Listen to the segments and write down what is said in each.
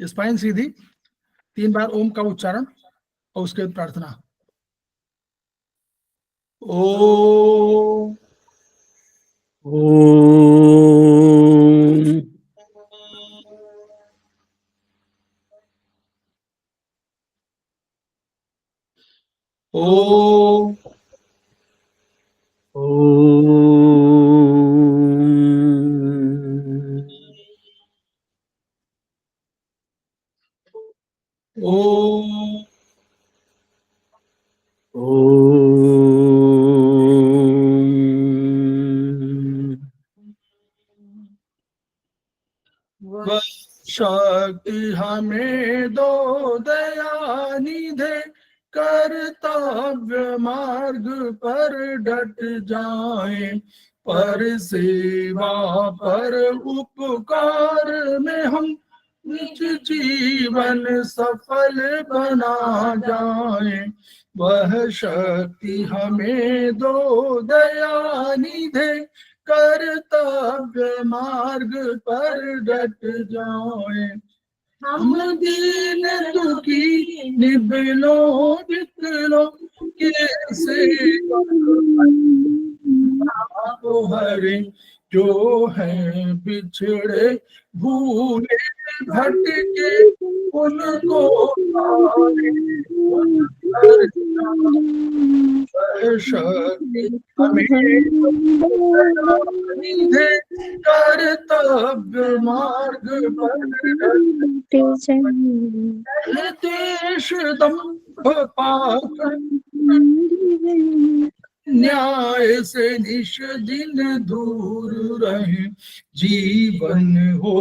Spine सीधी, 3 बार ओम का उच्चारण और उसके बाद प्रार्थना। ओम ओम ओम ओम वह शक्ति हमें दो दया निधे, कर्तव्य मार्ग पर डट जाए, पर सेवा पर उपकार में हम निज जीवन सफल बना जाए। वह शक्ति हमें दो दया निधे, कर्तव्य मार्ग पर डट जाए। हम दीन दुखी निबलो बिकलो कैसे को हरे, जो है पिछड़े भूले भटके उनको पारे। शक्ति हमें निधे, कर्तव्य मार्ग पर देश दंभ पाप न्याय से निश दिन दूर रहे, जीवन हो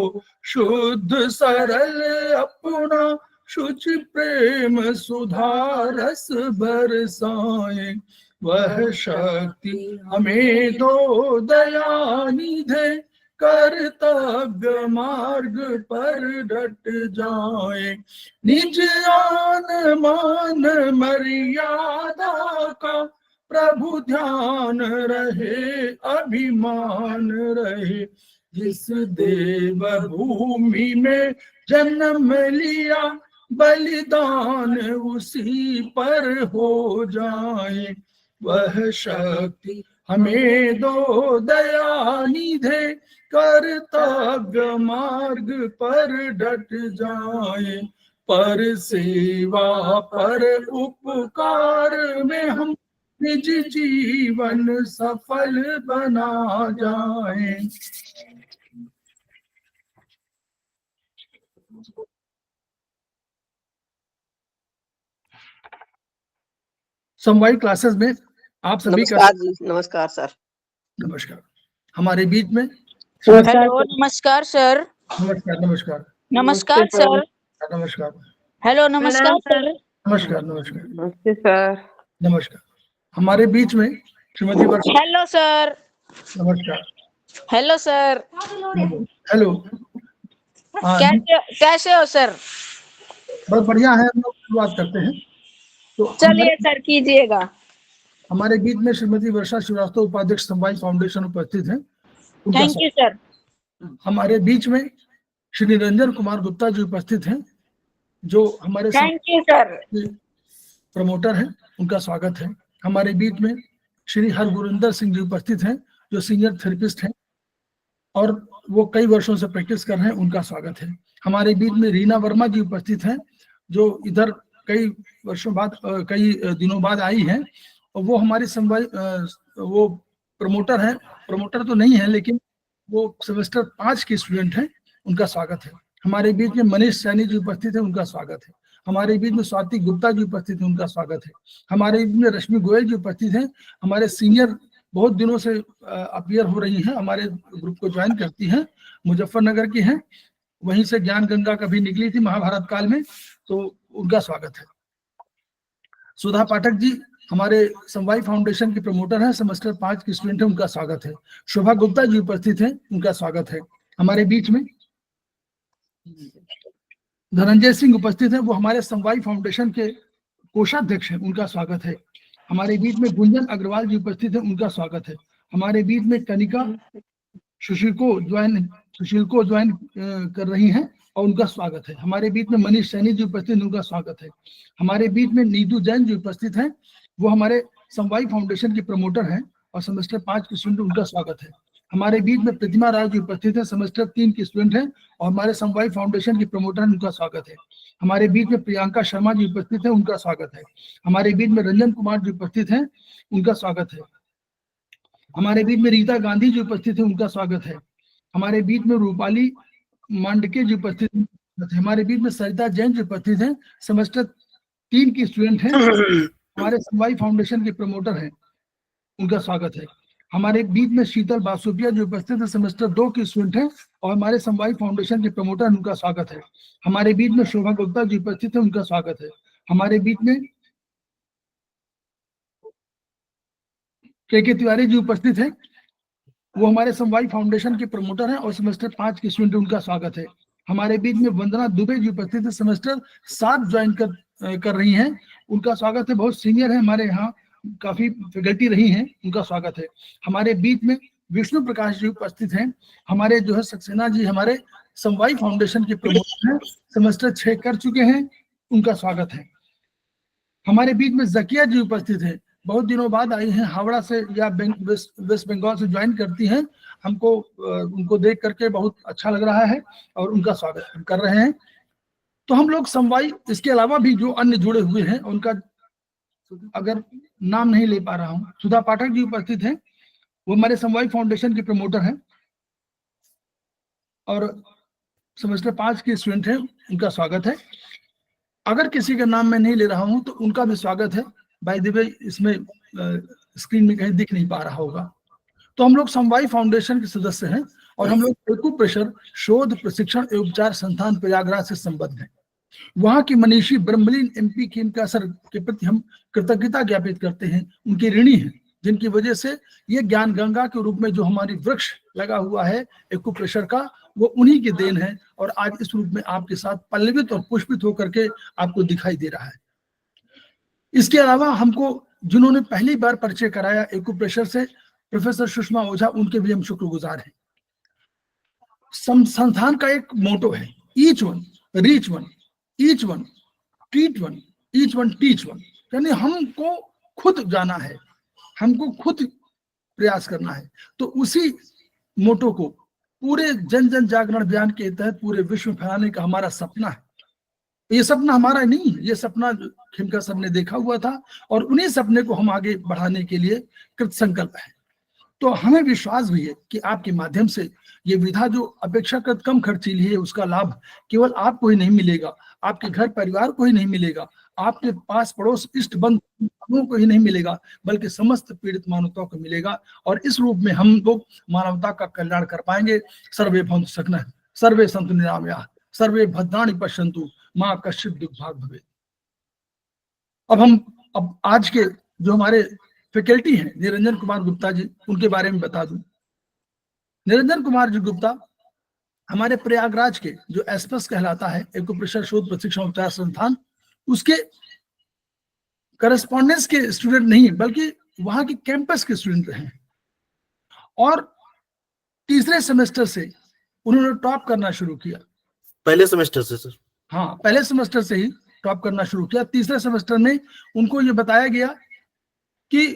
शुद्ध सरल अपना, शुचि प्रेम सुधा रस बरसाए। वह शक्ति हमें दो दया निधे, कर्तव्य मार्ग पर डट जाए। निज आन मान मर्यादा का प्रभु ध्यान रहे, अभिमान रहे। जिस देव भूमि में जन्म लिया, बलिदान उसी पर हो जाए। वह शक्ति हमें दो दया निधे, कर्तव्य मार्ग पर डट जाए। पर सेवा पर उपकार में हम निज जीवन सफल बना जाए। समवाय क्लासेस में आप सभी का नमस्कार जी। नमस्कार सर। नमस्कार। हमारे बीच में हेलो, नमस्कार सर। नमस्कार नमस्कार नमस्कार सर। नमस्कार। हेलो, नमस्कार सर। नमस्कार नमस्कार नमस्ते सर। नमस्कार। हमारे बीच में श्रीमती वर्षा। Hello sir. नमस्कार। Hello sir. हेलो। कैसे हो सर? बहुत बढ़िया है। हम लोग शुरुआत करते हैं। तो चलिए सर, कीजिएगा। हमारे बीच में श्रीमती वर्षा श्रीवास्तव, उपाध्यक्ष समवाय फाउंडेशन उपस्थित हैं। Thank you sir. हमारे बीच में श्री निरंजन कुमार गुप्ता जी उपस्थित हैं, जो हमारे थैंक यू सर प्रमोटर हैं। उनका स्वागत है। हमारे बीच में श्री हरगुरिंदर सिंह जी उपस्थित हैं, जो सीनियर थेरेपिस्ट हैं और वो कई वर्षों से प्रैक्टिस कर रहे हैं। उनका स्वागत है। हमारे बीच में रीना वर्मा जी उपस्थित हैं, जो इधर कई वर्षों बाद, कई दिनों बाद आई हैं, और वो हमारी समवाय वो प्रमोटर हैं। प्रमोटर तो नहीं है, लेकिन वो सेमेस्टर 5 की स्टूडेंट हैं। उनका स्वागत है। हमारे बीच में मनीष सैनी जी उपस्थित है। उनका स्वागत है। हमारे बीच में स्वाति गुप्ता जी उपस्थित है। उनका स्वागत है। हमारे बीच में रश्मि गोयल जी उपस्थित हैं, हमारे सीनियर, बहुत दिनों से अपीयर हो रही हैं, हमारे ग्रुप को ज्वाइन करती हैं, मुजफ्फरनगर की हैं, वहीं से ज्ञान गंगा कभी निकली थी महाभारत काल में, तो उनका स्वागत है। सुधा पाठक जी हमारे समवाय फाउंडेशन के प्रमोटर हैं, सेमेस्टर 5 की स्टूडेंट है। उनका स्वागत है। शोभा गुप्ता जी उपस्थित हैं। उनका स्वागत है। हमारे बीच में धनंजय सिंह उपस्थित हैं, वो हमारे समवाय फाउंडेशन के कोषाध्यक्ष हैं। उनका स्वागत है। हमारे बीच में गुंजन अग्रवाल जी उपस्थित हैं। उनका स्वागत है। हमारे बीच में कनिका सुशील को ज्वाइन कर रही हैं, और उनका स्वागत है। हमारे बीच में मनीष सैनी जी उपस्थित हैं, उनका स्वागत है। हमारे बीच में नीतू जैन जी उपस्थित हैं, वो हमारे समवाई फाउंडेशन के प्रमोटर हैं और सेमेस्टर 5 के स्टूडेंट, उनका स्वागत है। हमारे बीच में प्रतिमा राय जी उपस्थित हैं, सेमेस्टर 3 के स्टूडेंट हैं और हमारे समवाई फाउंडेशन के प्रमोटर हैं, उनका स्वागत है। हमारे बीच में प्रियंका शर्मा जी उपस्थित हैं, उनका स्वागत है। हमारे बीच में रंजन कुमार जी उपस्थित हैं, उनका स्वागत है। हमारे बीच में रीता गांधी जी उपस्थित हैं, उनका स्वागत है। हमारे बीच में रूपाली मांडके जी उपस्थित हैं। हमारे बीच में सरिता जैन जी उपस्थित हैं, सेमेस्टर 3 की स्टूडेंट हैं, हमारे समवाई फाउंडेशन के प्रमोटर हैं, उनका स्वागत है। हमारे बीच में शीतल बासुपिया जो उपस्थित है, सेमेस्टर 2 की स्टूडेंट हैं और हमारे समवाई फाउंडेशन के प्रमोटर, उनका स्वागत है। हमारे बीच में शोभा गुप्ता जी उपस्थित है, उनका स्वागत है। हमारे बीच में के तिवारी जी उपस्थित है, वो हमारे समवाई फाउंडेशन के प्रमोटर हैं और सेमेस्टर 5 के स्टूडेंट, उनका स्वागत है। हमारे बीच में वंदना दुबे जी उपस्थित है, सेमेस्टर 7 ज्वाइन कर रही हैं, उनका स्वागत है। बहुत सीनियर है, हमारे यहाँ काफी फैकल्टी रही हैं, उनका स्वागत है। हमारे बीच में विष्णु प्रकाश जी उपस्थित हैं, हमारे जो है सक्सेना जी हमारे समवाई फाउंडेशन के प्रमोटर हैं, सेमेस्टर 6 कर चुके हैं, उनका स्वागत है। हमारे बीच में जकिया जी उपस्थित है, बहुत दिनों बाद आई हैं, हावड़ा से या वेस्ट बंगाल से ज्वाइन करती हैं, हमको उनको देख करके बहुत अच्छा लग रहा है और उनका स्वागत हम कर रहे हैं। तो हम लोग समवाई, इसके अलावा भी जो अन्य जुड़े हुए हैं उनका अगर नाम नहीं ले पा रहा हूँ, सुधा पाठक जी उपस्थित हैं, वो हमारे समवाई फाउंडेशन के प्रमोटर हैं और सेमेस्टर 5 के स्टूडेंट हैं, उनका स्वागत है। अगर किसी का नाम मैं नहीं ले रहा हूं तो उनका भी स्वागत है। बाय द वे इसमें स्क्रीन में कहीं दिख नहीं पा रहा होगा। तो हम लोग समवाई फाउंडेशन के सदस्य हैं और हम लोग एक्यूप्रेशर शोध प्रशिक्षण एवं उपचार संस्थान प्रयागराज से संबद्ध हैं। वहां की मनीषी ब्रह्मलीन एमपी खेमका सर के प्रति हम कृतज्ञता ज्ञापित करते हैं, उनके ऋणी हैं, जिनकी वजह से ये ज्ञान गंगा के रूप में जो हमारी वृक्ष लगा हुआ है एक्यूप्रेशर का, वो उन्हीं की देन है और आज इस रूप में आपके साथ पल्लवित और पुष्पित होकर के आपको दिखाई दे रहा है। इसके अलावा हमको जिन्होंने पहली बार परिचय कराया एक्यूप्रेशर से, प्रोफेसर सुषमा ओझा, उनके भी हम शुक्रगुजार हैं। संस्थान का एक मोटो है, each one reach one, each one treat one, each one teach one, यानी हमको खुद जाना है, हमको खुद प्रयास करना है। तो उसी मोटो को पूरे जन जन जागरण अभियान के तहत पूरे विश्व में फैलाने का हमारा सपना है। ये सपना हमारा नहीं है, ये सपना खेमका सर ने देखा हुआ था और उन्हीं सपने को हम आगे बढ़ाने के लिए कृत संकल्प है। तो हमें विश्वास भी है कि आपके माध्यम से ये विधा जो अपेक्षाकृत कम खर्चीली है, उसका लाभ केवल आपको ही नहीं मिलेगा, आपके घर परिवार को ही नहीं मिलेगा, आपके पास पड़ोस इष्ट बंधुओं को ही नहीं मिलेगा, बल्कि समस्त पीड़ित मानवता को मिलेगा। और इस रूप में हम लोग मानवता का कल्याण कर पाएंगे। सर्वे भवन्तु सुखिनः, सर्वे सन्तु निरामयाः, सर्वे भद्राणि पश्यन्तु, मां कश्चित् दुर्भाग् भवेत्। अब आज के जो हमारे फैकल्टी हैं निरंजन कुमार गुप्ता जी, उनके बारे में बता दूं। निरंजन कुमार जी गुप्ता हमारे प्रयागराज के जो एस्पस कहलाता है, एक्यूप्रेशर शोध प्रशिक्षण उपचार संस्थान, उसके करस्पॉन्डेंस के स्टूडेंट नहीं बल्कि वहां के कैंपस के स्टूडेंट रहे और तीसरे सेमेस्टर से उन्होंने टॉप करना शुरू किया। पहले सेमेस्टर से सर? हाँ, पहले सेमेस्टर से ही टॉप करना शुरू किया। तीसरे सेमेस्टर में उनको ये बताया गया कि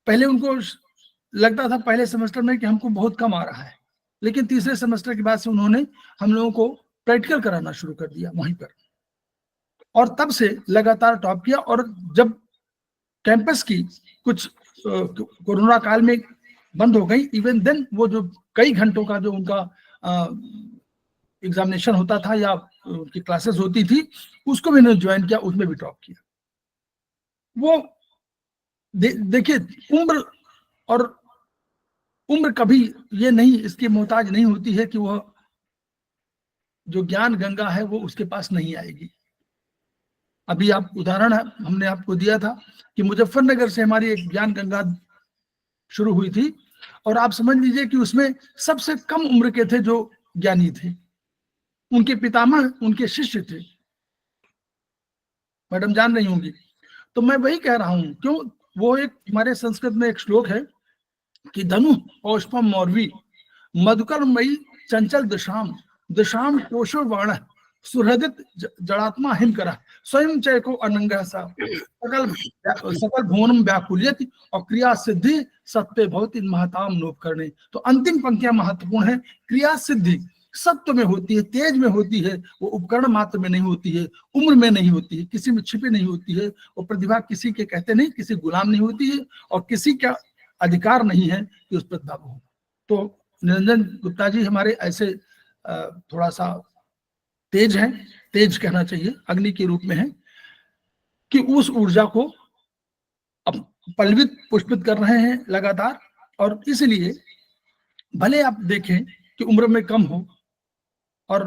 पहले उनको लगता था पहले सेमेस्टर में कि हमको बहुत कम आ रहा है, लेकिन तीसरे सेमेस्टर के बाद से उन्होंने हम लोगों को प्रैक्टिकल कराना शुरू कर दिया वहीं पर और तब से लगातार टॉप किया। और जब कैंपस की कुछ कोरोना काल में बंद हो गई, इवन देन वो जो कई घंटों का जो उनका एग्जामिनेशन होता था या उनकी क्लासेस होती थी, उसको भी ज्वाइन किया, उसमें भी टॉप किया। वो देखिए उम्र कभी ये नहीं, इसकी मोहताज नहीं होती है कि वह जो ज्ञान गंगा है वो उसके पास नहीं आएगी। अभी आप उदाहरण हमने आपको दिया था कि मुजफ्फरनगर से हमारी एक ज्ञान गंगा शुरू हुई थी और आप समझ लीजिए कि उसमें सबसे कम उम्र के थे जो ज्ञानी थे, उनके पितामह उनके शिष्य थे, मैडम जान रही होंगी। तो मैं वही कह रहा हूं, क्यों, वो एक हमारे संस्कृत में एक श्लोक है कि धनु औष्पम मौर्वी मधुकर मई चंचल दशाम दिशाम कोशो बाण सुहृदित जड़ात्मा हिमकरा स्वयं चैको अनंग सा सकल भुवनम व्याकुल्यति और क्रिया सिद्धि सत्य भवति महताम नोपकरणे। तो अंतिम पंक्तियां महत्वपूर्ण है। क्रिया सिद्धि सत्व में होती है, तेज में होती है, वो उपकरण मात्र में नहीं होती है, उम्र में नहीं होती है, किसी में छिपी नहीं होती है, वो प्रतिभा किसी के कहते नहीं, किसी गुलाम नहीं होती है, और किसी का अधिकार नहीं है कि उस प्रतिभा को हो। तो निरंजन गुप्ता जी हमारे ऐसे थोड़ा सा तेज है, तेज कहना चाहिए, अग्नि के रूप में है, कि उस ऊर्जा को अब पल्वित पुष्पित कर रहे हैं लगातार। और इसलिए भले आप देखें कि उम्र में कम हो और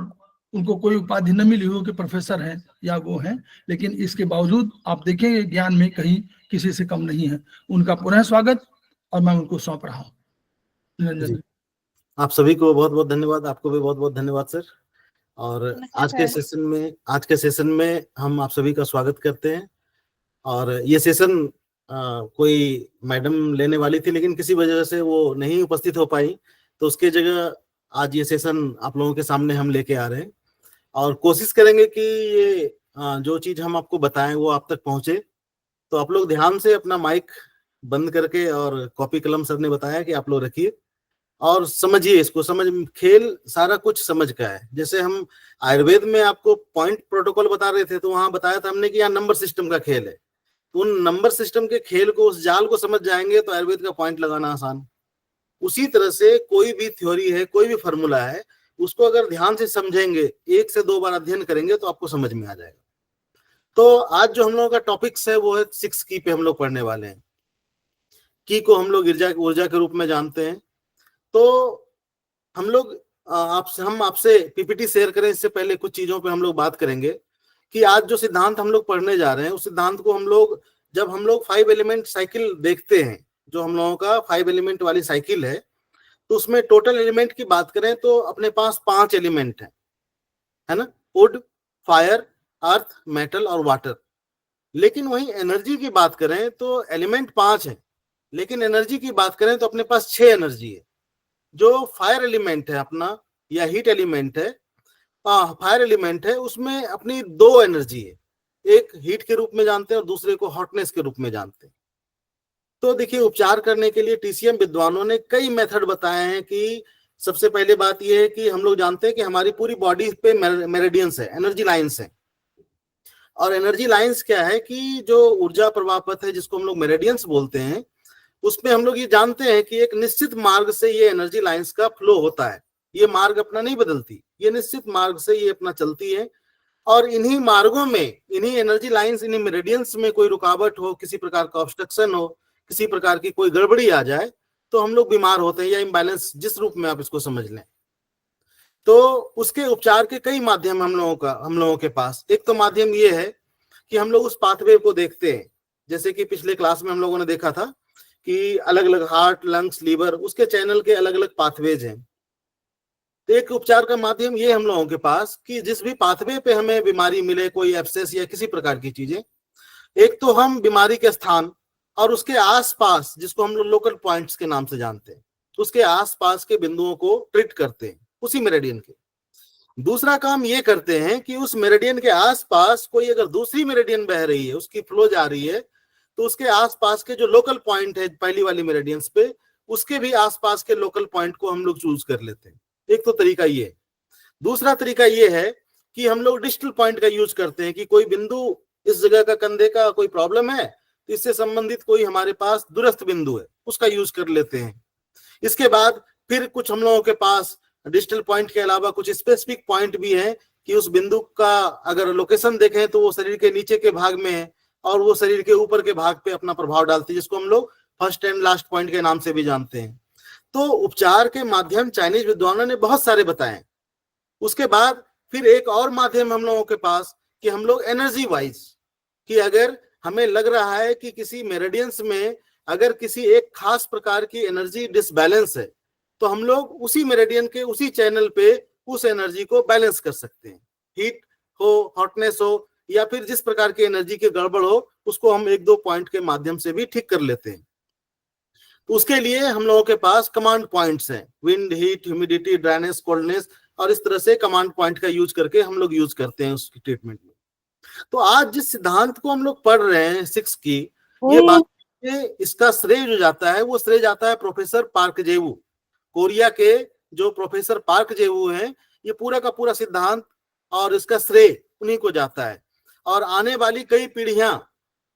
उनको कोई उपाधि न मिली हो कि प्रोफेसर हैं या वो हैं, लेकिन इसके बावजूद आप देखेंगे ज्ञान में कहीं किसी से कम नहीं है। उनका पुनः स्वागत, और मैं उनको सौंप रहा हूँ। निरंजन, आप सभी को बहुत बहुत धन्यवाद। आपको भी बहुत बहुत धन्यवाद सर। और आज के सेशन में हम आप सभी का स्वागत करते हैं। और ये सेशन कोई मैडम लेने वाली थी, लेकिन किसी वजह से वो नहीं उपस्थित हो पाई, तो उसके जगह आज ये सेशन आप लोगों के सामने हम लेके आ रहे हैं, और कोशिश करेंगे कि ये जो चीज हम आपको बताएं वो आप तक पहुंचे। तो आप लोग ध्यान से अपना माइक बंद करके, और कॉपी कलम सर ने बताया कि आप लोग रखिए और समझिए इसको। खेल सारा कुछ समझ का है। जैसे हम आयुर्वेद में आपको पॉइंट प्रोटोकॉल बता रहे थे, तो वहां बताया था हमने कि यहाँ नंबर सिस्टम का खेल है। तो उन नंबर सिस्टम के खेल को, उस जाल को समझ जाएंगे तो आयुर्वेद का पॉइंट लगाना आसान। उसी तरह से कोई भी थ्योरी है, कोई भी फॉर्मूला है, उसको अगर ध्यान से समझेंगे, 1 से 2 बार अध्ययन करेंगे तो आपको समझ में आ जाएगा। तो आज जो हम लोगों का टॉपिक्स है वो है 6 की पे हम लोग पढ़ने वाले हैं। की को हम लोग ऊर्जा के रूप में जानते हैं। तो हम लोग आपसे पीपीटी शेयर करें इससे पहले कुछ चीजों पे हम लोग बात करेंगे कि आज जो सिद्धांत हम लोग पढ़ने जा रहे हैं, उस सिद्धांत को हम लोग, जब हम लोग 5 एलिमेंट साइकिल देखते हैं, जो हम लोगों का 5 एलिमेंट वाली साइकिल है, तो उसमें टोटल एलिमेंट की बात करें तो अपने पास 5 एलिमेंट है ना, वुड, फायर, अर्थ, मेटल और वाटर। लेकिन वहीं एनर्जी की बात करें तो एलिमेंट 5 है, लेकिन एनर्जी की बात करें तो अपने पास 6 एनर्जी है। जो फायर एलिमेंट है अपना, या हीट एलिमेंट है, फायर एलिमेंट है, उसमें अपनी 2 एनर्जी है। एक हीट के रूप में जानते हैं और दूसरे को हॉटनेस के रूप में जानते हैं। तो देखिए, उपचार करने के लिए टीसीएम विद्वानों ने कई मेथड बताए हैं। कि सबसे पहले बात यह है कि हम लोग जानते हैं कि हमारी पूरी बॉडी पे मेरिडियंस है, एनर्जी लाइंस है। और एनर्जी लाइंस क्या है कि जो ऊर्जा प्रवाह पथ है, जिसको हम लोग मेरिडियंस बोलते हैं, उसमें हम लोग ये जानते हैं कि एक निश्चित मार्ग से ये एनर्जी लाइंस का फ्लो होता है। ये मार्ग अपना नहीं बदलती, ये निश्चित मार्ग से ये अपना चलती है। और इन्हीं मार्गों में, इन्हीं एनर्जी लाइंस, इन्हीं मेरिडियंस में कोई रुकावट हो, किसी प्रकार का ऑब्स्ट्रक्शन हो, किसी प्रकार की कोई गड़बड़ी आ जाए, तो हम लोग बीमार होते हैं, या इम्बैलेंस, जिस रूप में आप इसको समझ लें। तो उसके उपचार के कई माध्यम हम लोगों के पास। एक तो माध्यम ये है कि हम लोग उस पाथवे को देखते हैं। जैसे कि पिछले क्लास में हम लोगों ने देखा था कि अलग अलग हार्ट, लंग्स, लीवर, उसके चैनल के अलग अलग पाथवेज हैं। तो एक उपचार का माध्यम ये हम लोगों के पास कि जिस भी पाथवे पे हमें बीमारी मिले, कोई एब्सेस या किसी प्रकार की चीजें, एक तो हम बीमारी के स्थान और उसके आसपास, जिसको हम लोग लोकल पॉइंट्स के नाम से जानते हैं, उसके आसपास के बिंदुओं को ट्रीट करते हैं उसी मेरिडियन के। दूसरा काम ये करते हैं कि उस मेरिडियन के आसपास कोई अगर दूसरी मेरिडियन बह रही है, उसकी फ्लो जा रही है, तो उसके आसपास के जो लोकल पॉइंट है पहली वाली मेरिडियंस पे, उसके भी आसपास के लोकल पॉइंट को हम लोग चूज कर लेते हैं। एक तो तरीका ये है। दूसरा तरीका ये है कि हम लोग डिस्टल पॉइंट का यूज करते हैं कि कोई बिंदु, इस जगह का कंधे का कोई प्रॉब्लम है, तो इससे संबंधित कोई हमारे पास दूरस्थ बिंदु है, उसका यूज कर लेते हैं। इसके बाद फिर कुछ हम लोगों के पास डिजिटल पॉइंट के अलावा कुछ स्पेसिफिक पॉइंट भी है कि उस बिंदु का अगर लोकेशन देखें तो वो शरीर के नीचे के भाग में है और वो शरीर के ऊपर के भाग पे अपना प्रभाव डालती है, जिसको हम लोग फर्स्ट एंड लास्ट पॉइंट के नाम से भी जानते हैं। तो उपचार के माध्यम चाइनीज विद्वानों ने बहुत सारे बताए। उसके बाद फिर एक और माध्यम हम लोगों के पास कि हम लोग एनर्जी वाइज, कि अगर हमें लग रहा है कि किसी मेरिडियंस में अगर किसी एक खास प्रकार की एनर्जी डिसबैलेंस है, तो हम लोग उसी मेरिडियन के उसी चैनल पे उस एनर्जी को बैलेंस कर सकते हैं। हीट हो, हॉटनेस हो, या फिर जिस प्रकार की एनर्जी की गड़बड़ हो, उसको हम 1-2 पॉइंट के माध्यम से भी ठीक कर लेते हैं। तो उसके लिए हम लोगों के पास कमांड पॉइंट्स हैं, wind, heat, humidity, dryness, coldness, और इस तरह से कमांड पॉइंट का यूज करके हम लोग यूज करते हैं उसकी ट्रीटमेंट में। तो आज जिस सिद्धांत को हम लोग पढ़ रहे हैं 6 की, ये बात इसका श्रेय जो जाता है वो श्रेय जाता है प्रोफेसर पार्क जेवू, कोरिया के जो प्रोफेसर पार्क जेवू हैं। ये पूरा का पूरा सिद्धांत और इसका श्रेय उन्हीं को जाता है, और आने वाली कई पीढ़ियां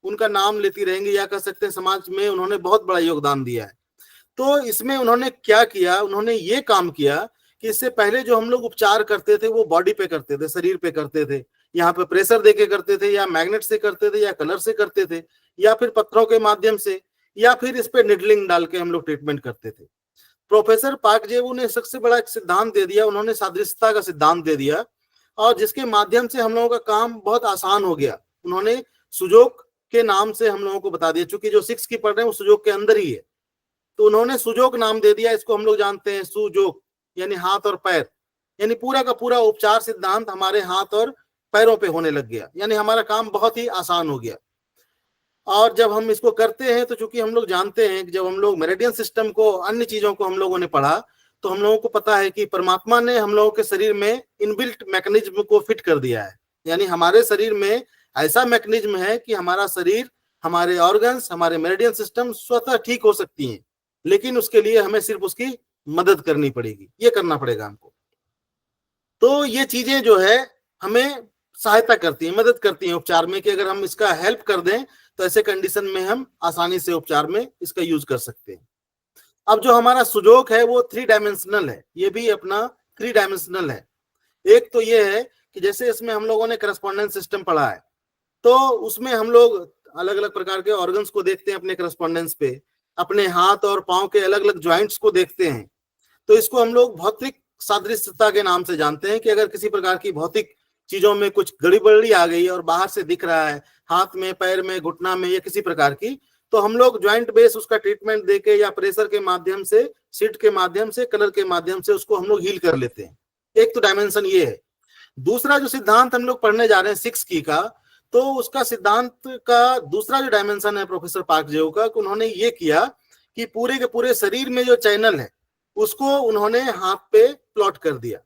उनका नाम लेती रहेंगी, या कह सकते हैं समाज में उन्होंने बहुत बड़ा योगदान दिया है। तो इसमें उन्होंने क्या किया, उन्होंने ये काम किया कि इससे पहले जो हम लोग उपचार करते थे वो बॉडी पे करते थे, शरीर पे करते थे, यहाँ पे प्रेशर देके करते थे, या मैग्नेट से करते थे, या कलर से करते थे, या फिर पत्थरों के माध्यम से, या फिर इस पे निडलिंग डाल के हम लोग ट्रीटमेंट करते थे। प्रोफेसर पार्क जेवू ने सबसे बड़ा एक सिद्धांत दे दिया, उन्होंने सादृश्यता का सिद्धांत दे दिया, और जिसके माध्यम से हम लोगों का काम बहुत आसान हो गया। उन्होंने सुजोक के नाम से हम लोगों को बता दिया, चूंकि जो 6 की पढ़ रहे हैं वो सुजोक के अंदर ही है, तो उन्होंने सुजोक नाम दे दिया। इसको हम लोग जानते हैं सुजोक यानी हाथ और पैर, यानी पूरा का पूरा उपचार सिद्धांत हमारे हाथ और पैरों पे होने लग गया, यानी हमारा काम बहुत ही आसान हो गया। और जब हम इसको करते हैं तो चूंकि हम लोग जानते हैं कि जब हम लोग मेरिडियन सिस्टम को, अन्य चीजों को हम लोगों ने पढ़ा, तो हम लोगों को पता है कि परमात्मा ने हम लोगों के शरीर में इनबिल्ट मैकेनिज्म को फिट कर दिया है। यानी हमारे शरीर में ऐसा मैकेनिज्म है कि हमारा शरीर, हमारे ऑर्गन्स, हमारे मेरिडियन सिस्टम स्वतः ठीक हो सकती हैं, लेकिन उसके लिए हमें सिर्फ उसकी मदद करनी पड़ेगी, ये करना पड़ेगा हमको। तो ये चीजें जो है हमें सहायता करती हैं, मदद करती हैं उपचार में, कि अगर हम इसका हेल्प कर दें तो ऐसे कंडीशन में हम आसानी से उपचार में इसका यूज कर सकते हैं। अब जो हमारा सुजोक है वो 3 डायमेंशनल है, ये भी अपना 3 डायमेंशनल है। एक तो ये है कि जैसे इसमें हम लोगों ने करस्पॉन्डेंस सिस्टम पढ़ा है, तो उसमें हम लोग अलग अलग प्रकार के ऑर्गन्स को देखते हैं अपने करस्पॉन्डेंस पे, अपने हाथ और पांव के अलग अलग ज्वाइंट्स को देखते हैं। तो इसको हम लोग भौतिक सादृश्यता के नाम से जानते हैं, कि अगर किसी प्रकार की भौतिक चीजों में कुछ गड़बड़ी आ गई और बाहर से दिख रहा है, हाथ में, पैर में, घुटना में, या किसी प्रकार की, तो हम लोग ज्वाइंट बेस उसका ट्रीटमेंट देके या प्रेशर के माध्यम से, सीट के माध्यम से, कलर के माध्यम से उसको हम लोग हील कर लेते हैं। एक तो डायमेंशन ये है। दूसरा जो सिद्धांत हम लोग पढ़ने जा रहे हैं 6 की का, तो उसका सिद्धांत का दूसरा जो डायमेंशन है प्रोफेसर पार्क जेवू का, उन्होंने ये किया कि पूरे के पूरे शरीर में जो चैनल है उसको उन्होंने हाथ पे प्लॉट कर दिया,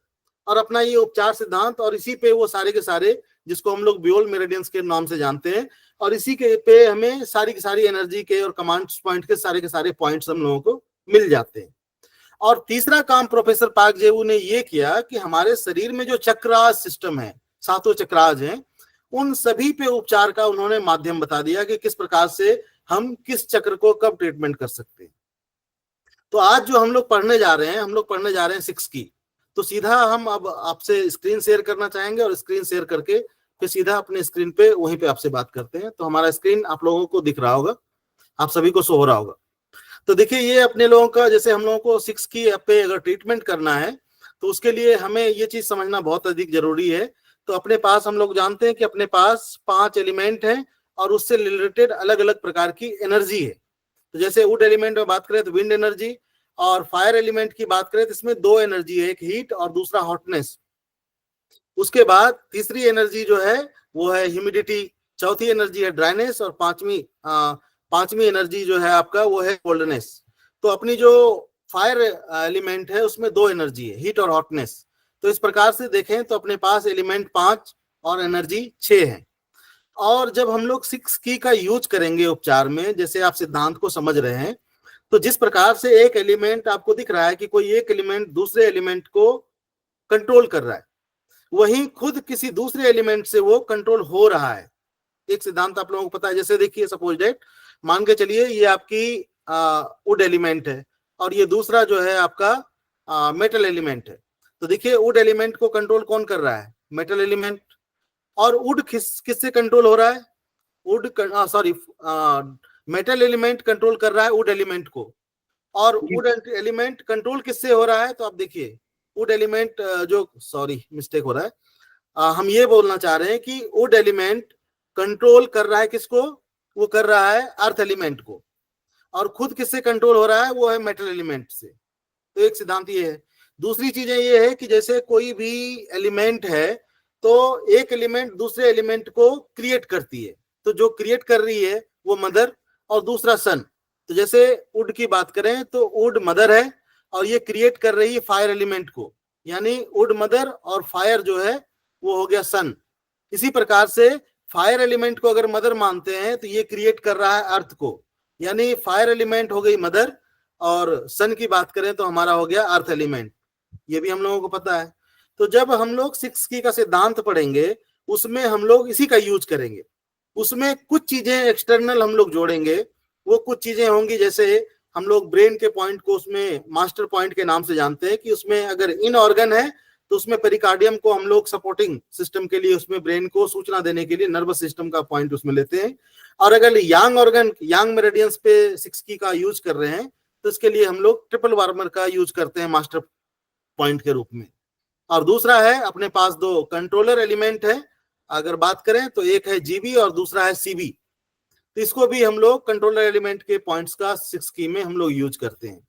और अपना ये उपचार सिद्धांत, और इसी पे वो सारे के सारे, जिसको हम लोग ब्यूल मेरिडियंस के नाम से जानते हैं, और इसी के पे हमें सारी की सारी एनर्जी के और कमांड पॉइंट के सारे पॉइंट्स हम लोगों को मिल जाते हैं। और तीसरा काम प्रोफेसर पार्क जेवू ने ये किया कि हमारे शरीर में जो चक्रास सिस्टम है, 7 चक्रास हैं, उन सभी पे उपचार का उन्होंने माध्यम बता दिया कि किस प्रकार से हम किस चक्र को कब ट्रीटमेंट कर सकते हैं। तो आज जो हम लोग पढ़ने जा रहे हैं, हम लोग पढ़ने जा रहे हैं 6 की। तो सीधा हम अब आपसे स्क्रीन शेयर करना चाहेंगे, और स्क्रीन शेयर करके फिर सीधा अपने स्क्रीन पे वहीं पे आपसे बात करते हैं। तो हमारा स्क्रीन आप लोगों को दिख रहा होगा, आप सभी को शो हो रहा होगा। तो देखिए, ये अपने लोगों का, जैसे हम लोगों को 6 की पे अगर ट्रीटमेंट करना है तो उसके लिए हमें ये चीज समझना बहुत अधिक जरूरी है। तो अपने पास, हम लोग जानते हैं कि अपने पास 5 एलिमेंट हैं, और उससे रिलेटेड अलग अलग प्रकार की एनर्जी है। तो जैसे वुड एलिमेंट में बात करें तो विंड एनर्जी, और फायर एलिमेंट की बात करें तो इसमें 2 एनर्जी है, एक हीट और दूसरा हॉटनेस। उसके बाद तीसरी एनर्जी जो है वो है ह्यूमिडिटी, चौथी एनर्जी है ड्राइनेस, और पांचवी एनर्जी जो है आपका वो है कोल्डनेस। तो अपनी जो फायर एलिमेंट है उसमें 2 एनर्जी है, हीट और हॉटनेस। तो इस प्रकार से देखें तो अपने पास एलिमेंट 5 और एनर्जी 6 है। और जब हम लोग 6 की का यूज करेंगे उपचार में, जैसे आप सिद्धांत को समझ रहे हैं, तो जिस प्रकार से एक एलिमेंट आपको दिख रहा है कि कोई एक एलिमेंट दूसरे एलिमेंट को कंट्रोल कर रहा है, वहीं खुद किसी दूसरे एलिमेंट से वो कंट्रोल हो रहा है। एक सिद्धांत आप लोगों को पता है, जैसे देखिए, सपोज दैट मान के चलिए ये आपकी वुड एलिमेंट है, और ये दूसरा जो है आपका मेटल एलिमेंट है। तो देखिए, वुड एलिमेंट को कंट्रोल कौन कर रहा है? Metal element. और वुड किससे कंट्रोल हो रहा है? मेटल एलिमेंट कंट्रोल कर रहा है वुड एलिमेंट को। और वुड एलिमेंट कंट्रोल किससे हो रहा है? तो आप देखिए, वुड एलिमेंट मिस्टेक हो रहा है, हम ये बोलना चाह रहे हैं कि वुड एलिमेंट कंट्रोल कर रहा है किसको? वो कर रहा है अर्थ एलिमेंट को। और खुद किससे कंट्रोल हो रहा है? वो है मेटल एलिमेंट से। तो एक सिद्धांत ये है। दूसरी चीजें ये है कि जैसे कोई भी एलिमेंट है तो एक एलिमेंट दूसरे एलिमेंट को क्रिएट करती है, तो जो क्रिएट कर रही है वो मदर और दूसरा सन। तो जैसे वुड की बात करें तो वुड मदर है और ये क्रिएट कर रही है फायर एलिमेंट को, यानी वुड मदर, और फायर जो है वो हो गया सन। इसी प्रकार से फायर एलिमेंट को अगर मदर मानते हैं तो ये क्रिएट कर रहा है अर्थ को, यानी फायर एलिमेंट हो गई मदर, और सन की बात करें तो हमारा हो गया अर्थ एलिमेंट। ये भी हम लोगों को पता है। तो जब हम लोग 6 की का सिद्धांत पढ़ेंगे उसमें हम लोग इसी का यूज करेंगे। उसमें कुछ चीजें एक्सटर्नल हम लोग जोड़ेंगे। वो कुछ चीजें होंगी, जैसे हम लोग ब्रेन के पॉइंट को उसमें मास्टर पॉइंट के नाम से जानते हैं कि उसमें अगर इन ऑर्गन है तो उसमें पेरिकार्डियम को हम लोग सपोर्टिंग सिस्टम के लिए, उसमें ब्रेन को सूचना देने के लिए नर्वस सिस्टम का पॉइंट उसमें लेते हैं। और अगर यांग ऑर्गन, यांग मेरिडियंस पे 6 की का यूज कर रहे हैं तो इसके लिए हम लोग ट्रिपल वार्मर का यूज करते हैं मास्टर पॉइंट के रूप में। और दूसरा है, अपने पास 2 कंट्रोलर एलिमेंट है अगर बात करें तो, एक है जीबी और दूसरा है सीबी। तो इसको भी हम लोग कंट्रोलर एलिमेंट के पॉइंट्स का 6 की में हम लोग यूज करते हैं।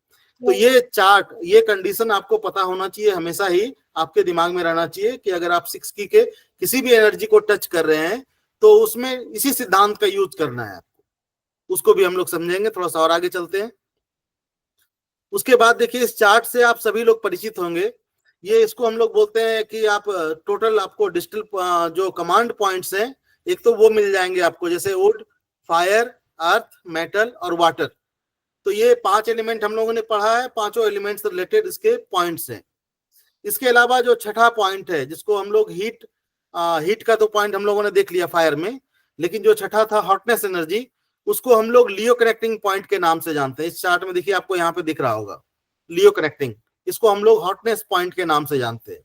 तो ये चार्ट, ये कंडीशन आपको पता होना चाहिए, हमेशा ही आपके दिमाग में रहना चाहिए कि अगर आप 6 की के किसी भी एनर्जी को टच कर रहे हैं तो उसमें इसी सिद्धांत का यूज करना है आपको। उसको भी हम लोग समझेंगे, थोड़ा सा और आगे चलते हैं। उसके बाद देखिए, इस चार्ट से आप सभी लोग परिचित होंगे। ये इसको हम लोग बोलते हैं कि आप टोटल आपको डिजिटल जो कमांड पॉइंट्स हैं, एक तो वो मिल जाएंगे आपको, जैसे वुड, फायर, अर्थ, मेटल और वाटर। तो ये 5 एलिमेंट हम लोगों ने पढ़ा है, 5 एलिमेंट से रिलेटेड इसके पॉइंट्स हैं। इसके अलावा जो छठा पॉइंट है जिसको हम लोग हीट, हीट का तो पॉइंट हम लोगों ने देख लिया फायर में, लेकिन जो छठा था हॉटनेस एनर्जी, उसको हम लोग लियो कनेक्टिंग पॉइंट के नाम से जानते हैं। इस चार्ट में देखिए, आपको यहाँ पे दिख रहा होगा लियो कनेक्टिंग, इसको हम लोग हॉटनेस पॉइंट के नाम से जानते हैं।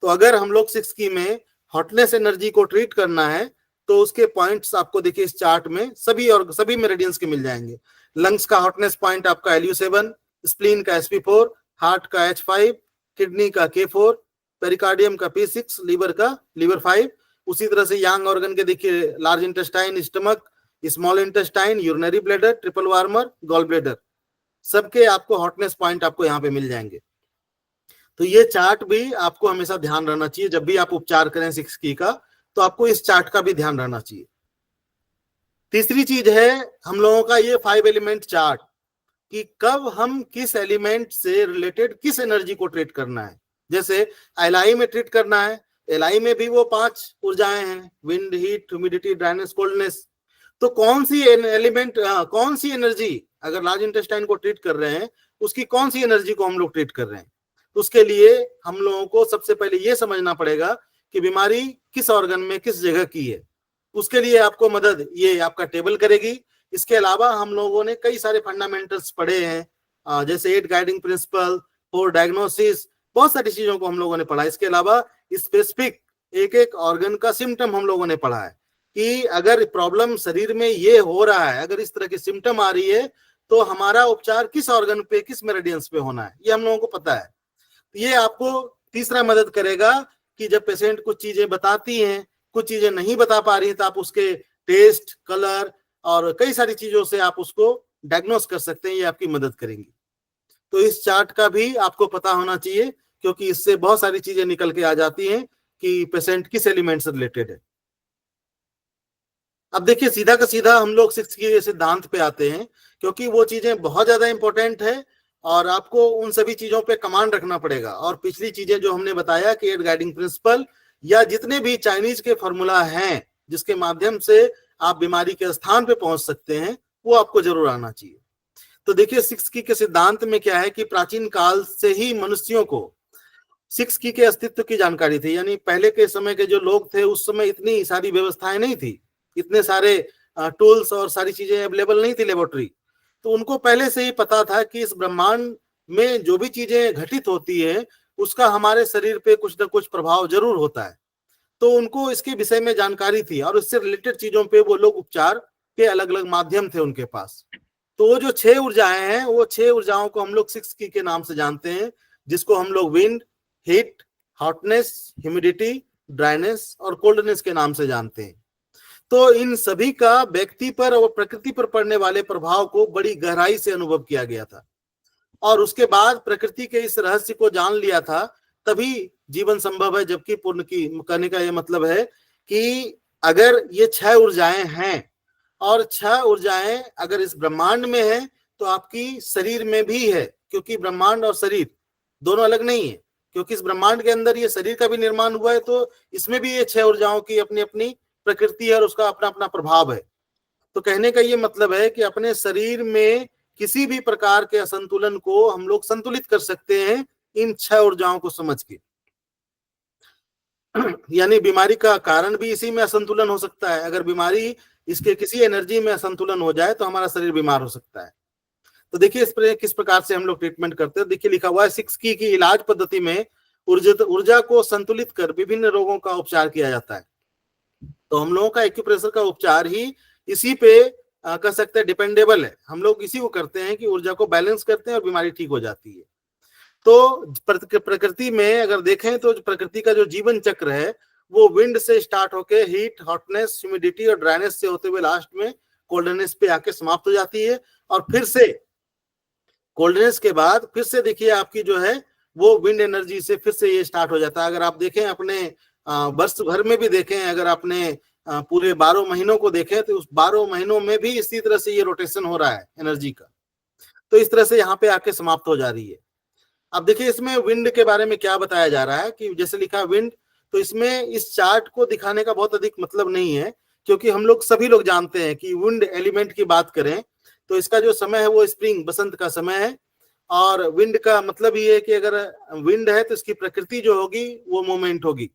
तो अगर हम लोग 6 की में हॉटनेस एनर्जी को ट्रीट करना है तो उसके पॉइंट्स आपको देखिए इस चार्ट में सभी और सभी मेरिडियंस के मिल जाएंगे। लंग्स का हॉटनेस पॉइंट आपका LU7, स्प्लीन का SP4, हार्ट का H5, किडनी का K4, पेरिकार्डियम का P6, लीवर का लीवर 5। उसी तरह से यांग ऑर्गन के देखिए, large intestine, stomach, small intestine, urinary bladder, triple warmer, gall bladder, सबके आपको हॉटनेस पॉइंट आपको यहाँ पे मिल जाएंगे। तो ये चार्ट भी आपको हमेशा ध्यान रहना चाहिए, जब भी आप उपचार करें 6 की का तो आपको इस चार्ट का भी ध्यान रहना चाहिए। तीसरी चीज है हम लोगों का ये 5 एलिमेंट चार्ट, कि कब हम किस एलिमेंट से रिलेटेड किस एनर्जी को ट्रीट करना है। जैसे एलआई में ट्रीट करना है, एलआई में भी वो 5 ऊर्जाएं हैं, wind, heat, humidity, dryness, coldness. तो कौन सी एलिमेंट, कौन सी एनर्जी, अगर लार्ज इंटेस्टाइन को ट्रीट कर रहे हैं उसकी कौन सी एनर्जी को हम लोग ट्रीट कर रहे हैं। तो उसके लिए हम लोगों को सबसे पहले ये समझना पड़ेगा कि बीमारी किस ऑर्गन में किस जगह की है। उसके लिए आपको मदद ये आपका टेबल करेगी। इसके अलावा हम लोगों ने कई सारे फंडामेंटल्स पढ़े हैं, जैसे 8 गाइडिंग प्रिंसिपल, 4 डायग्नोसिस, बहुत सारी चीजों को हम लोगों ने पढ़ा। इसके अलावा स्पेसिफिक एक एक ऑर्गन का सिम्टम हम लोगों ने पढ़ा है कि अगर प्रॉब्लम शरीर में ये हो रहा है, अगर इस तरह की सिम्टम आ रही है तो हमारा उपचार किस ऑर्गन पे, किस मेरिडियंस पे होना है, ये हम लोगों को पता है। ये आपको तीसरा मदद करेगा कि जब पेशेंट कुछ चीजें बताती हैं, कुछ चीजें नहीं बता पा रही, तो आप उसके टेस्ट, कलर और कई सारी चीजों से आप उसको डायग्नोस कर सकते हैं। ये आपकी मदद करेंगी। तो इस चार्ट का भी आपको पता होना चाहिए, क्योंकि इससे बहुत सारी चीजें निकल के आ जाती हैं कि पेशेंट किस एलिमेंट से रिलेटेड है। अब देखिए, सीधा का सीधा हम लोग 6 के सिद्धांत पे आते हैं, क्योंकि वो चीजें बहुत ज्यादा इंपॉर्टेंट है और आपको उन सभी चीजों पे कमांड रखना पड़ेगा। और पिछली चीजें जो हमने बताया कि 8 गाइडिंग प्रिंसिपल या जितने भी चाइनीज के फॉर्मूला हैं जिसके माध्यम से आप बीमारी के स्थान पे पहुंच सकते हैं, वो आपको जरूर आना चाहिए। तो देखिए, 6 की के सिद्धांत में क्या है कि प्राचीन काल से ही मनुष्यों को 6 की के अस्तित्व की जानकारी थी। यानी पहले के समय के जो लोग थे उस समय इतनी सारी व्यवस्थाएं नहीं थी, इतने सारे टूल्स और सारी चीजें अवेलेबल नहीं थी, लेबोरेटरी। तो उनको पहले से ही पता था कि इस ब्रह्मांड में जो भी चीजें घटित होती है उसका हमारे शरीर पे कुछ ना कुछ प्रभाव जरूर होता है। तो उनको इसके विषय में जानकारी थी और इससे रिलेटेड चीजों पे वो लोग उपचार के अलग अलग माध्यम थे उनके पास। तो वो जो 6 ऊर्जाएं हैं, वो 6 ऊर्जाओं को हम लोग 6 की के नाम से जानते हैं, जिसको हम लोग wind, heat, hotness, humidity, dryness और कोल्डनेस के नाम से जानते हैं। तो इन सभी का व्यक्ति पर और प्रकृति पर पड़ने वाले प्रभाव को बड़ी गहराई से अनुभव किया गया था। और उसके बाद प्रकृति के इस रहस्य को जान लिया था, तभी जीवन संभव है। जबकि पूर्ण की करने का यह मतलब है कि अगर ये 6 ऊर्जाएं हैं और 6 ऊर्जाएं अगर इस ब्रह्मांड में है तो आपकी शरीर में भी है, क्योंकि ब्रह्मांड और शरीर दोनों अलग नहीं है। क्योंकि इस ब्रह्मांड के अंदर ये शरीर का भी निर्माण हुआ है, तो इसमें भी ये 6 ऊर्जाओं की अपनी अपनी प्रकृति है और उसका अपना अपना प्रभाव है। तो कहने का ये मतलब है कि अपने शरीर में किसी भी प्रकार के असंतुलन को हम लोग संतुलित कर सकते हैं इन 6 ऊर्जाओं को समझ के। यानी बीमारी का कारण भी इसी में असंतुलन हो सकता है। अगर बीमारी इसके किसी एनर्जी में असंतुलन हो जाए तो हमारा शरीर बीमार हो सकता है। तो देखिए इस पर किस प्रकार से हम लोग ट्रीटमेंट करते हैं। देखिए लिखा हुआ है 6 की इलाज पद्धति में ऊर्जा को संतुलित कर विभिन्न रोगों का उपचार किया जाता है। तो हम लोगों का एक्यूप्रेशर का उपचार ही इसी पे कह सकते हैं डिपेंडेबल है। हम लोग इसी को करते हैं कि ऊर्जा को बैलेंस करते हैं और बीमारी ठीक हो जाती है। तो प्रकृति में अगर देखें तो प्रकृति का जो जीवन चक्र है वो विंड से स्टार्ट होके हीट, हॉटनेस, ह्यूमिडिटी और ड्राइनेस से होते हुए लास्ट में कोल्डनेस पे आके समाप्त हो जाती है। और फिर से कोल्डनेस के बाद फिर से देखिए आपकी जो है वो विंड एनर्जी से फिर से ये स्टार्ट हो जाता है। अगर आप देखें अपने वर्ष भर में भी देखें, अगर आपने पूरे 12 महीनों को देखें तो उस 12 महीनों में भी इसी तरह से ये रोटेशन हो रहा है एनर्जी का। तो इस तरह से यहाँ पे आके समाप्त हो जा रही है। अब देखिए इसमें विंड के बारे में क्या बताया जा रहा है कि जैसे लिखा है विंड, तो इसमें इस चार्ट को दिखाने का बहुत अधिक मतलब नहीं है, क्योंकि हम लोग सभी लोग जानते हैं कि विंड एलिमेंट की बात करें तो इसका जो समय है वो स्प्रिंग, बसंत का समय है। और विंड का मतलब ये है कि अगर विंड है तो इसकी प्रकृति जो होगी वो मूवमेंट होगी।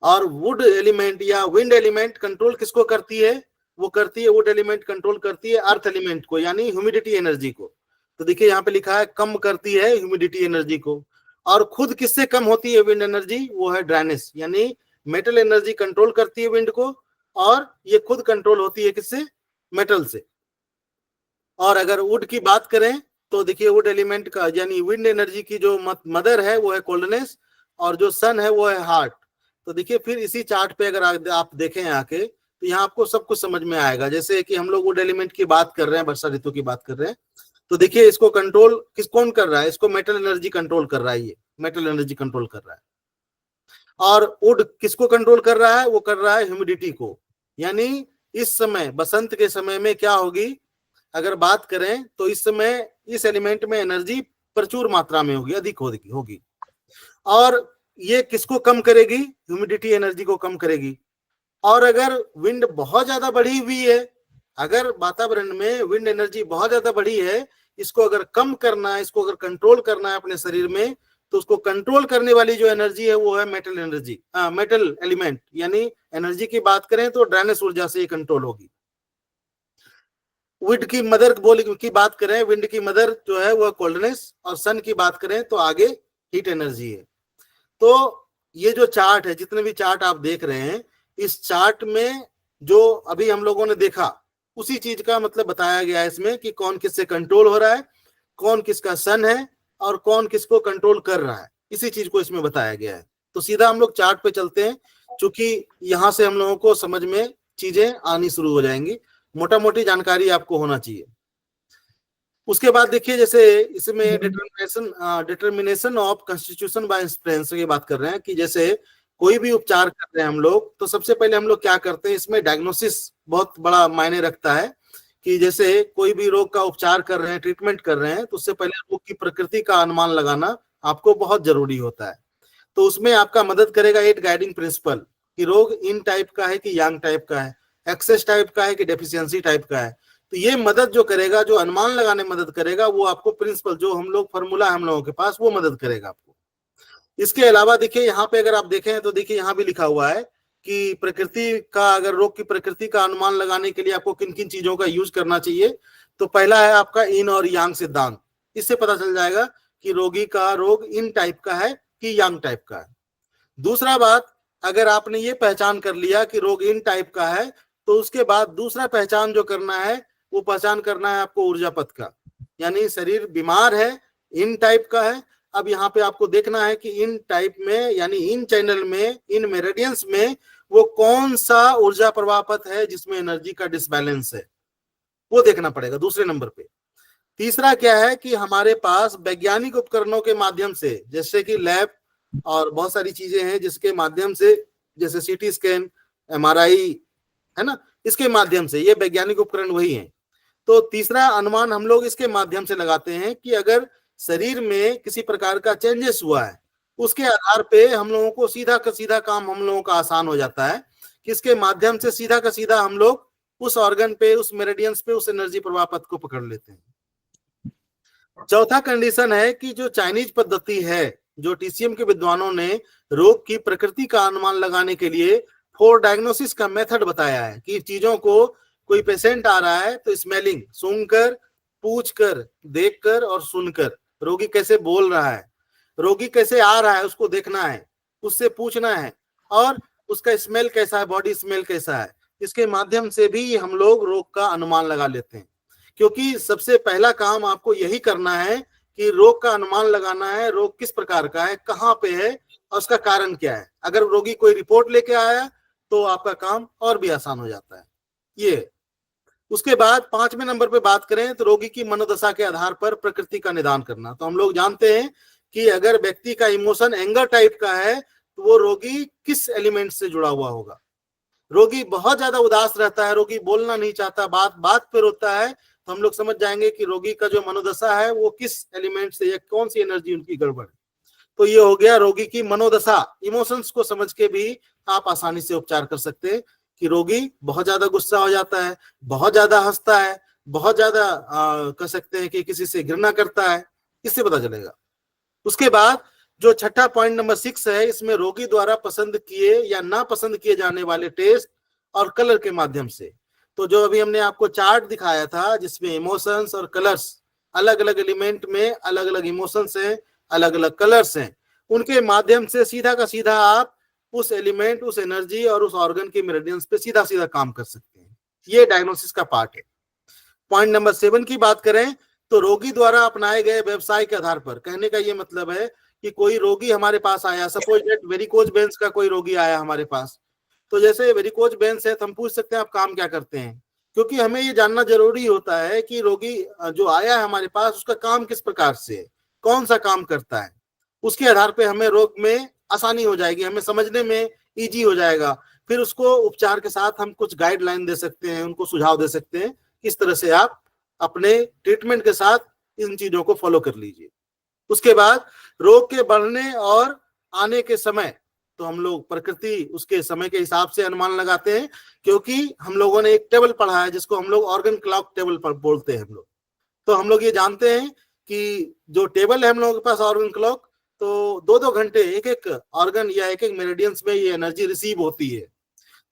और वुड एलिमेंट या विंड एलिमेंट कंट्रोल किसको करती है? वो करती है, वुड एलिमेंट कंट्रोल करती है अर्थ एलिमेंट को, यानी ह्यूमिडिटी एनर्जी को। तो देखिए यहाँ पे लिखा है कम करती है ह्यूमिडिटी एनर्जी को। और खुद किससे कम होती है विंड एनर्जी? वो है ड्राइनेस, यानी मेटल एनर्जी कंट्रोल करती है विंड को और ये खुद कंट्रोल होती है किससे? मेटल से। और अगर वुड की बात करें तो देखिए वुड एलिमेंट का यानी विंड एनर्जी की जो मदर है वो है कोल्डनेस और जो सन है वो है हार्ट। तो देखिए फिर इसी चार्ट पे अगर आप देखें आके तो यहाँ आपको सब कुछ समझ में आएगा। जैसे कि हम लोग वुड एलिमेंट की बात कर रहे हैं, वर्षा ऋतु की बात कर रहे हैं, तो देखिए इसको कंट्रोल कौन कर रहा है? इसको मेटल एनर्जी कंट्रोल कर रहा है, ये मेटल एनर्जी कंट्रोल कर रहा है। और वुड किसको कंट्रोल कर रहा है? वो कर रहा है ह्यूमिडिटी को। यानी इस समय बसंत के समय में क्या होगी अगर बात करें तो इस समय इस एलिमेंट में एनर्जी प्रचुर मात्रा में होगी, अधिक होगी। और ये किसको कम करेगी? ह्यूमिडिटी एनर्जी को कम करेगी। और अगर विंड बहुत ज्यादा बढ़ी हुई है, अगर वातावरण में विंड एनर्जी बहुत ज्यादा बढ़ी है, इसको अगर कम करना है, इसको अगर कंट्रोल करना है अपने शरीर में, तो उसको कंट्रोल करने वाली जो एनर्जी है वो है मेटल एनर्जी, मेटल एलिमेंट। यानी एनर्जी की बात करें तो ड्राइनेस ऊर्जा से ये कंट्रोल होगी। विंड की मदर की बात करें, विंड की मदर जो है वो कोल्डनेस, और सन की बात करें तो आगे हीट एनर्जी है। तो ये जो चार्ट है, जितने भी चार्ट आप देख रहे हैं, इस चार्ट में जो अभी हम लोगों ने देखा उसी चीज का मतलब बताया गया है इसमें कि कौन किससे कंट्रोल हो रहा है, कौन किसका सन है और कौन किसको कंट्रोल कर रहा है। इसी चीज को इसमें बताया गया है। तो सीधा हम लोग चार्ट पे चलते हैं, क्योंकि यहां से हम लोगों को समझ में चीजें आनी शुरू हो जाएंगी। मोटा मोटी जानकारी आपको होना चाहिए। उसके बाद देखिए जैसे इसमें determination of constitution bye experience की बात कर रहे हैं कि जैसे कोई भी उपचार कर रहे हैं हम लोग, तो सबसे पहले हम लोग क्या करते हैं, इसमें डायग्नोसिस बहुत बड़ा मायने रखता है। कि जैसे कोई भी रोग का उपचार कर रहे हैं, ट्रीटमेंट कर रहे हैं, तो उससे पहले रोग की प्रकृति का अनुमान लगाना आपको बहुत जरूरी होता है। तो उसमें आपका मदद करेगा 8 गाइडिंग प्रिंसिपल कि रोग इन टाइप का है कि यांग टाइप का है, एक्सेस टाइप का है कि डेफिशिएंसी टाइप का है। तो ये मदद जो करेगा, जो अनुमान लगाने में मदद करेगा, वो आपको प्रिंसिपल जो हम लोग फॉर्मूला हम लोगों के पास, वो मदद करेगा आपको। इसके अलावा देखिए यहाँ पे अगर आप देखें तो देखिए यहाँ भी लिखा हुआ है कि प्रकृति का, अगर रोग की प्रकृति का अनुमान लगाने के लिए आपको किन किन चीजों का यूज करना चाहिए। तो पहला है आपका इन और यांग सिद्धांत। इससे पता चल जाएगा कि रोगी का रोग इन टाइप का है कि यांग टाइप का है। दूसरा बात, अगर आपने ये पहचान कर लिया कि रोग इन टाइप का है, तो उसके बाद दूसरा पहचान जो करना है वो पहचान करना है आपको ऊर्जा पथ का। यानी शरीर बीमार है, इन टाइप का है। अब यहाँ पे आपको देखना है कि इन टाइप में, यानी इन चैनल में, इन मेरिडियंस में वो कौन सा ऊर्जा प्रवाह पथ है जिसमें एनर्जी का डिसबैलेंस है, वो देखना पड़ेगा दूसरे नंबर पे। तीसरा क्या है कि हमारे पास वैज्ञानिक उपकरणों के माध्यम से, जैसे कि लैब और बहुत सारी चीजें हैं जिसके माध्यम से, जैसे सीटी स्कैन, MRI है ना, इसके माध्यम से, ये वैज्ञानिक उपकरण वही हैं। तो तीसरा अनुमान हम लोग इसके माध्यम से लगाते हैं कि अगर शरीर में किसी प्रकार का चेंजेस हुआ है, उसके आधार पे हम लोगों को सीधा का सीधा काम हम लोगों का आसान हो जाता है, किसके माध्यम से सीधा का सीधा हम लोग उस ऑर्गन पे, उस मेरिडियंस पे, उस एनर्जी प्रवाह पथ को पकड़ लेते हैं। चौथा कंडीशन है कि जो चाइनीज पद्धति है, जो टीसीएम के विद्वानों ने रोग की प्रकृति का अनुमान लगाने के लिए 4 डायग्नोसिस का मेथड बताया है कि चीजों को, कोई पेशेंट आ रहा है तो स्मेलिंग, सूंघकर, पूछकर, देखकर और सुनकर, रोगी कैसे बोल रहा है, रोगी कैसे आ रहा है उसको देखना है, उससे पूछना है, और उसका स्मेल कैसा है, बॉडी स्मेल कैसा है, इसके माध्यम से भी हम लोग रोग का अनुमान लगा लेते हैं। क्योंकि सबसे पहला काम आपको यही करना है कि रोग का अनुमान लगाना है, रोग किस प्रकार का है, कहाँ पे है और उसका कारण क्या है। अगर रोगी कोई रिपोर्ट लेके आया तो आपका काम और भी आसान हो जाता है। ये उसके बाद 5वें नंबर पे बात करें तो रोगी की मनोदशा के आधार पर प्रकृति का निदान करना। तो हम लोग जानते हैं कि अगर व्यक्ति का इमोशन एंगर टाइप का है तो वो रोगी किस एलिमेंट से जुड़ा हुआ होगा। रोगी बहुत ज्यादा उदास रहता है, रोगी बोलना नहीं चाहता, बात बात पे रोता है, तो हम लोग समझ जाएंगे कि रोगी का जो मनोदशा है वो किस एलिमेंट से या कौन सी एनर्जी उनकी गड़बड़ है। तो ये हो गया रोगी की मनोदशा। इमोशंस को समझ के भी आप आसानी से उपचार कर सकते हैं कि रोगी बहुत ज्यादा गुस्सा हो जाता है, बहुत ज्यादा हंसता है, बहुत ज्यादा कह सकते हैं कि किसी से घृणा करता है, इससे पता चलेगा। उसके बाद जो छठा पॉइंट नंबर 6 है, इसमें रोगी द्वारा पसंद किए या ना पसंद किए जाने वाले टेस्ट और कलर के माध्यम से। तो जो अभी हमने आपको चार्ट दिखाया था जिसमें इमोशंस और कलर्स, अलग अलग एलिमेंट में अलग अलग इमोशंस हैं, अलग अलग कलर्स हैं, उनके माध्यम से सीधा का सीधा आप उस एलिमेंट, उस एनर्जी और उस ऑर्गन के मेरिडियंस पे सीधा सीधा काम कर सकते हैं। ये डायग्नोसिस का पार्ट है। पॉइंट नंबर 7 की बात करें तो रोगी द्वारा अपनाए गए व्यवसाय के आधार पर, कहने का ये मतलब है कि कोई रोगी हमारे पास आया, सपोज दैट वेरिकोज वेन्स का कोई रोगी आया हमारे पास, तो जैसे वेरिकोज वेन्स है तो हम पूछ सकते हैं आप काम क्या करते हैं, क्योंकि हमें ये जानना जरूरी होता है कि रोगी जो आया है हमारे पास उसका काम किस प्रकार से है, कौन सा काम करता है। उसके आधार पे हमें रोग में आसानी हो जाएगी, हमें समझने में इजी हो जाएगा। फिर उसको उपचार के साथ हम कुछ गाइडलाइन दे सकते हैं, उनको सुझाव दे सकते हैं किस तरह से आप अपने ट्रीटमेंट के साथ इन चीजों को फॉलो कर लीजिए। उसके बाद रोग के बढ़ने और आने के समय, तो हम लोग प्रकृति उसके समय के हिसाब से अनुमान लगाते हैं, क्योंकि हम लोगों ने एक टेबल पढ़ा है जिसको हम लोग ऑर्गन क्लॉक टेबल पर बोलते हैं हम लोग। तो हम लोग ये जानते हैं कि जो टेबल है हम लोगों के पास ऑर्गन क्लॉक, तो 2-2 घंटे एक एक ऑर्गन या एक एक मेरिडियंस में ये एनर्जी रिसीव होती है।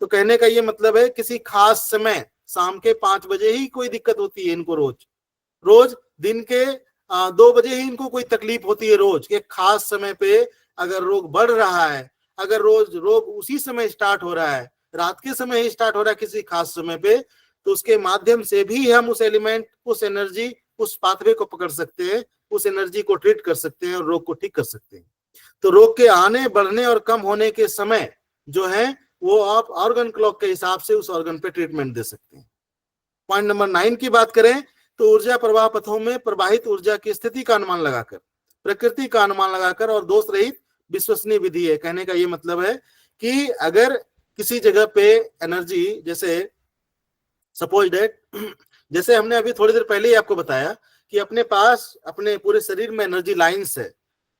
तो कहने का ये मतलब है किसी खास समय, शाम के 5 बजे ही कोई दिक्कत होती है इनको, रोज दिन के 2 बजे ही इनको कोई तकलीफ होती है रोज। एक खास समय पे अगर रोग बढ़ रहा है, अगर रोज रोग उसी समय स्टार्ट हो रहा है, रात के समय ही स्टार्ट हो रहा है किसी खास समय पे, तो उसके माध्यम से भी हम उस एलिमेंट, उस एनर्जी, उस पाथवे को पकड़ सकते हैं, उस एनर्जी को ट्रीट कर सकते हैं और रोग को ठीक कर सकते हैं। तो रोग के आने, बढ़ने और कम होने के समय जो है वो आप ऑर्गन क्लॉक के हिसाब से उस ऑर्गन पे ट्रीटमेंट दे सकते हैं। पॉइंट नंबर 9 की बात करें तो ऊर्जा प्रवाह पथों में प्रवाहित ऊर्जा की स्थिति का अनुमान लगाकर, प्रकृति का अनुमान लगाकर और दोष रहित विश्वसनीय विधि है। कहने का ये मतलब है कि अगर किसी जगह पे एनर्जी, जैसे सपोज दैट, जैसे हमने अभी थोड़ी देर पहले ही आपको बताया कि अपने पास अपने पूरे शरीर में एनर्जी लाइंस है,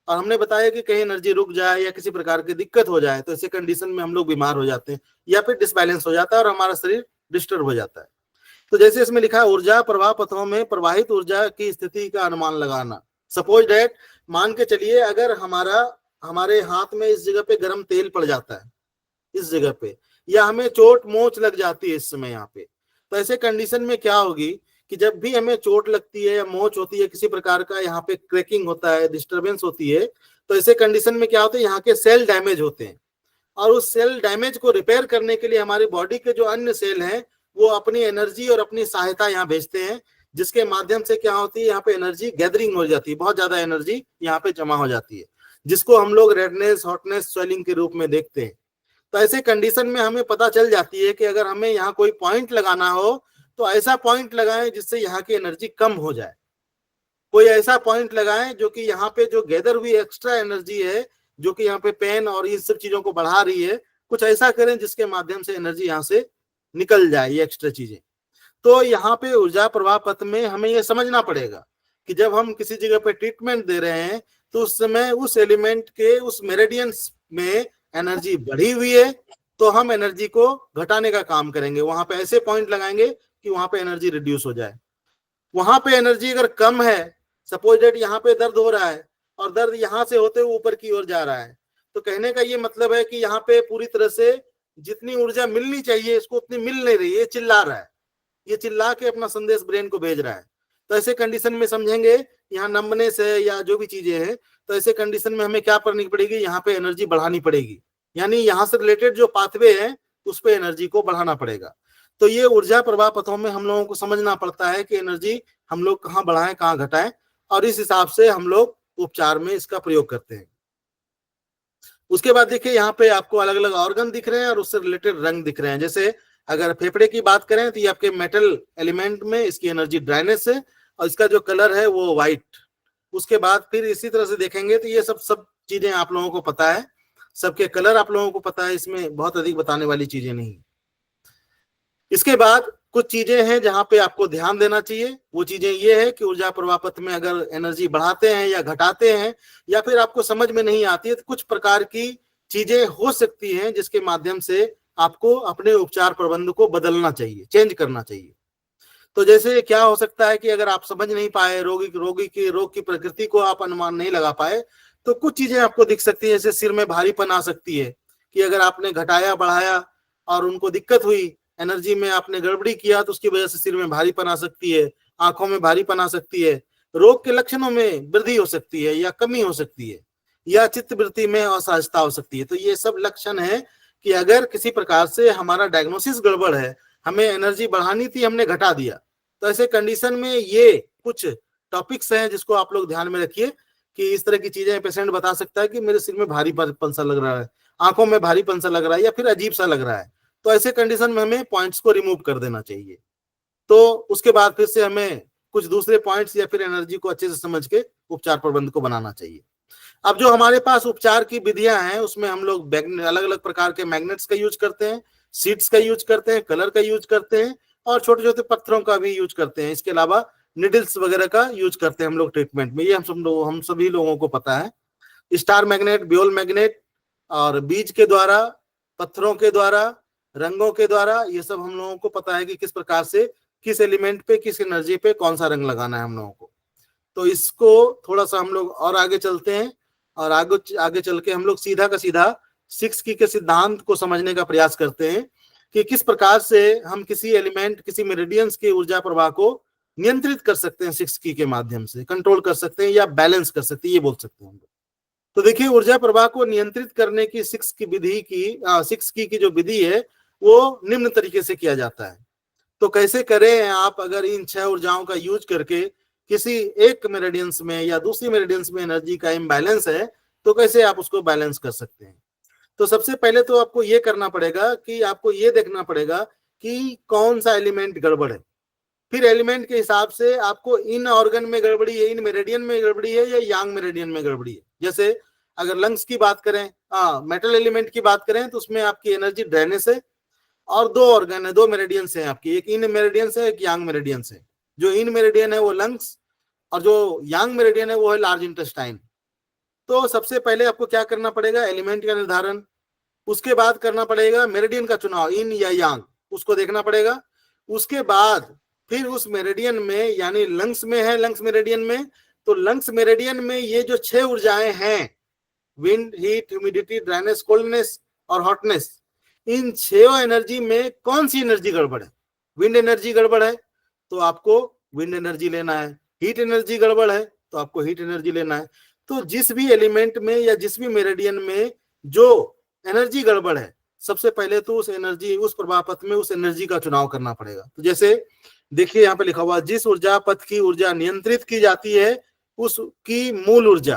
और हमने बताया कि कहीं एनर्जी रुक जाए या किसी प्रकार की दिक्कत हो जाए तो ऐसे कंडीशन में हम लोग बीमार हो जाते हैं या फिर डिसबैलेंस हो जाता है और हमारा शरीर डिस्टर्ब हो जाता है। तो जैसे इसमें लिखा है ऊर्जा प्रवाह पथों में प्रवाहित ऊर्जा की स्थिति का अनुमान लगाना। सपोज दैट, मान के चलिए अगर हमारे हाथ में इस जगह पे गर्म तेल पड़ जाता है इस जगह पे, या हमें चोट मोच लग जाती है इस समय यहाँ पे, तो ऐसे कंडीशन में क्या होगी कि जब भी हमें चोट लगती है या मोच होती है, किसी प्रकार का यहाँ पे क्रैकिंग होता है, डिस्टर्बेंस होती है, तो ऐसे कंडीशन में क्या होता है, यहाँ के सेल डैमेज होते हैं, और उस सेल डैमेज को रिपेयर करने के लिए हमारी बॉडी के जो अन्य सेल हैं वो अपनी एनर्जी और अपनी सहायता यहाँ भेजते हैं, जिसके माध्यम से क्या होती है, यहाँ पे एनर्जी गैदरिंग हो जाती है, बहुत ज्यादा एनर्जी यहाँ पे जमा हो जाती है, जिसको हम लोग रेडनेस, हॉटनेस, स्वेलिंग के रूप में देखते हैं। तो ऐसे कंडीशन में हमें पता चल जाती है कि अगर हमें यहाँ कोई पॉइंट लगाना हो तो ऐसा पॉइंट लगाएं जिससे यहाँ की एनर्जी कम हो जाए, कोई ऐसा पॉइंट लगाएं जो कि यहाँ पे जो गैदर हुई एक्स्ट्रा एनर्जी है, जो कि यहाँ पे पेन और ये सब चीजों को बढ़ा रही है, कुछ ऐसा करें जिसके माध्यम से एनर्जी यहाँ से निकल जाए, ये एक्स्ट्रा चीजें। तो यहाँ पे ऊर्जा प्रवाह पथ में हमें ये समझना पड़ेगा कि जब हम किसी जगह पे ट्रीटमेंट दे रहे हैं तो उस समय उस एलिमेंट के उस मेरिडियंस में एनर्जी बढ़ी हुई है, तो हम एनर्जी को घटाने का काम करेंगे, वहां पे ऐसे पॉइंट लगाएंगे कि वहां पे एनर्जी रिड्यूस हो जाए। वहां पे एनर्जी अगर कम है, सपोज डेट यहाँ पे दर्द हो रहा है और दर्द यहां से होते हुए ऊपर की ओर जा रहा है, तो कहने का ये मतलब है कि यहाँ पे पूरी तरह से जितनी ऊर्जा मिलनी चाहिए इसको उतनी मिल नहीं रही है, चिल्ला रहा है, ये चिल्ला के अपना संदेश ब्रेन को भेज रहा है। तो ऐसे कंडीशन में समझेंगे यहाँ नंबनेस है या जो भी चीजें हैं, तो ऐसे कंडीशन में हमें क्या करनी पड़ेगी, यहाँ पे एनर्जी बढ़ानी पड़ेगी, यानी यहाँ से रिलेटेड जो पाथवे है उस पे एनर्जी को बढ़ाना पड़ेगा। तो ये ऊर्जा प्रवाह पथों में हम लोगों को समझना पड़ता है कि एनर्जी हम लोग कहाँ बढ़ाएं कहाँ घटाएं, और इस हिसाब से हम लोग उपचार में इसका प्रयोग करते हैं। उसके बाद देखिए यहाँ पे आपको अलग अलग ऑर्गन दिख रहे हैं और उससे रिलेटेड रंग दिख रहे हैं। जैसे अगर फेफड़े की बात करें तो ये आपके मेटल एलिमेंट में इसकी एनर्जी ड्राइनेस है और इसका जो कलर है वो व्हाइट। उसके बाद फिर इसी तरह से देखेंगे तो ये सब चीजें आप लोगों को पता है, सबके कलर आप लोगों को पता है, इसमें बहुत अधिक बताने वाली चीजें नहीं। इसके बाद कुछ चीजें हैं जहां पे आपको ध्यान देना चाहिए। वो चीजें ये है कि ऊर्जा प्रवाह पथ में अगर एनर्जी बढ़ाते हैं या घटाते हैं या फिर आपको समझ में नहीं आती है, तो कुछ प्रकार की चीजें हो सकती हैं जिसके माध्यम से आपको अपने उपचार प्रबंध को बदलना चाहिए, चेंज करना चाहिए। तो जैसे क्या हो सकता है कि अगर आप समझ नहीं पाए, रोग की प्रकृति को आप अनुमान नहीं लगा पाए, तो कुछ चीजें आपको दिख सकती है। जैसे सिर में भारीपन आ सकती है कि अगर आपने घटाया बढ़ाया और उनको दिक्कत हुई, एनर्जी में आपने गड़बड़ी किया, तो उसकी वजह से सिर में भारीपन आ सकती है, आंखों में भारीपन आ सकती है, रोग के लक्षणों में वृद्धि हो सकती है या कमी हो सकती है, या चित्तवृत्ति में असहजता हो सकती है। तो ये सब लक्षण है कि अगर किसी प्रकार से हमारा डायग्नोसिस गड़बड़ है, हमें एनर्जी बढ़ानी थी, हमने घटा दिया, तो ऐसे कंडीशन में ये कुछ टॉपिक्स हैं जिसको आप लोग ध्यान में रखिए कि इस तरह की चीजें पेशेंट बता सकता है कि मेरे सिर में भारीपन सा लग रहा है, आंखों में भारीपन सा लग रहा है या फिर अजीब सा लग रहा है। तो ऐसे कंडीशन में हमें पॉइंट्स को रिमूव कर देना चाहिए। तो उसके बाद फिर से हमें कुछ दूसरे पॉइंट्स या फिर एनर्जी को अच्छे से समझ के उपचार प्रबंध को बनाना चाहिए। अब जो हमारे पास उपचार की विधियां हैं उसमें हम लोग अलग अलग प्रकार के मैग्नेट्स का यूज करते हैं, सीड्स का यूज करते हैं, कलर का यूज करते हैं और छोटे छोटे पत्थरों का भी यूज करते हैं। इसके अलावा निडल्स वगैरह का यूज करते हैं हम लोग ट्रीटमेंट में, ये हम सभी लोगों को पता है। स्टार मैग्नेट, ब्योल मैग्नेट और बीज के द्वारा, पत्थरों के द्वारा, रंगों के द्वारा, ये सब हम लोगों को पता है कि किस प्रकार से किस एलिमेंट पे किस एनर्जी पे कौन सा रंग लगाना है हम लोगों को। तो इसको थोड़ा सा हम लोग और आगे चलते हैं और आगे चल के हम लोग सीधा का सीधा 6 की के सिद्धांत को समझने का प्रयास करते हैं कि किस प्रकार से हम किसी एलिमेंट, किसी मेरिडियंस के ऊर्जा प्रवाह को नियंत्रित कर सकते हैं, 6 की के माध्यम से कंट्रोल कर सकते हैं या बैलेंस कर सकते हैं, ये बोल सकते हैं हम लोग। तो देखिए ऊर्जा प्रवाह को नियंत्रित करने की 6 की विधि की 6 की जो विधि है वो निम्न तरीके से किया जाता है। तो कैसे करें आप, अगर इन 6 ऊर्जाओं का यूज करके किसी एक मेरिडियंस में या दूसरी मेरिडियंस में एनर्जी का इम्बैलेंस है तो कैसे आप उसको बैलेंस कर सकते हैं। तो सबसे पहले तो आपको ये करना पड़ेगा कि आपको ये देखना पड़ेगा कि कौन सा एलिमेंट गड़बड़ है। फिर एलिमेंट के हिसाब से आपको इन ऑर्गन में गड़बड़ी है, इन मेरिडियन में गड़बड़ी है या यांग मेरिडियन में गड़बड़ी है। जैसे अगर लंग्स की बात करें, मेटल एलिमेंट की बात करें तो उसमें आपकी एनर्जी ड्रेनेस है और 2 ऑर्गन है, 2 मेरिडियंस है आपकी, एक इन मेरिडियंस है, एक यांग मेरिडियंस है। जो इन मेरिडियन है वो लंग्स और जो यांग मेरिडियन है वो है लार्ज इंटेस्टाइन। तो सबसे पहले आपको क्या करना पड़ेगा, एलिमेंट का निर्धारण, उसके बाद करना पड़ेगा मेरिडियन का चुनाव, इन या यांग, उसको देखना पड़ेगा। उसके बाद फिर उस मेरिडियन में, यानी लंग्स में है, लंग्स मेरिडियन में, तो लंग्स मेरिडियन में ये जो 6 ऊर्जाएं हैं, wind, heat, humidity, dryness, coldness और हॉटनेस, इन 6 एनर्जी में कौन सी एनर्जी गड़बड़ है। विंड एनर्जी गड़बड़ है तो आपको विंड एनर्जी लेना है, हीट एनर्जी गड़बड़ है तो आपको हीट एनर्जी लेना है। तो जिस भी एलिमेंट में या जिस भी मेरिडियन में जो एनर्जी गड़बड़ है, सबसे पहले तो उस एनर्जी, उस प्रवाह पथ में उस एनर्जी का चुनाव करना पड़ेगा। तो जैसे देखिए यहाँ पे लिखा हुआ, जिस ऊर्जा पथ की ऊर्जा नियंत्रित की जाती है उसकी मूल ऊर्जा।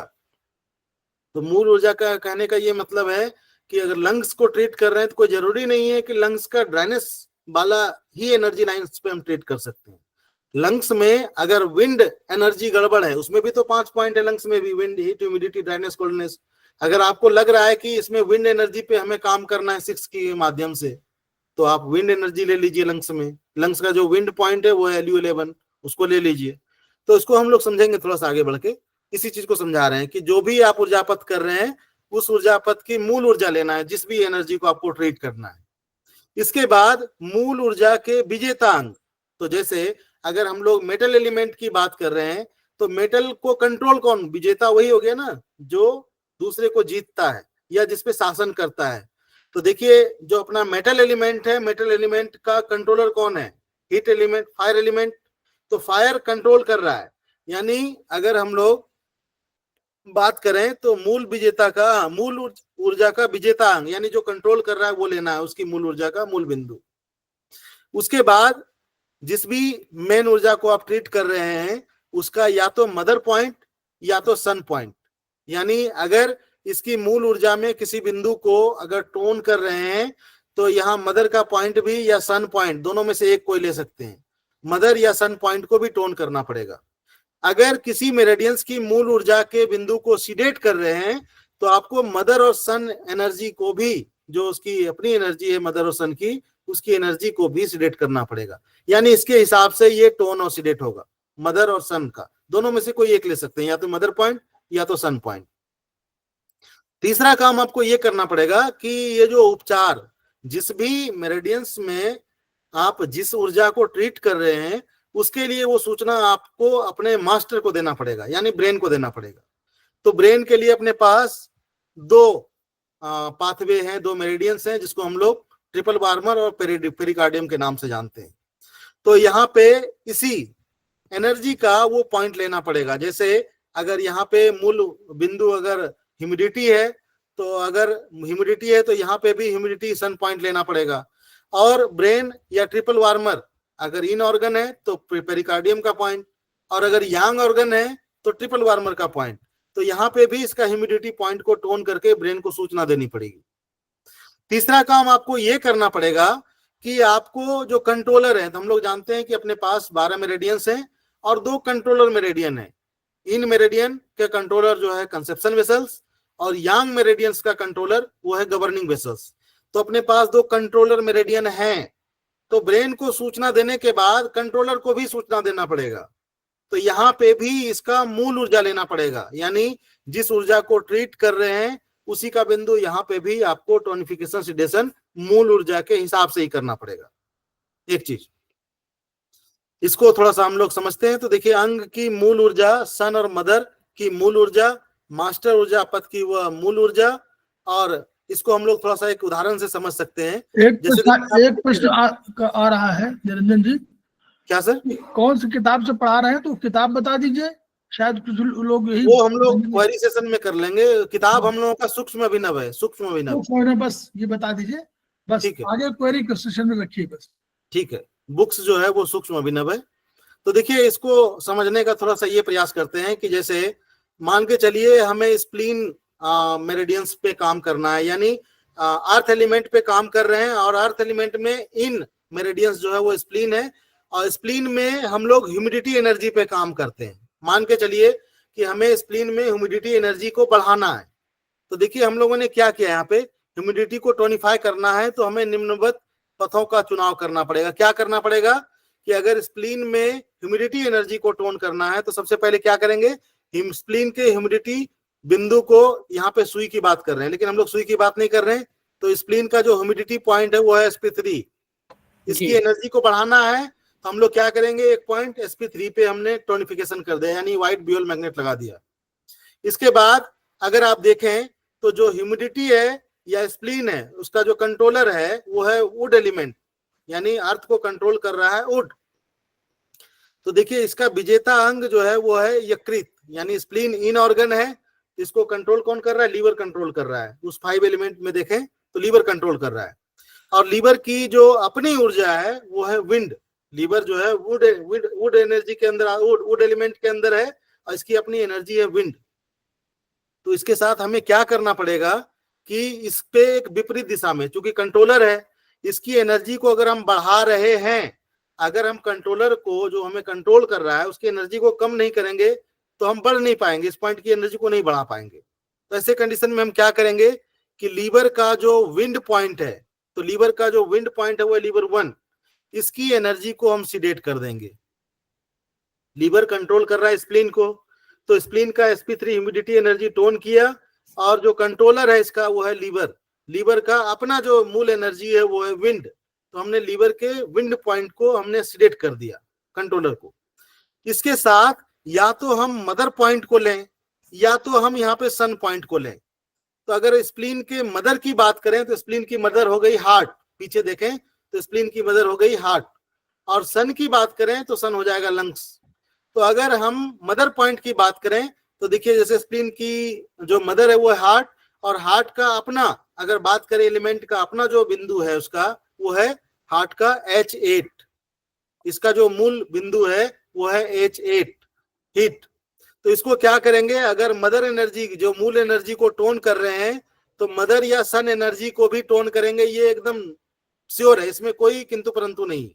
तो मूल ऊर्जा का कहने का ये मतलब है कि अगर लंग्स को ट्रीट कर रहे हैं तो कोई जरूरी नहीं है कि लंग्स का ड्राइनेस वाला ही एनर्जी लाइंस पे हम ट्रीट कर सकते हैं। लंग्स में अगर विंड एनर्जी गड़बड़ है, उसमें भी तो 5 पॉइंट है लंग्स में भी, wind, heat, humidity, dryness, coldness. अगर आपको लग रहा है कि इसमें विंड एनर्जी पे हमें काम करना है 6 के माध्यम से, तो आप विंड एनर्जी ले लीजिए लंग्स में। लंग्स का जो विंड पॉइंट है वो है LU11, उसको ले लीजिए। तो इसको हम लोग समझेंगे थोड़ा सा आगे बढ़ के। इसी चीज को समझा रहे हैं कि जो भी आप ऊर्जापत कर रहे हैं उस ऊर्जापत की मूल ऊर्जा लेना है, जिस भी एनर्जी को आपको ट्रीट करना है। इसके बाद मूल ऊर्जा के विजेता अंग, तो जैसे अगर हम लोग मेटल एलिमेंट की बात कर रहे हैं तो मेटल को कंट्रोल कौन, विजेता वही हो गया ना जो दूसरे को जीतता है या जिसपे शासन करता है। तो देखिए जो अपना मेटल एलिमेंट है, मेटल एलिमेंट का कंट्रोलर कौन है, हीट एलिमेंट, फायर एलिमेंट। तो फायर कंट्रोल कर रहा है, यानी अगर हम लोग बात करें तो मूल विजेता का, मूल ऊर्जा का विजेता अंग, यानी जो कंट्रोल कर रहा है वो लेना है, उसकी मूल ऊर्जा का मूल बिंदु। उसके बाद जिस भी मेन ऊर्जा को आप ट्रीट कर रहे हैं उसका या तो मदर पॉइंट या तो सन पॉइंट, यानी अगर इसकी मूल ऊर्जा में किसी बिंदु को अगर टोन कर रहे हैं तो यहाँ मदर का पॉइंट भी या सन पॉइंट, दोनों में से एक कोई ले सकते हैं, मदर या सन पॉइंट को भी टोन करना पड़ेगा। अगर किसी मेरेडियंस की मूल ऊर्जा के बिंदु को सीडेट कर रहे हैं तो आपको मदर और सन एनर्जी को भी, जो उसकी अपनी एनर्जी है मदर और सन की, उसकी एनर्जी को भी सीडेट करना पड़ेगा। यानी इसके हिसाब से ये टोन और सीडेट होगा, मदर और सन का, दोनों में से कोई एक ले सकते हैं, या तो मदर पॉइंट या तो सन पॉइंट। तीसरा काम आपको ये करना पड़ेगा कि ये जो उपचार, जिस भी मेरेडियंस में आप जिस ऊर्जा को ट्रीट कर रहे हैं उसके लिए वो सूचना आपको अपने मास्टर को देना पड़ेगा, यानी ब्रेन को देना पड़ेगा। तो ब्रेन के लिए अपने पास दो पाथवे हैं, दो मेरिडियंस हैं, जिसको हम लोग ट्रिपल बार्मर और पेरिकार्डियम के नाम से जानते हैं। तो यहाँ पे इसी एनर्जी का वो पॉइंट लेना पड़ेगा। जैसे अगर यहाँ पे मूल बिंदु अगर ह्यूमिडिटी है तो अगर ह्यूमिडिटी है तो यहाँ पे भी ह्यूमिडिटी सन पॉइंट लेना पड़ेगा। और ब्रेन या ट्रिपल वार्मर अगर इन ऑर्गन है तो पेरिकार्डियम का पॉइंट, और अगर यांग ऑर्गन है तो ट्रिपल वार्मर का पॉइंट। तो यहाँ पे भी इसका ह्यूमिडिटी पॉइंट को टोन करके ब्रेन को सूचना देनी पड़ेगी। तीसरा काम आपको ये करना पड़ेगा कि आपको जो कंट्रोलर है, तो हम लोग जानते हैं कि अपने पास 12 मेरिडियंस हैं और 2 कंट्रोलर मेरिडियन है। इन मेरिडियन के कंट्रोलर जो है कंसेप्शन वेसल्स, और यांग मेरिडियंस का कंट्रोलर वो है गवर्निंग वेसल्स। तो अपने पास 2 कंट्रोलर मेरिडियन हैं, तो ब्रेन को सूचना देने के बाद कंट्रोलर को भी सूचना देना पड़ेगा। तो यहाँ पे भी इसका मूल ऊर्जा लेना पड़ेगा, यानी जिस ऊर्जा को ट्रीट कर रहे हैं उसी का बिंदु यहाँ पे भी आपको टोनिफिकेशन सिडेशन मूल ऊर्जा के हिसाब से ही करना पड़ेगा। एक चीज इसको थोड़ा सा हम लोग समझते हैं। तो देखिए अंग की मूल ऊर्जा, सन और मदर की मूल ऊर्जा, मास्टर ऊर्जा पथ की वह मूल ऊर्जा, और इसको हम लोग थोड़ा सा एक उदाहरण से समझ सकते हैं। एक प्रश्न आ रहा है निरंजन जी। क्या सर? कौन सी किताब से पढ़ा रहे हैं, तो किताब बता दीजिए, शायद कुछ लोग यही वो हम लोग क्वेरी सेशन में कर लेंगे। किताब हम लोगों का सूक्ष्म अभिनव है, सूक्ष्म अभिनव। बस ये बता दीजिए, बस आगे क्वेरी सेशन में रखिए बस। ठीक है, बुक्स जो है वो सूक्ष्म अभिनव है। तो देखिए इसको समझने का थोड़ा सा ये प्रयास करते हैं कि जैसे मान के चलिए हमें स्प्लीन मेरिडियंस पे काम करना है, यानी अर्थ एलिमेंट पे काम कर रहे हैं, और अर्थ एलिमेंट में इन मेरिडियंस जो है वो स्प्लीन है, और स्प्लीन में हम लोग ह्यूमिडिटी एनर्जी पे काम करते हैं। मान के चलिए कि हमें स्प्लीन में ह्यूमिडिटी एनर्जी को बढ़ाना है। तो देखिए हम लोगों ने क्या किया, यहाँ पे ह्यूमिडिटी को टोनिफाई करना है तो हमें निम्नवत पथों का चुनाव करना पड़ेगा। क्या करना पड़ेगा कि अगर स्प्लीन में ह्यूमिडिटी एनर्जी को टोन करना है तो सबसे पहले क्या करेंगे, स्प्लीन के ह्यूमिडिटी बिंदु को, यहाँ पे सुई की बात कर रहे हैं लेकिन हम लोग सुई की बात नहीं कर रहे हैं, तो स्प्लीन का जो ह्यूमिडिटी पॉइंट है वो है sp3। इसकी एनर्जी को बढ़ाना है तो हम लोग क्या करेंगे, एक पॉइंट sp3 पे हमने टोनिफिकेशन कर दिया, यानी व्हाइट ब्यूल मैग्नेट लगा दिया। इसके बाद अगर आप देखें तो जो ह्यूमिडिटी है या स्प्लीन है उसका जो कंट्रोलर है वो है वुड एलिमेंट, यानी अर्थ को कंट्रोल कर रहा है वुड। तो देखिए इसका विजेता अंग जो है वो है यकृत, यानी स्प्लीन इन ऑर्गन है, इसको कंट्रोल कौन कर रहा है, लीवर कंट्रोल कर रहा है। उस 5 एलिमेंट में देखें तो लीवर कंट्रोल कर रहा है। और लीवर की जो अपनी ऊर्जा है वो है विंड। लीवर जो है वुड एनर्जी के अंदर, वुड एलिमेंट के अंदर है, और इसकी अपनी एनर्जी है विंड। तो इसके साथ हमें क्या करना पड़ेगा कि इस पे एक विपरीत दिशा में, चूंकि कंट्रोलर है, इसकी एनर्जी को अगर हम बढ़ा रहे हैं, अगर हम कंट्रोलर को जो हमें कंट्रोल कर रहा है उसकी एनर्जी को कम नहीं करेंगे तो हम बढ़ नहीं पाएंगे, इस पॉइंट की एनर्जी को नहीं बढ़ा पाएंगे। तो ऐसे कंडीशन में हम क्या करेंगे कि लीवर का जो विंड पॉइंट है, तो लीवर का जो विंड पॉइंट है वो है लीवर 1, इसकी एनर्जी को हम सीडेट कर देंगे। लीवर कंट्रोल कर रहा है स्प्लीन को, तो स्प्लीन का sp3 ह्यूमिडिटी एनर्जी टोन किया, और जो कंट्रोलर है इसका वो है लीवर। लीवर का अपना जो मूल एनर्जी है वो है विंड, तो हमने लीवर के विंड पॉइंट को हमने सिलेक्ट कर दिया कंट्रोलर को। इसके साथ या तो हम मदर पॉइंट को लें या तो हम यहाँ पे सन पॉइंट को लें। तो अगर स्प्लीन के मदर की बात करें तो स्प्लीन की मदर हो गई हार्ट, पीछे देखें तो स्प्लीन की मदर हो गई हार्ट, और सन की बात करें तो सन हो जाएगा लंग्स। तो अगर हम मदर पॉइंट की बात करें तो देखिए जैसे स्प्लीन की जो मदर है वो है हार्ट, और हार्ट का अपना अगर बात करें एलिमेंट का अपना जो बिंदु है उसका वो है हार्ट का H8, इसका जो मूल बिंदु है वो है H8 हीट। तो इसको क्या करेंगे, अगर मदर एनर्जी जो मूल एनर्जी को टोन कर रहे हैं तो मदर या सन एनर्जी को भी टोन करेंगे, ये एकदम श्योर है, इसमें कोई किंतु परंतु नहीं।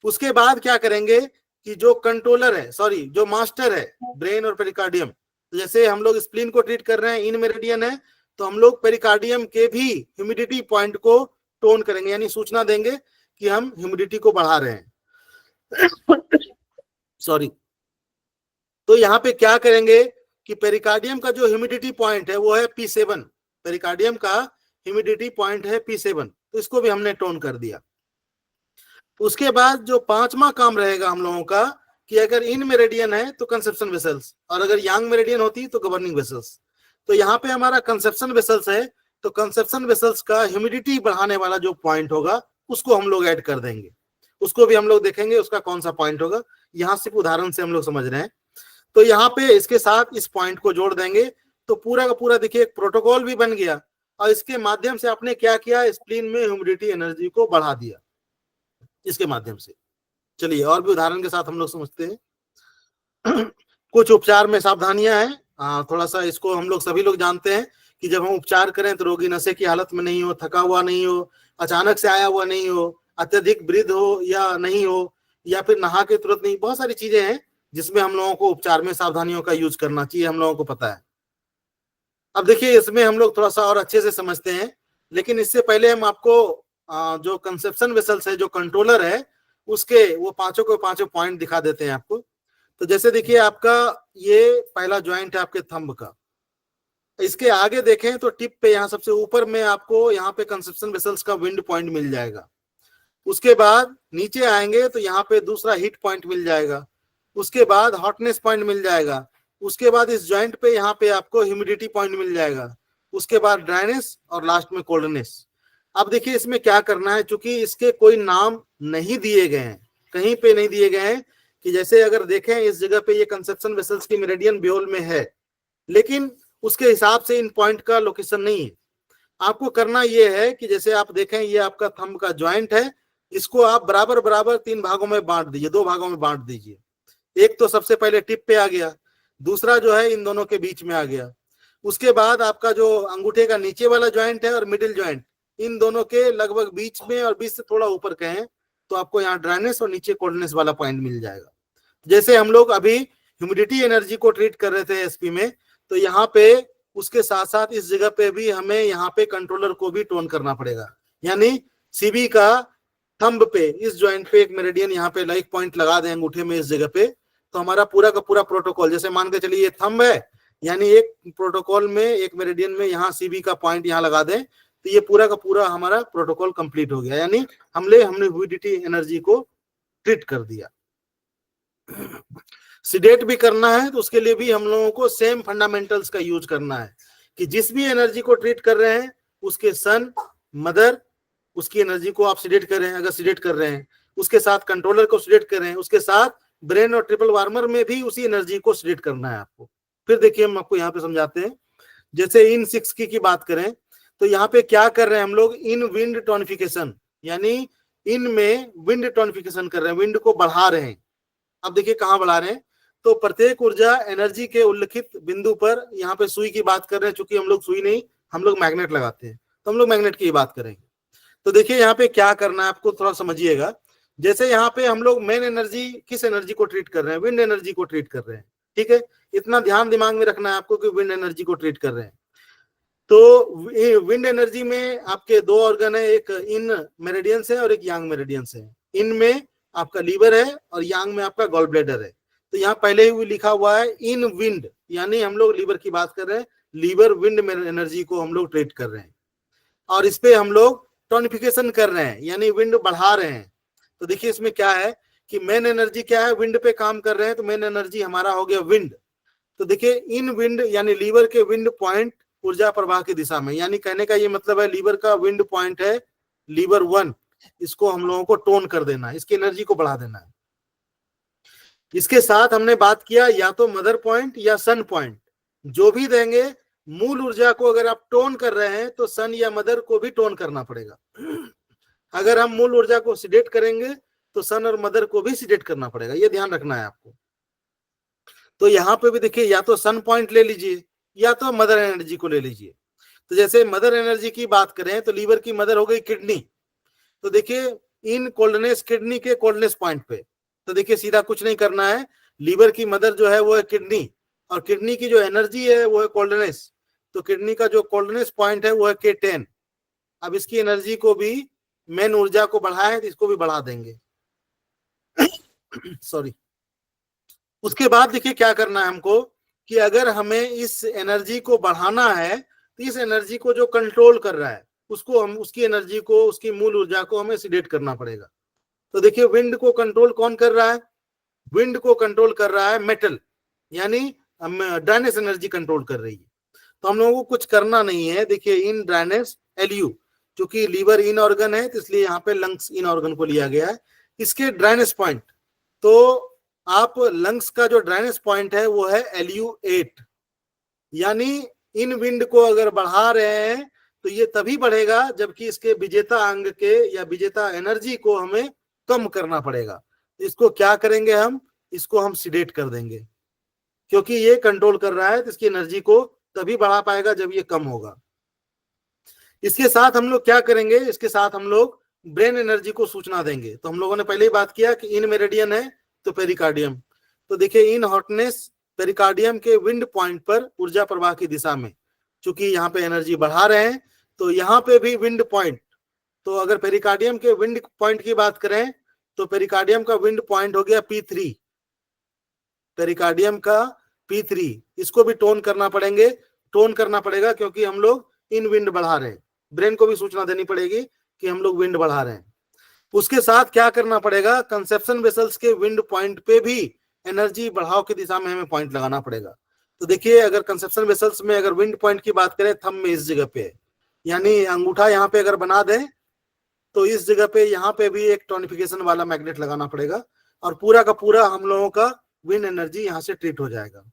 उसके बाद क्या करेंगे कि जो कंट्रोलर है, सॉरी जो मास्टर है ब्रेन और पेरिकार्डियम, तो जैसे हम लोग स्प्लीन को ट्रीट कर रहे हैं, इन मेरिडियन है, तो हम लोग पेरिकार्डियम के भी ह्यूमिडिटी पॉइंट को टोन करेंगे, यानी सूचना देंगे कि हम ह्यूमिडिटी को बढ़ा रहे हैं। सॉरी, तो यहाँ पे क्या करेंगे कि पेरिकार्डियम का जो ह्यूमिडिटी पॉइंट है वो है P7, पेरिकार्डियम का ह्यूमिडिटी पॉइंट है P7, तो इसको भी हमने टोन कर दिया। उसके बाद जो पांचवा काम रहेगा हम लोगों का कि अगर इन मेरिडियन है तो कंसेप्शन वेसल्स, और अगर यांग मेरिडियन होती तो गवर्निंग वेसल्स। तो यहाँ पे हमारा कंसेप्शन वेसल्स है, तो कंसेप्शन वेसल्स का ह्यूमिडिटी बढ़ाने वाला जो पॉइंट होगा उसको हम लोग ऐड कर देंगे, उसको भी हम लोग देखेंगे उसका कौन सा पॉइंट होगा। यहाँ सिर्फ उदाहरण से हम लोग समझ रहे हैं। तो यहाँ पे इसके साथ इस पॉइंट को जोड़ देंगे तो पूरा का पूरा देखिए एक प्रोटोकॉल भी बन गया, और इसके माध्यम से आपने क्या किया, स्प्लीन में ह्यूमिडिटी एनर्जी को बढ़ा दिया इसके माध्यम से। चलिए और भी उदाहरण के साथ हम लोग समझते हैं। कुछ उपचार में सावधानियां हैं, थोड़ा सा इसको हम लोग सभी लोग जानते हैं कि जब हम उपचार करें तो रोगी नशे की हालत में नहीं हो, थका हुआ नहीं हो, अचानक से आया हुआ नहीं हो, अत्यधिक वृद्ध हो या नहीं हो, या फिर नहा के तुरंत नहीं, बहुत सारी चीजें हैं जिसमें हम लोगों को उपचार में सावधानियों का यूज करना चाहिए, हम लोगों को पता है। अब देखिए इसमें हम लोग थोड़ा सा और अच्छे से समझते हैं, लेकिन इससे पहले हम आपको जो कंसेप्शन वेसल्स है, जो कंट्रोलर है, उसके वो पांचों को पांचों पॉइंट दिखा देते हैं आपको। तो जैसे देखिए आपका ये पहला ज्वाइंट है आपके थंब का, इसके आगे देखें तो टिप पे यहाँ सबसे ऊपर में आपको यहाँ पे कंसेप्शन वेसल्स का विंड पॉइंट मिल जाएगा। उसके बाद नीचे आएंगे तो यहाँ पे दूसरा हीट पॉइंट मिल जाएगा, उसके बाद हॉटनेस पॉइंट मिल जाएगा, उसके बाद इस जॉइंट पे यहाँ पे आपको ह्यूमिडिटी पॉइंट मिल जाएगा, उसके बाद ड्राइनेस और लास्ट में कोल्डनेस। अब देखिए इसमें क्या करना है, चूंकि इसके कोई नाम नहीं दिए गए हैं, कहीं पे नहीं दिए गए हैं, कि जैसे अगर देखें इस जगह पे ये कंसेप्शन वेसल्स की मेरिडियन ब्योल में है, लेकिन उसके हिसाब से इन पॉइंट का लोकेशन नहीं है। आपको करना ये है कि जैसे आप देखें ये आपका थंब का ज्वाइंट है, इसको आप बराबर बराबर तीन भागों में बांट दीजिए, दो भागों में बांट दीजिए। एक तो सबसे पहले टिप पे आ गया, दूसरा जो है इन दोनों के बीच में आ गया, उसके बाद आपका जो अंगूठे का नीचे वाला ज्वाइंट है और मिडिल ज्वाइंट, इन दोनों के लगभग बीच में और बीच से थोड़ा ऊपर कहें तो आपको यहाँ ड्राइनेस और नीचे कोल्डनेस वाला पॉइंट मिल जाएगा। जैसे हम लोग अभी ह्यूमिडिटी एनर्जी को ट्रीट कर रहे थे एसपी में, तो यहाँ पे उसके साथ साथ इस जगह पे भी हमें यहाँ पे कंट्रोलर को भी टोन करना पड़ेगा, यानी सीबी का थंब पे इस ज्वाइंट पे एक मेरिडियन यहाँ पे लाइक पॉइंट लगा दें अंगूठे में इस जगह पे, तो हमारा पूरा का पूरा प्रोटोकॉल, जैसे मान के चलिए ये थंब है, यानी एक प्रोटोकॉल में एक मेरिडियन में यहाँ सीबी का पॉइंट यहाँ लगा दें, तो ये पूरा का पूरा हमारा प्रोटोकॉल कंप्लीट हो गया, यानी हमने ह्यूमिडिटी एनर्जी को ट्रीट कर दिया। सिडेट भी करना है तो उसके लिए भी हम लोगों को सेम फंडामेंटल्स का यूज करना है, कि जिस भी एनर्जी को ट्रीट कर रहे हैं उसके सन, मदर, उसकी एनर्जी को आप सिडेट कर रहे हैं, अगर सिडेट कर रहे हैं, उसके साथ कंट्रोलर को सिडेट कर रहे हैं, उसके साथ ब्रेन और ट्रिपल वार्मर में भी उसी एनर्जी को सिलेक्ट करना है आपको। फिर देखिए हम आपको यहाँ पे समझाते हैं। जैसे इन 6 की बात करें तो यहाँ पे क्या कर रहे हैं हम लोग, इन विंड टोनिफिकेशन, यानी इन में विंड टोनिफिकेशन कर रहे हैं, विंड को बढ़ा रहे हैं। अब देखिए कहाँ बढ़ा रहे हैं, तो प्रत्येक ऊर्जा एनर्जी के उल्लिखित बिंदु पर, यहाँ पे सुई की बात कर रहे हैं, चूंकि हम लोग सुई नहीं, हम लोग मैग्नेट लगाते हैं, तो हम लोग मैग्नेट की बात करेंगे। तो देखिए यहाँ पे क्या करना है आपको थोड़ा समझिएगा। जैसे यहाँ पे हम लोग मेन एनर्जी किस एनर्जी को ट्रीट कर रहे हैं, विंड एनर्जी को ट्रीट कर रहे हैं, ठीक है, इतना ध्यान दिमाग में रखना है आपको कि विंड एनर्जी को ट्रीट कर रहे हैं। तो विंड एनर्जी में आपके दो ऑर्गन है, एक इन मेरिडियंस है और एक यांग मेरिडियंस है। इनमें आपका लीवर है और यांग में आपका गॉल ब्लैडर है। तो यहाँ पहले ही लिखा हुआ है इन विंड, यानी हम लोग लीवर की बात कर रहे हैं, लीवर विंड में एनर्जी को हम लोग ट्रेड कर रहे हैं और इस पे हम लोग टोनिफिकेशन कर रहे हैं, यानी विंड बढ़ा रहे हैं। तो देखिए इसमें क्या है कि मेन एनर्जी क्या है, विंड पे काम कर रहे हैं, तो मेन एनर्जी हमारा हो गया विंड। तो देखिए इन विंड यानी लीवर के विंड पॉइंट ऊर्जा प्रवाह की दिशा में, यानी कहने का ये मतलब है लीवर का विंड पॉइंट है लीवर 1, इसको हम लोगों को टोन कर देना है, इसकी एनर्जी को बढ़ा देना है। इसके साथ हमने बात किया या तो मदर पॉइंट या सन पॉइंट, जो भी देंगे मूल ऊर्जा को अगर आप टोन कर रहे हैं तो सन या मदर को भी टोन करना पड़ेगा। अगर हम मूल ऊर्जा को सिडेट करेंगे तो सन और मदर को भी सिडेट करना पड़ेगा, ये ध्यान रखना है आपको। तो यहाँ पे भी देखिए या तो सन पॉइंट ले लीजिए या तो मदर एनर्जी को ले लीजिए। तो जैसे मदर एनर्जी की बात करें तो लीवर की मदर हो गई किडनी, तो देखिए इन कोल्डनेस किडनी के कोल्डनेस पॉइंट पे, तो देखिए सीधा कुछ नहीं करना है, लीवर की मदर जो है वो है किडनी और किडनी की जो एनर्जी है वो है कोल्डनेस, तो किडनी का जो कोल्डनेस पॉइंट है वो है K10। अब इसकी एनर्जी को भी मेन ऊर्जा को बढ़ाए तो इसको भी बढ़ा देंगे। सॉरी। उसके बाद देखिए क्या करना है हमको कि अगर हमें इस एनर्जी को बढ़ाना है तो इस एनर्जी को जो कंट्रोल कर रहा है उसको हम उसकी एनर्जी को उसकी मूल ऊर्जा को हमें सिडेट करना पड़ेगा। तो देखिए विंड को कंट्रोल कौन कर रहा है, विंड को कंट्रोल कर रहा है मेटल, यानी ड्राइनेस एनर्जी कंट्रोल कर रही है। तो हम लोगों को कुछ करना नहीं है, देखिए इन ड्राइनेस LU, क्योंकि लीवर इन ऑर्गन है तो इसलिए यहाँ पे लंग्स इन ऑर्गन को लिया गया है, इसके ड्राइनेस पॉइंट, तो आप लंग्स का जो ड्राइनेस पॉइंट है वो है LU8, यानी इन विंड को अगर बढ़ा रहे हैं तो ये तभी बढ़ेगा जबकि इसके विजेता अंग के या विजेता एनर्जी को हमें कम करना पड़ेगा। तो इसको क्या करेंगे हम, इसको हम सिडेट कर देंगे, क्योंकि ये कंट्रोल कर रहा है तो इसकी एनर्जी को तभी बढ़ा पाएगा जब ये कम होगा। इसके साथ हम लोग क्या करेंगे, इसके साथ हम लोग ब्रेन एनर्जी को सूचना देंगे। तो हम लोगों ने पहले ही बात किया कि इन मेरिडियन है तो पेरिकार्डियम, तो देखिए इन हॉटनेस पेरिकार्डियम के विंड पॉइंट पर ऊर्जा प्रवाह की दिशा में, चूंकि यहाँ पे एनर्जी बढ़ा रहे हैं तो यहाँ पे भी विंड पॉइंट, तो अगर पेरिकार्डियम के विंड पॉइंट की बात करें तो पेरिकार्डियम का विंड पॉइंट हो गया P3, पेरिकार्डियम का P3, इसको भी टोन करना पड़ेगा क्योंकि हम लोग इन विंड बढ़ा रहे हैं, ब्रेन को भी सूचना देनी पड़ेगी कि हम लोग विंड बढ़ा रहे हैं। उसके साथ क्या करना पड़ेगा, कंसेप्शन वेसल्स के विंड पॉइंट पे भी एनर्जी बढ़ाव की दिशा में हमें पॉइंट लगाना पड़ेगा। तो देखिए अगर कंसेप्शन वेसल्स में अगर विंड पॉइंट की बात करें थंब में इस जगह पे है, यानी अंगूठा यहाँ पे अगर बना दें तो इस जगह पे यहाँ पे भी एक टोनिफिकेशन वाला मैग्नेट लगाना पड़ेगा और पूरा का पूरा हम लोगों का विंड एनर्जी यहाँ से ट्रीट हो जाएगा।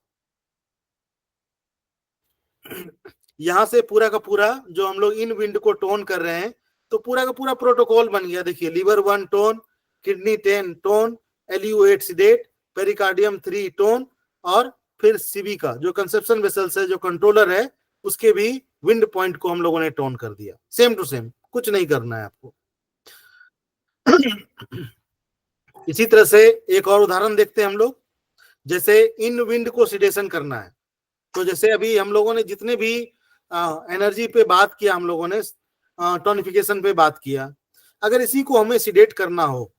यहाँ से पूरा का पूरा जो हम लोग इन विंड को टोन कर रहे हैं तो पूरा का पूरा प्रोटोकॉल बन गया। देखिए liver 1 tone, kidney 10 tone, LU8 sedate, pericardium 3 tone और फिर सीबी का जो कंसेप्शन वेसल्स है जो कंट्रोलर है उसके भी विंड पॉइंट को हम लोगों ने टोन कर दिया। सेम टू सेम, कुछ नहीं करना है आपको। इसी तरह से एक और उदाहरण देखते हैं हम लोग, जैसे इन विंड को सिडेशन करना है। तो जैसे अभी हम लोगों ने जितने भी एनर्जी पे बात किया, हम लोगों ने टोनिफिकेशन पे बात किया, अगर इसी को हमें सिडेट करना हो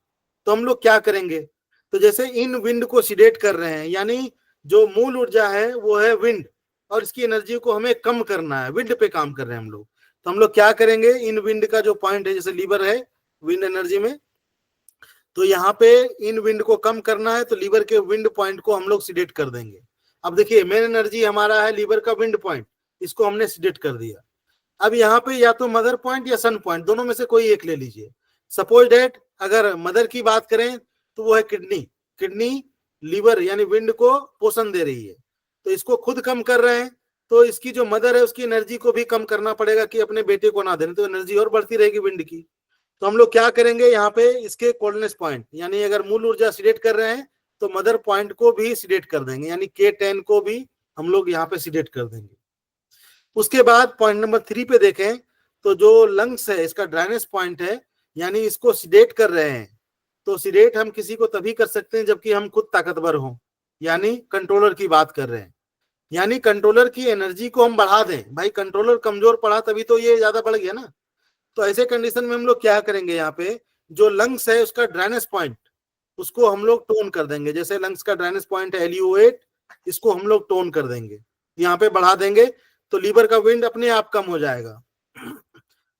तो हम लोग क्या करेंगे, तो जैसे इन विंड को सिडेट कर रहे हैं यानी जो मूल ऊर्जा है वो है विंड और इसकी एनर्जी को हमें कम करना है, विंड पे काम कर रहे हैं हम लोग। तो हम लोग क्या करेंगे, इन विंड का जो पॉइंट है जैसे लीवर है विंड एनर्जी में, तो यहाँ पे इन विंड को कम करना है तो लीवर के विंड पॉइंट को हम लोग सिडेट कर देंगे। अब देखिए मेन एनर्जी हमारा है लीवर का विंड पॉइंट, इसको हमने सिडेट कर दिया। अब यहाँ पे या तो मदर पॉइंट या सन पॉइंट, दोनों में से कोई एक ले लीजिए। सपोज डेट अगर मदर की बात करें तो वो है किडनी, किडनी लीवर यानी विंड को पोषण दे रही है, तो इसको खुद कम कर रहे हैं तो इसकी जो मदर है उसकी एनर्जी को भी कम करना पड़ेगा कि अपने बेटे को ना देने, तो एनर्जी और बढ़ती रहेगी विंड की। तो हम लोग क्या करेंगे, यहाँ पे इसके कोल्डनेस पॉइंट यानी अगर मूल ऊर्जा सिडेट कर रहे हैं तो मदर पॉइंट को भी सिडेट कर देंगे, यानी K10 को भी हम लोग यहाँ पे सिडेट कर देंगे। उसके बाद पॉइंट नंबर 3 पे देखें तो जो लंग्स है इसका ड्राइनेस पॉइंट है, यानी इसको सिडेट कर रहे हैं। तो सिडेट हम किसी को तभी कर सकते हैं जबकि हम खुद ताकतवर हों, यानी कंट्रोलर की बात कर रहे हैं, यानी कंट्रोलर की एनर्जी को हम बढ़ा दें। भाई कंट्रोलर कमजोर पड़ा तभी तो ये ज्यादा बढ़ गया ना। तो ऐसे कंडीशन में हम लोग क्या करेंगे, यहाँ पे जो लंग्स है उसका ड्राइनेस पॉइंट उसको हम लोग टोन कर देंगे। जैसे लंग्स का ड्राइनेस पॉइंट है LUO8, इसको हम लोग टोन कर देंगे, यहाँ पे बढ़ा देंगे, तो लीवर का विंड अपने आप कम हो जाएगा।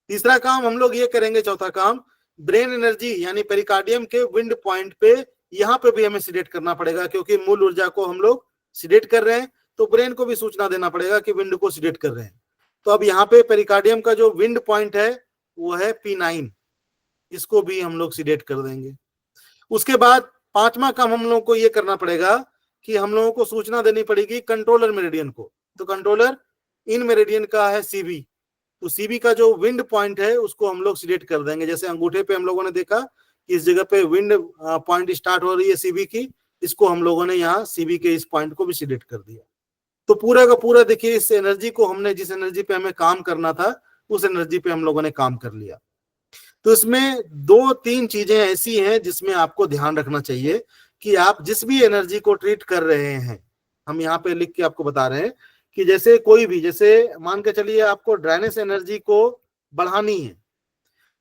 तीसरा काम हम लोग ये करेंगे, चौथा काम, ब्रेन एनर्जी यानी पेरिकार्डियम के विंड पॉइंट पे, यहाँ पे भी हमें सिडेट करना पड़ेगा, क्योंकि मूल ऊर्जा को हम लोग सिडेट कर रहे हैं, तो ब्रेन को भी सूचना देना पड़ेगा कि विंड को सिडेट कर रहे हैं। तो अब यहाँ पे पेरिकार्डियम का जो विंड पॉइंट है वो है P9, इसको भी हम लोग सिडेट कर देंगे। उसके बाद पांचवा काम हम लोगों को ये करना पड़ेगा कि हम लोगों को सूचना देनी पड़ेगी कंट्रोलर मेरिडियन को। तो कंट्रोलर इन मेरिडियन का है CB, तो CB का जो विंड पॉइंट है उसको हम लोग सिलेक्ट कर देंगे। जैसे अंगूठे पे हम लोगों ने देखा कि इस जगह पे विंड पॉइंट स्टार्ट हो रही है CB की, इसको हम लोगों ने यहाँ CB के इस पॉइंट को भी सिलेक्ट कर दिया। तो पूरा का पूरा देखिए, इस एनर्जी को हमने, जिस एनर्जी पे हमें काम करना था उस एनर्जी पे हम लोगों ने काम कर लिया। तो इसमें 2-3 चीजें ऐसी हैं जिसमें आपको ध्यान रखना चाहिए कि आप जिस भी एनर्जी को ट्रीट कर रहे हैं, हम यहाँ पे लिख के आपको बता रहे हैं कि जैसे कोई भी, जैसे मान के चलिए आपको ड्राइनेस एनर्जी को बढ़ानी है,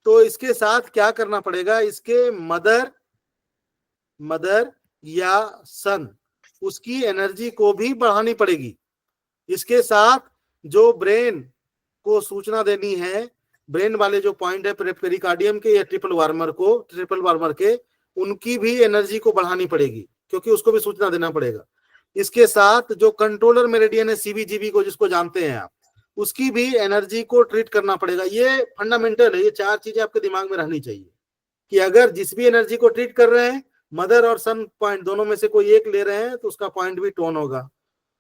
तो इसके साथ क्या करना पड़ेगा, इसके मदर या सन, उसकी एनर्जी को भी बढ़ानी पड़ेगी। इसके साथ जो ब्रेन को सूचना देनी है, ब्रेन वाले जो पॉइंट है पेरिकार्डियम के या ट्रिपल वार्मर के, उनकी भी एनर्जी को बढ़ानी पड़ेगी, क्योंकि उसको भी सूचना देना पड़ेगा। इसके साथ जो कंट्रोलर मेरिडियन है CBGB को, जिसको जानते हैं आप, उसकी भी एनर्जी को ट्रीट करना पड़ेगा। ये फंडामेंटल है, ये 4 चीजें आपके दिमाग में रहनी चाहिए कि अगर जिस भी एनर्जी को ट्रीट कर रहे हैं, मदर और सन पॉइंट दोनों में से कोई एक ले रहे हैं, तो उसका पॉइंट भी टोन होगा।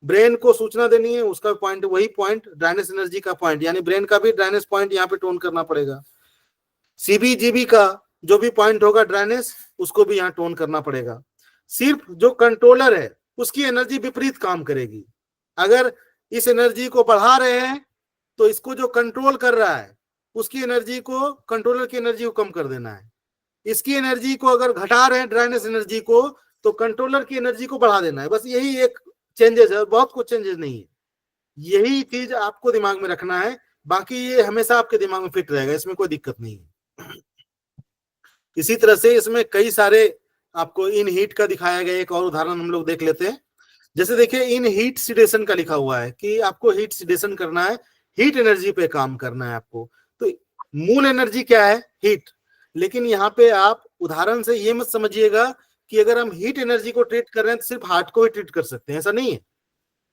ब्रेन को सूचना देनी है, उसका पॉइंट, वही पॉइंट ड्राइनेस एनर्जी का पॉइंट, यानी ब्रेन का भी ड्राइनेस पॉइंट यहाँ पे टोन करना पड़ेगा। CBGB का जो भी पॉइंट होगा ड्राइनेस, उसको भी यहाँ टोन करना पड़ेगा। सिर्फ जो कंट्रोलर है उसकी एनर्जी विपरीत काम करेगी। अगर इस एनर्जी को बढ़ा रहे हैं तो इसको जो कंट्रोल कर रहा है उसकी एनर्जी को, कंट्रोलर की एनर्जी को कम कर देना है। इसकी एनर्जी को अगर घटा रहे हैं, ड्राइनेस एनर्जी को, तो कंट्रोलर की एनर्जी को बढ़ा देना है। बस यही एक चेंजेस है, बहुत कुछ चेंजेस नहीं है। यही चीज आपको दिमाग में रखना है, बाकी ये हमेशा आपके दिमाग में फिट रहेगा, इसमें कोई दिक्कत नहीं है। इसी तरह से इसमें कई सारे आपको इन हीट का दिखाया गया, एक और उदाहरण हम लोग देख लेते हैं। जैसे देखिए, इन हीट सिडेशन का लिखा हुआ है कि आपको हीट सिडेशन करना है, हीट एनर्जी पे काम करना है आपको। तो मूल एनर्जी क्या है? हीट। लेकिन यहाँ पे आप उदाहरण से ये मत समझिएगा कि अगर हम हीट एनर्जी को ट्रीट कर रहे हैं तो सिर्फ हार्ट को ही ट्रीट कर सकते हैं, ऐसा नहीं है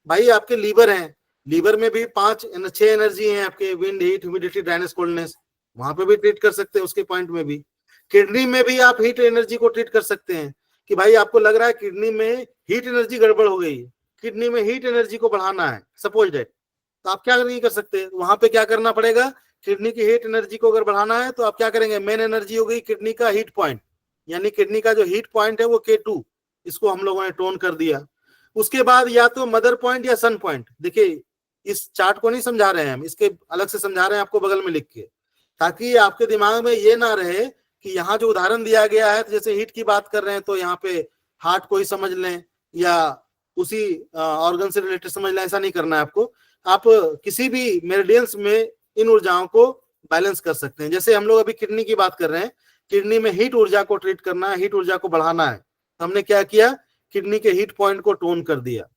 भाई। आपके लीवर है, लीवर में भी 6 एनर्जी है आपके, wind, heat, humidity, dryness, coldness, वहां पे भी ट्रीट कर सकते हैं, उसके पॉइंट में भी। किडनी में भी आप हीट एनर्जी को ट्रीट कर सकते हैं कि भाई आपको लग रहा है किडनी में हीट एनर्जी गड़बड़ हो गई, किडनी में हीट एनर्जी को बढ़ाना है, सपोज दैट, तो आप क्या नहीं कर सकते, वहां पे क्या करना पड़ेगा, किडनी की हीट एनर्जी को अगर बढ़ाना है तो आप क्या करेंगे, मेन एनर्जी हो गई किडनी का हीट पॉइंट, यानी किडनी का जो हीट पॉइंट है वो K2, इसको हम लोगों ने टोन कर दिया। उसके बाद या तो मदर पॉइंट या सन पॉइंट। देखिए, इस चार्ट को नहीं समझा रहे हैं हम, इसके अलग से समझा रहे हैं आपको बगल में लिख के, ताकि आपके दिमाग में ये ना रहे कि यहाँ जो उदाहरण दिया गया है, तो जैसे हीट की बात कर रहे हैं तो यहाँ पे हार्ट को ही समझ लें या उसी ऑर्गन से रिलेटेड समझ लें, ऐसा नहीं करना है आपको। आप किसी भी मेरिडियंस में इन ऊर्जाओं को बैलेंस कर सकते हैं। जैसे हम लोग अभी किडनी की बात कर रहे हैं, किडनी में हीट ऊर्जा को ट्रीट करना है, हीट ऊर्जा को बढ़ाना है, तो हमने क्या किया, किडनी के हीट पॉइंट को टोन कर दिया।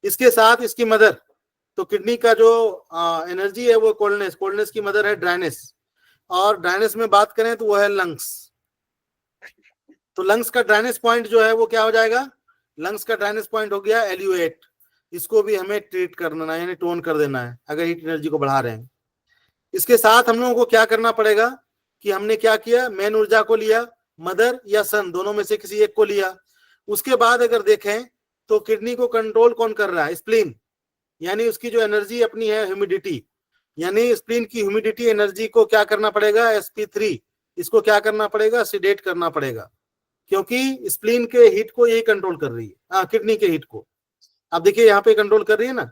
इसके साथ इसकी मदर, तो किडनी का जो एनर्जी है वो कोल्डनेस, कोल्डनेस की मदर है ड्राइनेस, और ड्राइनेस में बात करें तो वो है लंग्स। तो लंग्स का ड्राइनेस पॉइंट जो है वो क्या हो जाएगा, लंग्स का ड्राइनेस पॉइंट हो गया LU8, इसको भी हमें ट्रीट करना है, यानी टोन कर देना है अगर हीट एनर्जी को बढ़ा रहे हैं। इसके साथ हम लोगों को क्या करना पड़ेगा कि हमने क्या किया, मेन ऊर्जा को लिया, मदर या सन दोनों में से किसी एक को लिया। उसके बाद अगर देखें तो किडनी को कंट्रोल कौन कर रहा है, स्प्लीन, यानी उसकी जो एनर्जी अपनी है ह्यूमिडिटी, यानी स्प्लीन की ह्यूमिडिटी एनर्जी को क्या करना पड़ेगा, SP3, इसको क्या करना पड़ेगा, सिडेट करना पड़ेगा, क्योंकि स्प्लीन के हीट को यही कंट्रोल कर रही है, किडनी के हीट को। अब देखिए यहाँ पे कंट्रोल कर रही है ना,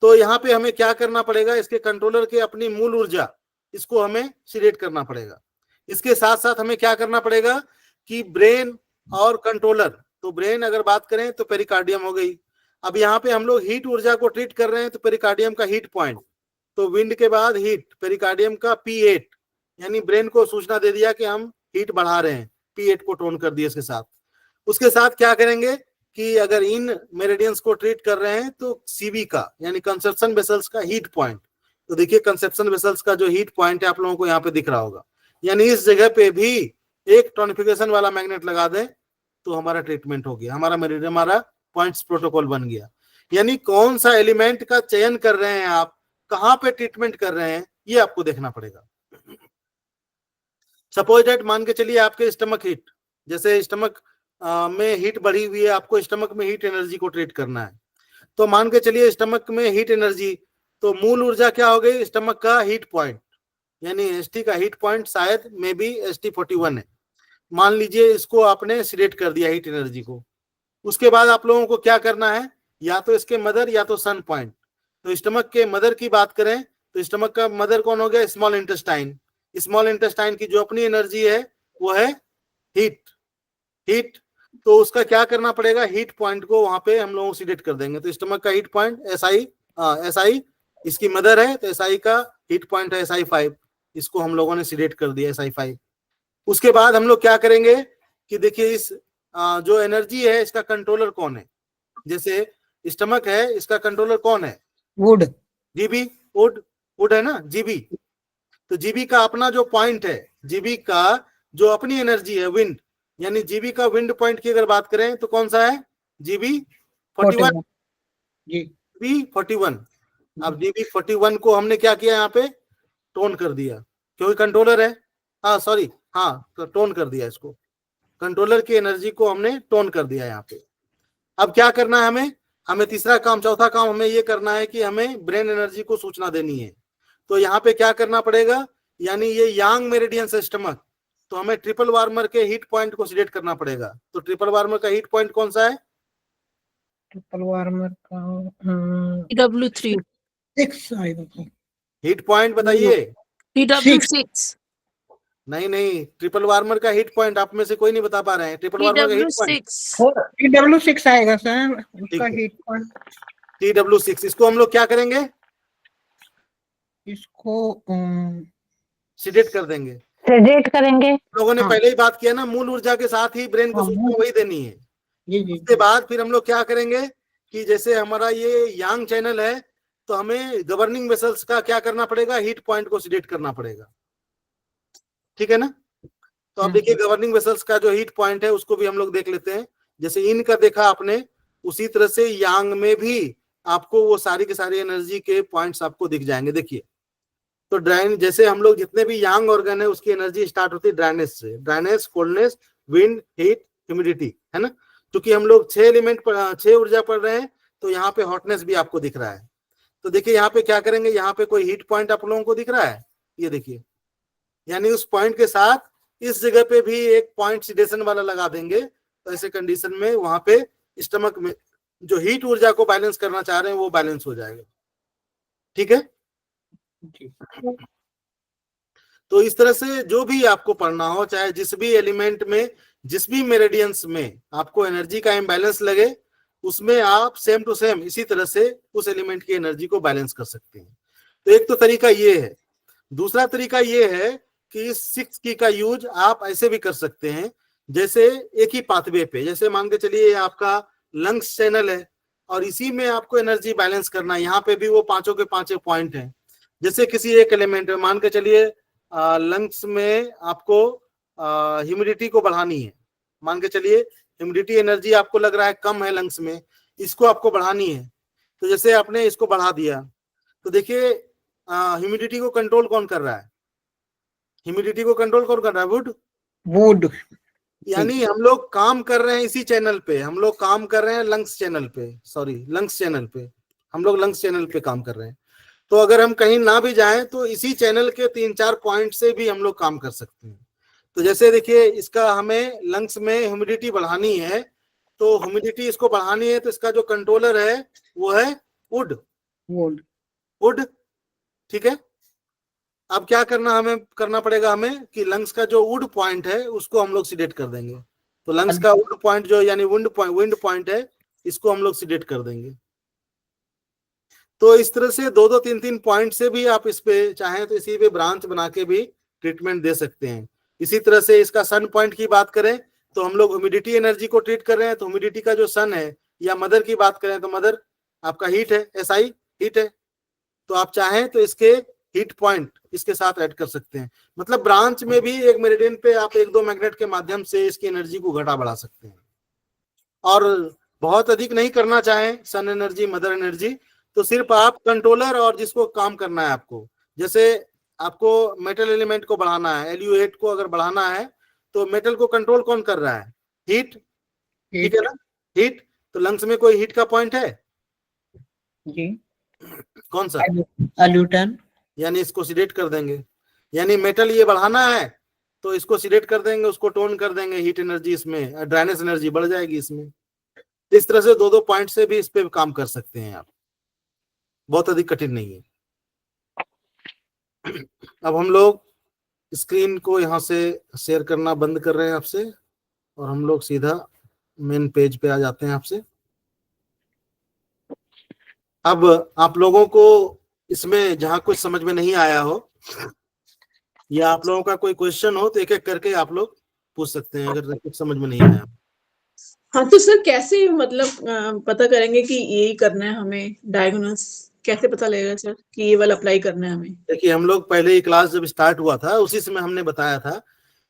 तो यहाँ पे हमें क्या करना पड़ेगा, इसके कंट्रोलर के अपनी मूल ऊर्जा, इसको हमें सिलेक्ट करना पड़ेगा। इसके साथ साथ हमें क्या करना पड़ेगा कि ब्रेन और कंट्रोलर, तो ब्रेन अगर बात करें तो पेरिकार्डियम हो गई। अब यहाँ पे हम लोग हीट ऊर्जा को ट्रीट कर रहे हैं, तो पेरिकार्डियम का हीट पॉइंट, तो विंड के बाद हीट, पेरिकार्डियम का P8, यानी ब्रेन को सूचना दे दिया कि हम हीट बढ़ा रहे हैं, P8 को टोन कर दिया इसके साथ। उसके साथ क्या करेंगे कि अगर इन मेरिडियंस को ट्रीट कर रहे हैं तो सीबी का यानी कंसेप्शन वेसल्स का हीट पॉइंट, तो देखिए कंसेप्शन वेसल्स का जो हीट पॉइंट है आप लोगों को यहाँ पे दिख रहा होगा, यानी इस जगह पे भी एक टोनिफिकेशन वाला मैग्नेट लगा दें तो हमारा ट्रीटमेंट हो गया, हमारा पॉइंट्स प्रोटोकॉल बन गया। यानी कौन सा एलिमेंट का चयन कर रहे हैं आप, कहां पे ट्रीटमेंट कर रहे हैं, ये आपको देखना पड़ेगा। सपोज दैट मान के चलिए आपके स्टमक हीट, जैसे स्टमक में हीट बढ़ी हुई है, आपको स्टमक में हीट एनर्जी को ट्रीट करना है, तो मान के चलिए स्टमक में हीट एनर्जी, तो मूल ऊर्जा क्या हो गई, स्टमक का हीट पॉइंट, यानी एसटी का हीट पॉइंट शायद मे बी ST41 है, मान लीजिए इसको आपने सिलेक्ट कर दिया हीट एनर्जी को। उसके बाद आप लोगों को क्या करना है, या तो इसके मदर या तो सन पॉइंट। तो स्टमक के मदर की बात करें तो स्टमक का मदर कौन हो गया, स्मॉल इंटेस्टाइन। स्मॉल इंटेस्टाइन की जो अपनी एनर्जी है वो है हीट, तो उसका क्या करना पड़ेगा, हीट पॉइंट को वहां पे हम लोग सिलेक्ट कर देंगे। तो स्टमक का हीट पॉइंट SI, इसकी मदर है तो SI का हीट पॉइंट है SI5, इसको हम लोगों ने सिलेक्ट कर दिया SI5। उसके बाद हम लोग क्या करेंगे कि देखिए इस जो एनर्जी है इसका कंट्रोलर कौन है, जैसे स्टमक है इसका कंट्रोलर कौन है, वुड, जीबी, वुड है ना जीबी। तो जीबी का अपना जो पॉइंट है, जीबी का जो अपनी एनर्जी है विंड, यानी जीबी का विंड पॉइंट की अगर बात करें तो कौन सा है, जीबी 41 जी, जीबी 41। अब जीबी 41 को हमने क्या किया, यहाँ पे टोन कर दिया क्योंकि कंट्रोलर है, तो टोन कर दिया, इसको कंट्रोलर की एनर्जी को हमने टोन कर दिया यहाँ पे। अब क्या करना है हमें चौथा काम हमें ये करना है कि हमें ब्रेन एनर्जी को सूचना देनी है। तो यहाँ पे क्या करना पड़ेगा, यानी ये यांग मेरिडियन स्टमक, तो हमें ट्रिपल वार्मर के हीट पॉइंट को सिलेक्ट करना पड़ेगा। तो ट्रिपल वार्मर का हीट पॉइंट कौन सा है, ट्रिपल वार्मर का TW3 6 आएगा। हीट पॉइंट बताइए। TW6 नहीं, ट्रिपल वार्मर का हीट पॉइंट आप में से कोई नहीं बता पा रहे हैं। ट्रिपल वार्मर का हीट पॉइंट TW6 आएगा सर, उसका हीट पॉइंट TW6। इसको हम लोग क्या करेंगे, इसको सिलेक्ट कर देंगे, सेडेट करेंगे। लोगों ने हाँ। पहले ही बात किया ना, मूल ऊर्जा के साथ ही ब्रेन को सूचना वही देनी है। जी, उसके बाद फिर हम लोग क्या करेंगे कि जैसे हमारा ये यांग चैनल है तो हमें गवर्निंग वेसल्स का क्या करना पड़ेगा, हीट पॉइंट को सिलेक्ट करना पड़ेगा, ठीक है ना। तो अब देखिए गवर्निंग वेसल्स का जो हीट पॉइंट है उसको भी हम लोग देख लेते हैं। जैसे इनका देखा आपने, उसी तरह से यांग में भी आपको वो सारी की सारी एनर्जी के पॉइंट्स आपको दिख जाएंगे। देखिए तो ड्राइन, जैसे हम लोग जितने भी यांग ऑर्गन है उसकी एनर्जी स्टार्ट होती है ड्राइनेस से, dryness, coldness, wind, heat, humidity, है ना। क्योंकि हम लोग 6 ऊर्जा पढ़ रहे हैं तो यहाँ पे हॉटनेस भी आपको दिख रहा है। तो देखिए यहाँ पे क्या करेंगे, यहाँ पे कोई हीट पॉइंट आप लोगों को दिख रहा है, ये देखिए, यानी उस पॉइंट के साथ इस जगह पे भी एक पॉइंट सिडेशन वाला लगा देंगे। तो ऐसे कंडीशन में वहां पे स्टमक में जो हीट ऊर्जा को बैलेंस करना चाह रहे हैं वो बैलेंस हो जाएगा, ठीक है। तो इस तरह से जो भी आपको पढ़ना हो, चाहे जिस भी एलिमेंट में, जिस भी मेरिडियंस में आपको एनर्जी का इम्बैलेंस लगे, उसमें आप सेम टू सेम इसी तरह से उस एलिमेंट की एनर्जी को बैलेंस कर सकते हैं। तो एक तो तरीका ये है। दूसरा तरीका ये है कि इस 6 की का यूज आप ऐसे भी कर सकते हैं, जैसे एक ही पाथवे पे, जैसे मान के चलिए आपका लंग्स चैनल है और इसी में आपको एनर्जी बैलेंस करना है। यहाँ पे भी वो पांचों के पांचों पॉइंट हैं। जैसे किसी एक एलिमेंट में मान के चलिए लंग्स में आपको ह्यूमिडिटी को बढ़ानी है, मान के चलिए ह्यूमिडिटी एनर्जी आपको लग रहा है कम है लंग्स में, इसको आपको बढ़ानी है। तो जैसे आपने इसको बढ़ा दिया तो देखिए ह्यूमिडिटी को कंट्रोल कौन कर रहा है, ह्यूमिडिटी को कंट्रोल कौन कर रहा है, वुड। यानी हम लोग काम कर रहे हैं इसी चैनल पे, हम लोग काम कर रहे हैं लंग्स चैनल पे, लंग्स चैनल पे, हम लोग लंग्स चैनल पे काम कर रहे हैं। तो अगर हम कहीं ना भी जाएं तो इसी चैनल के 3-4 पॉइंट से भी हम लोग काम कर सकते हैं। तो जैसे देखिए इसका हमें लंग्स में ह्यूमिडिटी बढ़ानी है, तो ह्यूमिडिटी इसको बढ़ानी है तो इसका जो कंट्रोलर है वो है वुड, ठीक है। अब क्या करना पड़ेगा हमें कि लंग्स का जो वुड पॉइंट है उसको हम लोग सिलेक्ट कर देंगे। तो लंग्स का वुड पॉइंट जो यानी विंड पॉइंट है, इसको हम लोग सिलेक्ट कर देंगे। तो इस तरह से 2-2, 3-3 पॉइंट से भी आप इस पे चाहें तो इसी पे ब्रांच बना के भी ट्रीटमेंट दे सकते हैं। इसी तरह से इसका सन पॉइंट की बात करें तो हम लोग ह्यूमिडिटी एनर्जी को ट्रीट कर रहे हैं, तो ह्यूमिडिटी का जो सन है, या मदर की बात करें तो मदर आपका हीट है, SI हीट है। तो आप चाहें तो इसके हीट पॉइंट इसके साथ ऐड कर सकते हैं। मतलब ब्रांच में भी एक मेरिडियन पे आप 1-2 मैग्नेट के माध्यम से इसकी एनर्जी को घटा बढ़ा सकते हैं। और बहुत अधिक नहीं करना चाहें सन एनर्जी, मदर एनर्जी, तो सिर्फ आप कंट्रोलर और जिसको काम करना है आपको, जैसे आपको मेटल एलिमेंट को बढ़ाना है, LU8 को अगर बढ़ाना है, तो मेटल को कंट्रोल कौन कर रहा है? हीट, ठीक है ना, हीट। तो लंग्स में कोई हीट का पॉइंट है जी, कौन सा? एल्यूटन। यानी इसको सिलेक्ट कर देंगे, यानी मेटल ये बढ़ाना है तो इसको सिलेक्ट कर देंगे, उसको टोन कर देंगे, हीट एनर्जी इसमें, ड्राइनेस एनर्जी बढ़ जाएगी इसमें। इस तरह से 2-2 पॉइंट से भी इस पे काम कर सकते हैं आप, बहुत अधिक कठिन नहीं है। अब हम लोग स्क्रीन को यहाँ से शेयर करना बंद कर रहे हैं आपसे, और हम लोग सीधा मेन पेज पे आ जाते हैं आपसे। अब आप लोगों को इसमें जहां कुछ समझ में नहीं आया हो, या आप लोगों का कोई क्वेश्चन हो, तो एक एक करके आप लोग पूछ सकते हैं अगर कुछ समझ में नहीं आया। हाँ, तो सर कैसे मतलब पता करेंगे कि यही करना है हमें? डायग्नोस कैसे पता लगेगा सर कि ये वाला अप्लाई करना है हमें? देखिए, हम लोग पहले ही क्लास जब स्टार्ट हुआ था उसी समय हमने बताया था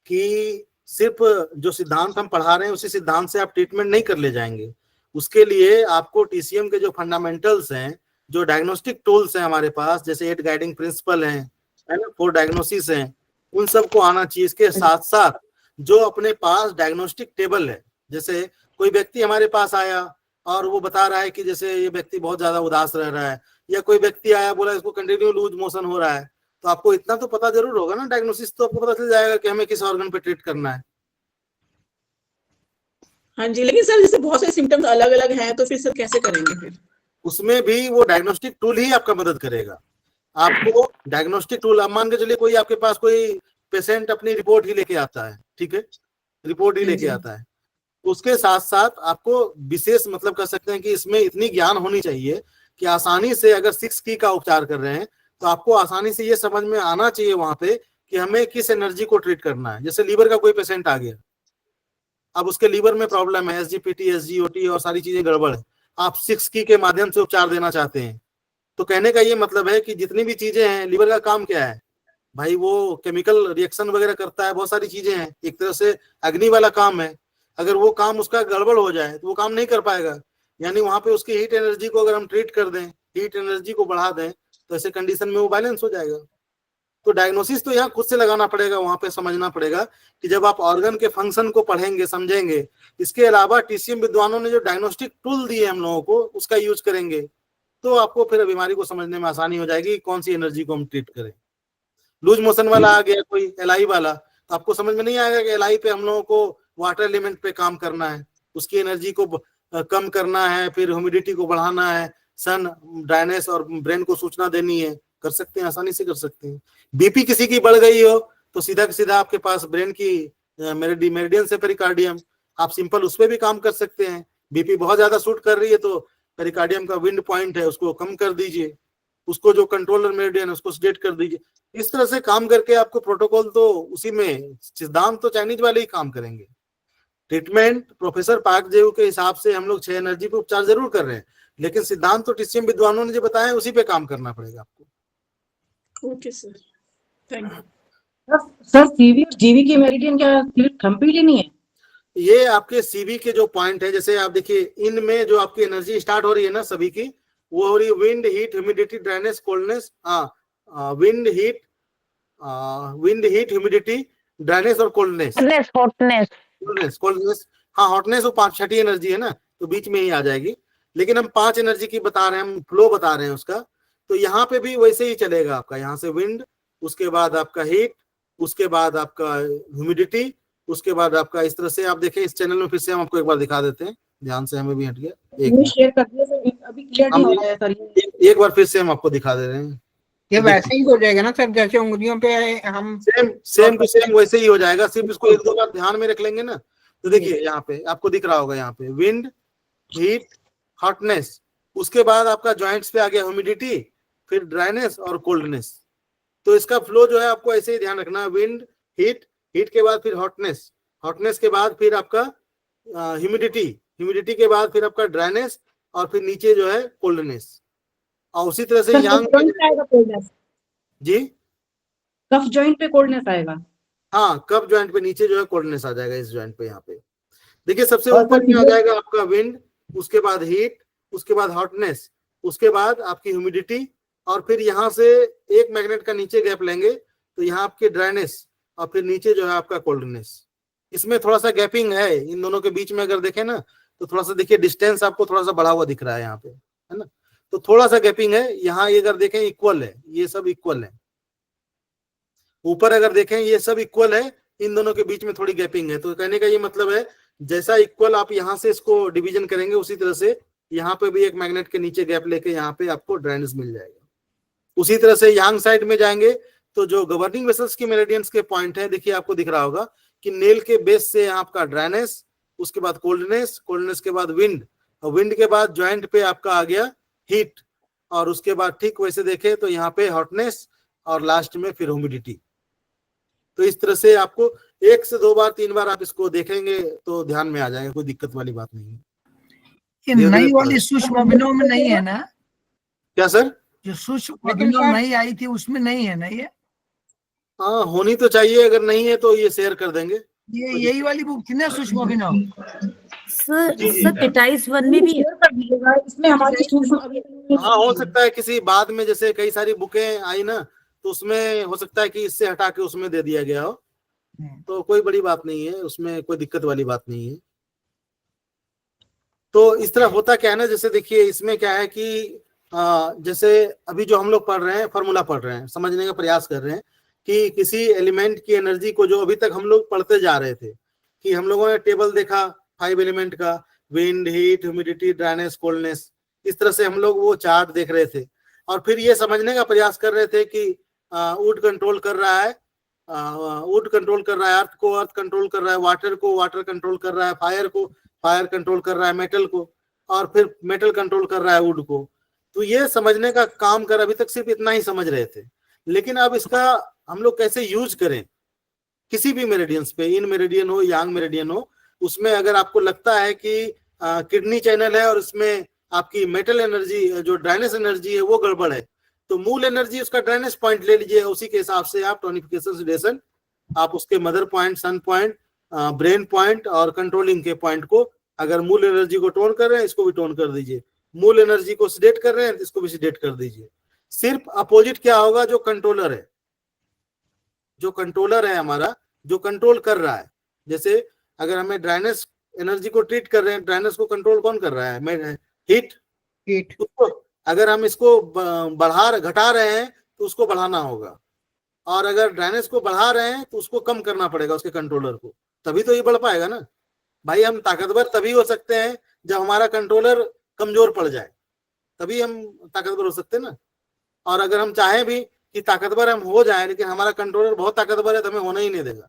कि सिर्फ जो सिद्धांत हम पढ़ा रहे हैं उसी सिद्धांत से आप ट्रीटमेंट नहीं कर ले जाएंगे। उसके लिए आपको TCM के जो फंडामेंटल्स हैं, जो डायग्नोस्टिक टूल्स हैं हमारे पास, जैसे 8 गाइडिंग प्रिंसिपल है ना, 4 डायग्नोसिस हैं, उन सबको आना चाहिए। इसके साथ साथ जो अपने पास डायग्नोस्टिक टेबल है, जैसे कोई व्यक्ति हमारे पास आया और वो बता रहा है कि जैसे ये व्यक्ति बहुत ज्यादा उदास रह रहा है, या कोई व्यक्ति आया बोला इसको कंटिन्यू लूज मोशन हो रहा है, तो आपको इतना तो पता जरूर होगा ना, डायग्नोसिस तो आपको पता चल जाएगा कि हमें किस ऑर्गन पे ट्रीट करना है। हाँ जी, लेकिन सर जैसे बहुत सारे सिम्टम्स अलग अलग हैं, तो फिर सर कैसे करेंगे फिर? उसमें भी वो डायग्नोस्टिक टूल ही आपका मदद करेगा। आपको डायग्नोस्टिक टूल, आप मान के चलिए कोई आपके पास कोई पेशेंट अपनी रिपोर्ट ही लेके आता है, ठीक है, रिपोर्ट ही लेके आता है, उसके साथ साथ आपको विशेष मतलब कह सकते हैं कि इसमें इतनी ज्ञान होनी चाहिए कि आसानी से, अगर 6 की का उपचार कर रहे हैं तो आपको आसानी से ये समझ में आना चाहिए वहां पे कि हमें किस एनर्जी को ट्रीट करना है। जैसे लीवर का कोई पेशेंट आ गया, अब उसके लीवर में प्रॉब्लम है, SGPT, SGOT और सारी चीजें गड़बड़ है, आप 6 की के माध्यम से उपचार देना चाहते हैं, तो कहने का ये मतलब है कि जितनी भी चीजें हैं, लीवर का काम क्या है भाई? वो केमिकल रिएक्शन वगैरह करता है, बहुत सारी चीजें हैं, एक तरह से अग्नि वाला काम है। अगर वो काम उसका गड़बड़ हो जाए तो वो काम नहीं कर पाएगा। यानी वहां पे उसकी हीट एनर्जी को अगर हम ट्रीट कर दें, हीट एनर्जी को बढ़ा दें, तो ऐसे कंडीशन में वो बैलेंस हो जाएगा। तो डायग्नोसिस तो यहाँ खुद से लगाना पड़ेगा, वहां पे समझना पड़ेगा कि जब आप ऑर्गन के फंक्शन को पढ़ेंगे, समझेंगे, इसके अलावा TCM विद्वानों ने जो डायग्नोस्टिक टूल दिए हम लोगों को, उसका यूज करेंगे, तो आपको फिर बीमारी को समझने में आसानी हो जाएगी, कौन सी एनर्जी को हम ट्रीट करें। लूज मोशन वाला आ गया कोई LI वाला, तो आपको समझ में नहीं आएगा कि LI पे हम लोगों को वाटर एलिमेंट पे काम करना है, उसकी एनर्जी को कम करना है, फिर ह्यूमिडिटी को बढ़ाना है, सन, ड्राइनेस और ब्रेन को सूचना देनी है। कर सकते हैं, आसानी से कर सकते हैं। BP किसी की बढ़ गई हो तो सीधा सीधा आपके पास ब्रेन की मेरिडियन से पेरिकार्डियम, आप सिंपल उस पर भी काम कर सकते हैं। BP बहुत ज्यादा शूट कर रही है तो पेरिकार्डियम का विंड पॉइंट है उसको कम कर दीजिए, उसको जो कंट्रोलर मेरिडियन उसको सेट कर दीजिए। इस तरह से काम करके आपको प्रोटोकॉल तो उसी में, सिद्धांत तो चाइनीज वाले ही काम करेंगे। ट्रीटमेंट प्रोफेसर पार्क जेऊ के हिसाब से हम लोग 6 एनर्जी पे उपचार जरूर कर रहे हैं, लेकिन सिद्धांत तो TCM विद्वानों ने जो बताया उसी पे काम करना पड़ेगा आपको। Okay sir, thank you. Sir CV और GV की मेरिडियन क्या कंप्लीट ही नहीं है? ये आपके CV के जो पॉइंट है, जैसे आप देखिए इनमें जो आपकी एनर्जी स्टार्ट हो रही है ना सभी की, वो हो रही है wind, heat, humidity, dryness, coldness, wind, heat, humidity, dryness और कोल्डनेस। कोल्डनेस, हाँ, हॉटनेस वो 5-6 एनर्जी है ना, तो बीच में ही आ जाएगी। लेकिन हम 5 एनर्जी की बता रहे हैं, हम फ्लो बता रहे हैं उसका, तो यहाँ पे भी वैसे ही चलेगा आपका। यहाँ से विंड, उसके बाद आपका हीट, उसके बाद आपका ह्यूमिडिटी, उसके बाद आपका, इस तरह से आप देखें इस चैनल में फिर से हम आपको एक बार दिखा देते हैं, ध्यान से, हमें भी हट गया, शेयर कर दिया सर, अभी क्लियर नहीं हो रहा है सर। एक बार फिर से हम आपको दिखा दे रहे हैं। ये वैसे ही हो जाएगा ना सर, जैसे उंगलियों पे हम सेम टू सेम वैसे ही हो जाएगा, सिर्फ इसको 1-2 बार ध्यान में रख लेंगे ना। तो देखिए यहाँ पे आपको दिख रहा होगा, यहाँ पे विंड, हीट, हॉटनेस, उसके बाद आपका जॉइंट्स पे आ गया ह्यूमिडिटी, फिर ड्राइनेस और कोल्डनेस। तो इसका फ्लो जो है आपको ऐसे ही ध्यान रखना है, विंड, हीट, हीट के बाद फिर हॉटनेस, हॉटनेस के बाद फिर आपका ह्यूमिडिटी के बाद फिर आपका ड्राइनेस, और फिर नीचे जो है कोल्डनेस। और उसी तरह से सर यांग कफ जॉइंट आएगा कोल्डनेस, जी कफ जॉइंट पे कोल्डनेस आएगा। हाँ, कप ज्वाइंट पे नीचे जो है कोल्डनेस आ जाएगा इस ज्वाइंट पे। यहाँ पे देखिए सबसे और ऊपर सर क्या आ ये- जाएगा आपका विंड, उसके बाद हीट, उसके बाद हॉटनेस, उसके बाद आपकी ह्यूमिडिटी, और फिर यहाँ से एक मैग्नेट का नीचे गैप लेंगे तो यहाँ आपकी ड्राइनेस, और फिर नीचे जो है आपका कोल्डनेस। इसमें थोड़ा सा गैपिंग है इन दोनों के बीच में, अगर देखें ना तो थोड़ा सा देखिए डिस्टेंस आपको थोड़ा सा बढ़ा हुआ दिख रहा है यहाँ पे, है ना। तो थोड़ा सा गैपिंग है यहाँ, ये अगर देखें इक्वल है, ये सब इक्वल है। ऊपर अगर देखें ये सब इक्वल है, इन दोनों के बीच में थोड़ी गैपिंग है। तो कहने का ये मतलब है जैसा इक्वल आप यहाँ से इसको डिवीजन करेंगे, उसी तरह से यहाँ पे भी एक मैग्नेट के नीचे गैप लेके यहाँ पे आपको ड्राइनेस मिल जाएगा। उसी तरह से यांग साइड में जाएंगे तो जो गवर्निंग वेसल्स की मेरिडियंस के पॉइंट है, देखिए आपको दिख रहा होगा कि नेल के बेस से आपका ड्राइनेस, उसके बाद कोल्डनेस, कोल्डनेस के बाद विंड, और विंड के बाद ज्वाइंट पे आपका आ गया हीट, और उसके बाद ठीक वैसे देखे तो यहाँ पे हॉटनेस, और लास्ट में फिर ह्यूमिडिटी। तो इस तरह से आपको 1 से 2 बार 3 बार आप इसको देखेंगे तो ध्यान में आ जाएगा, कोई दिक्कत वाली बात नहीं है। ये नई वाली सूक्ष्म अभिनव में नहीं है ना? क्या सर? जो सूक्ष्म लेकिन अभिनव सर- नई आई थी उसमें नहीं है ना ये? हाँ, होनी तो चाहिए, अगर नहीं है तो ये शेयर कर देंगे। ये यही वाली बुक थी ना सूक्ष्म अभिनव? सर किटाइस 1 में भी है। शेयर कर दीजिएगा, इसमें हमारी सूक्ष्म अभिनव- हाँ, हो सकता है किसी बाद में जैसे कई सारी बुकें आई ना, तो उसमें हो सकता है कि इससे हटा के उसमें दे दिया गया हो, तो कोई बड़ी बात नहीं है, उसमें कोई दिक्कत वाली बात नहीं है। तो इस तरह होता क्या है ना, जैसे देखिए इसमें क्या है कि जैसे अभी जो हम लोग पढ़ रहे हैं, फॉर्मूला पढ़ रहे हैं, समझने का प्रयास कर रहे हैं कि किसी एलिमेंट की एनर्जी को, जो अभी तक हम लोग पढ़ते जा रहे थे कि हम लोगों ने टेबल देखा 5 एलिमेंट का, wind, heat, humidity, dryness, coldness, इस तरह से हम लोग वो चार्ट देख रहे थे, और फिर ये समझने का प्रयास कर रहे थे कि वुड कंट्रोल कर रहा है, वुड कंट्रोल कर रहा है अर्थ को, अर्थ कंट्रोल कर रहा है वाटर को, वाटर कंट्रोल कर रहा है फायर को, फायर कंट्रोल कर रहा है मेटल को, और फिर मेटल कंट्रोल कर रहा है वुड को। तो ये समझने का काम कर, अभी तक सिर्फ इतना ही समझ रहे थे, लेकिन अब इसका हम लोग कैसे यूज करें किसी भी मेरिडियंस पे, इन मेरिडियन हो, यांग मेरिडियन हो, उसमें अगर आपको लगता है कि किडनी चैनल है और इसमें आपकी मेटल एनर्जी, जो ड्राइनेस एनर्जी है वो गड़बड़ है, तो मूल एनर्जी उसका ड्राइनेस पॉइंट ले लीजिए, उसी के हिसाब से आप टोनिफिकेशन सेडेशन, आप उसके मदर पॉइंट, सन पॉइंट, ब्रेन पॉइंट और कंट्रोलिंग के पॉइंट को, अगर मूल एनर्जी को टोन कर रहे हैं इसको भी टोन कर दीजिए, मूल एनर्जी को सेडेट कर रहे हैं इसको भी सेडेट कर दीजिए। सिर्फ अपोजिट क्या होगा, जो कंट्रोलर है, जो कंट्रोलर है हमारा, जो कंट्रोल कर रहा है, जैसे अगर हमें ड्राइनेस एनर्जी को ट्रीट कर रहे हैं, ड्राइनेस को कंट्रोल कौन कर रहा है? हीट। उसको अगर हम इसको घटा रहे हैं तो उसको बढ़ाना होगा, और अगर ड्राइनेस को बढ़ा रहे हैं तो उसको कम करना पड़ेगा उसके कंट्रोलर को, तभी तो ये बढ़ पाएगा ना भाई। हम ताकतवर तभी हो सकते हैं जब हमारा कंट्रोलर कमजोर पड़ जाए, तभी हम ताकतवर हो सकते हैं ना। और अगर हम चाहें भी कि ताकतवर हम हो जाए, लेकिन हमारा कंट्रोलर बहुत ताकतवर है तो हमें होना ही नहीं देगा,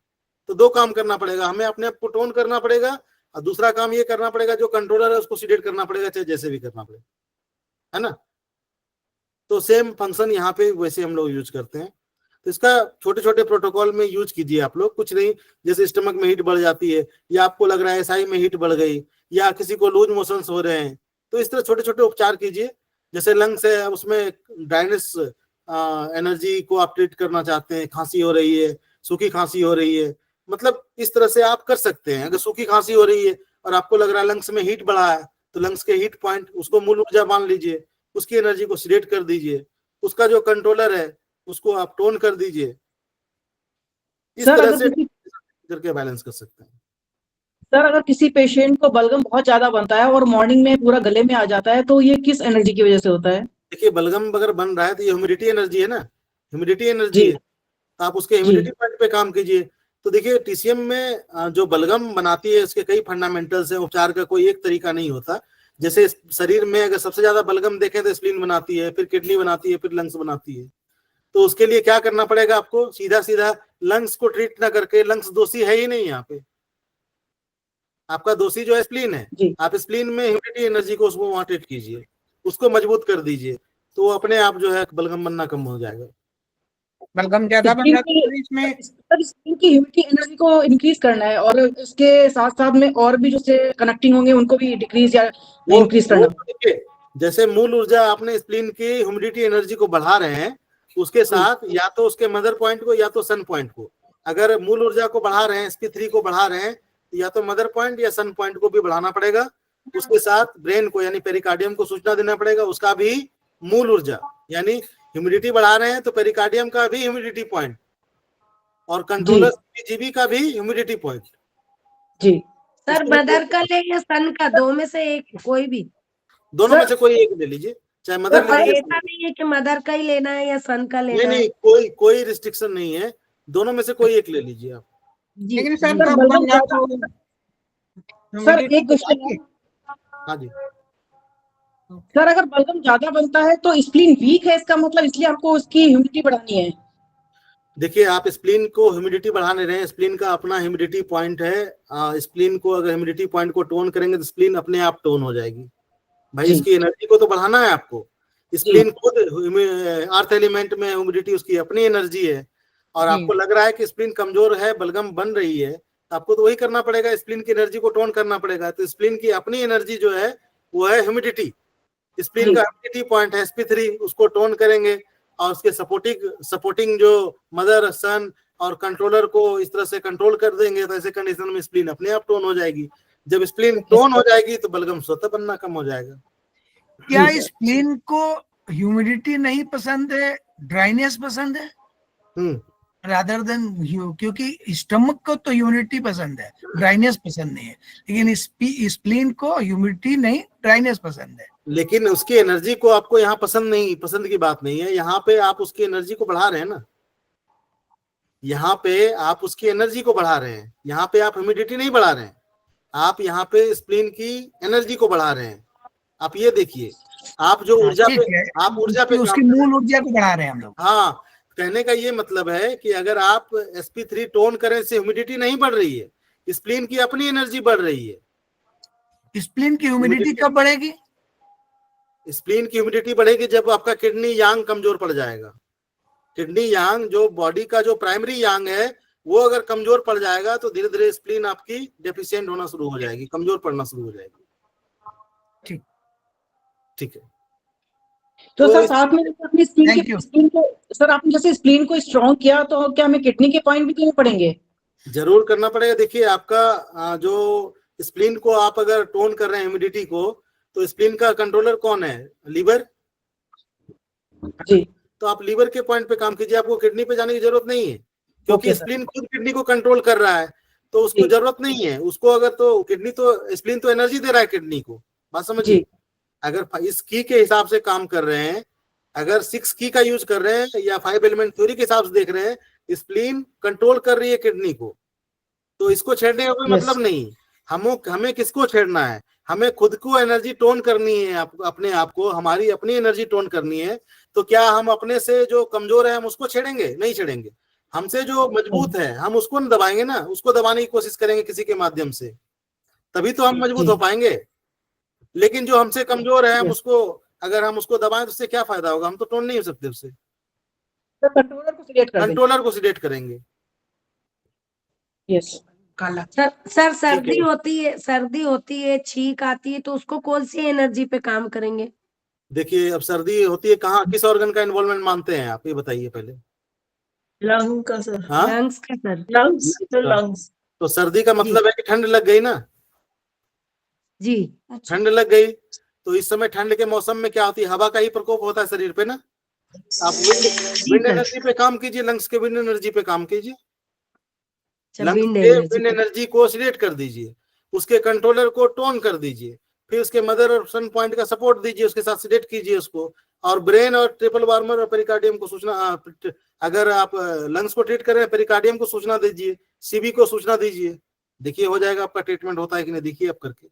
तो 2 काम करना पड़ेगा, हमें अपने आप को टोन करना पड़ेगा, और दूसरा काम ये करना पड़ेगा जो कंट्रोलर है उसको सीडेट करना पड़ेगा, चाहे जैसे भी करना पड़ेगा, है ना। तो सेम फंक्शन यहाँ पे वैसे हम लोग यूज करते हैं। तो इसका छोटे छोटे प्रोटोकॉल में यूज कीजिए आप लोग, कुछ नहीं, जैसे स्टमक में हीट बढ़ जाती है, या आपको लग रहा है एसआई में हीट बढ़ गई, या किसी को लूज मोशंस हो रहे हैं, तो इस तरह छोटे छोटे उपचार कीजिए। जैसे लंग्स है, उसमें ड्राइनेस एनर्जी को आप ट्रीट करना चाहते हैं, खांसी हो रही है, सूखी खांसी हो रही है, मतलब इस तरह से आप कर सकते हैं। अगर सूखी खांसी हो रही है और आपको लग रहा है लंग्स में हीट बढ़ा है, तो लंग्स के हीट पॉइंट, उसको मूल ऊर्जा मान लीजिए, उसकी एनर्जी को सीडेट कर दीजिए, उसका जो कंट्रोलर है उसको आप टोन कर दीजिए। इस सर, तरह अगर से किसी- करके बैलेंस कर सकते हैं। सर अगर किसी पेशेंट को बलगम बहुत ज्यादा बनता है और मॉर्निंग में पूरा गले में आ जाता है, तो ये किस एनर्जी की वजह से होता है? देखिए बलगम अगर बन रहा है तो ये ह्यूमिडिटी एनर्जी है ना, ह्यूमिडिटी एनर्जी जी। है, आप उसके ह्यूमिडिटी पॉइंट पे काम कीजिए। तो देखिए टीसीएम में जो बलगम बनाती है उसके कई फंडामेंटल्स हैं, उपचार का कोई एक तरीका नहीं होता। जैसे शरीर में अगर सबसे ज्यादा बलगम देखें तो स्प्लीन बनाती है, फिर किडनी बनाती है, फिर लंग्स बनाती है। तो उसके लिए क्या करना पड़ेगा आपको, सीधा सीधा लंग्स को ट्रीट ना करके, लंग्स दोषी है ही नहीं यहाँ पे, आपका दोषी जो है स्प्लीन है, जी। आप स्प्लीन में ह्यूमिडिटी एनर्जी को उसको वहां ट्रीट कीजिए, उसको मजबूत कर दीजिए, तो वो अपने आप जो है बलगम बनना कम हो जाएगा। बलगम ज्यादा बन रहा है तो इसमें सर स्प्लीन की ह्यूमिडिटी एनर्जी को इंक्रीज करना है और इसके साथ साथ में और भी जो से कनेक्टिंग होंगे उनको भी डिक्रीज या इंक्रीज करना। देखिए, जैसे मूल ऊर्जा आपने स्प्लीन की ह्यूमिडिटी एनर्जी को बढ़ा रहे हैं, उसके साथ या तो उसके मदर पॉइंट को या तो सन पॉइंट को, अगर मूल ऊर्जा को बढ़ा रहे हैं, sp3 को बढ़ा रहे हैं, या तो मदर पॉइंट या सन पॉइंट को भी बढ़ाना पड़ेगा। उसके साथ ब्रेन को यानी पेरिकार्डियम को सूचना देना पड़ेगा, उसका भी मूल ऊर्जा यानी ह्यूमिडिटी बढ़ा रहे हैं तो पेरिकार्डियम का भी ह्यूमिडिटी पॉइंट और कंट्रोलर जीबी का भी ह्यूमिडिटी पॉइंट। जी सर मदर का ले या सन का, दो में से एक कोई भी? दोनों में से कोई एक ले लीजिए, चाहे मदर ले लीजिए। ऐसा नहीं है कि मदर का ही लेना है या सन का लेना नहीं, है? कोई रिस्ट्रिक्शन नहीं है, दोनों में से कोई एक ले लीजिए आप। लेकिन सर सर, कब बलगम बनना ज्यादा- तो सर एक क्वेश्चन है हाँ जी, सर, अगर बलगम ज्यादा बनता है तो स्प्लीन वीक है, इसका मतलब इसलिए हमको उसकी ह्यूमिडिटी बढ़ानी है। देखिए आप स्प्लीन को ह्यूमिडिटी बढ़ाने रहे हैं, स्प्लीन का अपना ह्यूमिडिटी पॉइंट है। स्प्लीन को अगर ह्यूमिडिटी पॉइंट को टोन करेंगे तो स्प्लीन अपने आप टोन हो जाएगी। भाई जी। इसकी एनर्जी को तो बढ़ाना है आपको। स्प्लीन खुद अर्थ एलिमेंट में ह्यूमिडिटी उसकी अपनी एनर्जी है, और आपको लग रहा है कि स्प्लीन कमजोर है, बलगम बन रही है, तो आपको तो वही करना पड़ेगा, स्प्लीन की एनर्जी को टोन करना पड़ेगा। तो स्प्लीन की अपनी एनर्जी जो है वो है ह्यूमिडिटी। स्प्लीन का ह्यूमिडिटी पॉइंट है sp3, उसको टोन करेंगे और उसके सपोर्टिंग जो मदर सन और कंट्रोलर को इस तरह से कंट्रोल कर देंगे, तो ऐसे कंडीशन में स्प्लीन अपने आप टोन हो जाएगी। जब स्प्लीन टोन हो जाएगी तो बलगम स्वतः बनना कम हो जाएगा। क्या स्प्लीन को ह्यूमिडिटी नहीं पसंद है, ड्राइनेस पसंद है रादर देन, क्योंकि स्टमक को तो ह्यूमिडिटी पसंद है, ड्राइनेस पसंद नहीं है, लेकिन स्प्लीन को ह्यूमिडिटी नहीं ड्राइनेस पसंद है। लेकिन उसकी एनर्जी को आपको यहाँ पसंद की बात नहीं है, यहाँ पे आप उसकी एनर्जी को बढ़ा रहे हैं ना, यहाँ पे आप उसकी एनर्जी को बढ़ा रहे हैं, यहाँ पे आप ह्यूमिडिटी नहीं बढ़ा रहे हैं, आप यहाँ पे स्प्लीन की एनर्जी को बढ़ा रहे हैं। आप ये देखिए, आप जो ऊर्जा पे आप ऊर्जा पे उसकी मूल ऊर्जा को बढ़ा रहे हैं हम लोग। हाँ, कहने का ये मतलब है कि अगर आप sp3 टोन करें से ह्यूमिडिटी नहीं बढ़ रही है, स्प्लीन की अपनी एनर्जी बढ़ रही है। स्प्लीन की ह्यूमिडिटी कब बढ़ेगी? स्प्लीन की ह्यूमिडिटी बढ़ेगी जब आपका किडनी यांग कमजोर पड़ जाएगा। किडनी यांग जो बॉडी का जो प्राइमरी यांग है वो अगर कमजोर पड़ जाएगा तो धीरे धीरे स्प्लीन आपकी डेफिशिएंट होना शुरू हो जाएगी, कमजोर पड़ना शुरू हो जाएगी। ठीक है। तो सर साथ में अपनी स्प्लीन को सर आपने जैसे स्प्लीन को स्ट्रॉन्ग किया तो क्या हमें किडनी के पॉइंट भी देने पड़ेंगे? जरूर करना पड़ेगा। देखिए आपका जो स्प्लीन को आप अगर टोन कर रहे हैं ह्यूमिडिटी को, तो स्प्लीन का कंट्रोलर कौन है? लीवर जी। तो आप लीवर के पॉइंट पे काम कीजिए, आपको किडनी पे जाने की जरूरत नहीं है, क्योंकि स्प्लीन खुद किडनी को कंट्रोल कर रहा है, तो उसको जरूरत नहीं है उसको। अगर तो किडनी तो स्प्लीन तो एनर्जी दे रहा है किडनी को, बात समझिए। अगर इस की के हिसाब से काम कर रहे हैं, अगर 6 की का यूज कर रहे हैं या 5 एलिमेंट थ्योरी के हिसाब से देख रहे हैं, स्प्लीन कंट्रोल कर रही है किडनी को, तो इसको छेड़ने का कोई मतलब नहीं। हमें किसको छेड़ना है? हमें खुद को एनर्जी टोन करनी है, अपने आप को हमारी अपनी एनर्जी टोन करनी है। तो क्या हम अपने से जो कमजोर है हम उसको छेड़ेंगे? नहीं छेड़ेंगे। हमसे जो मजबूत है हम उसको न दबाएंगे ना, उसको दबाने की कोशिश करेंगे किसी के माध्यम से, तभी तो हम मजबूत हो पाएंगे। लेकिन जो हमसे कमजोर है हम उसको अगर हम उसको दबाएं तो उससे क्या फायदा होगा? हम तो टोन नहीं हो सकते उससे। कंट्रोलर को सिलेक्ट करेंगे। यस। सर सर्दी होती है, छींक आती है, तो उसको कौन सी एनर्जी पे काम करेंगे? देखिए अब सर्दी होती है कहाँ, किस ऑर्गन का इन्वॉल्वमेंट मानते हैं आप, ये बताइए पहले। लंग का सर। लंग्स का सर। लंग्स। तो सर्दी का मतलब है कि ठंड लग गई ना जी। ठंड लग गई, तो इस समय ठंड के मौसम में क्या होती है? हवा का ही प्रकोप होता है शरीर पे ना। आप विंड एनर्जी पे काम कीजिए, लंग्स के विंड एनर्जी पे काम कीजिए, लंग्स के विंड एनर्जी को सिलेक्ट कर दीजिए, उसके कंट्रोलर को टोन कर दीजिए, फिर उसके मदर और सन पॉइंट का सपोर्ट दीजिए, उसके साथ सिलेक्ट कीजिए उसको, और ब्रेन और ट्रिपल वार्मर और पेरिकार्डियम को सूचना, अगर आप लंग्स को ट्रीट कर रहे हैं पेरिकार्डियम को सूचना दीजिए, सीबी को सूचना दीजिए। देखिए हो जाएगा आपका ट्रीटमेंट होता है कि नहीं, देखिए आप करके।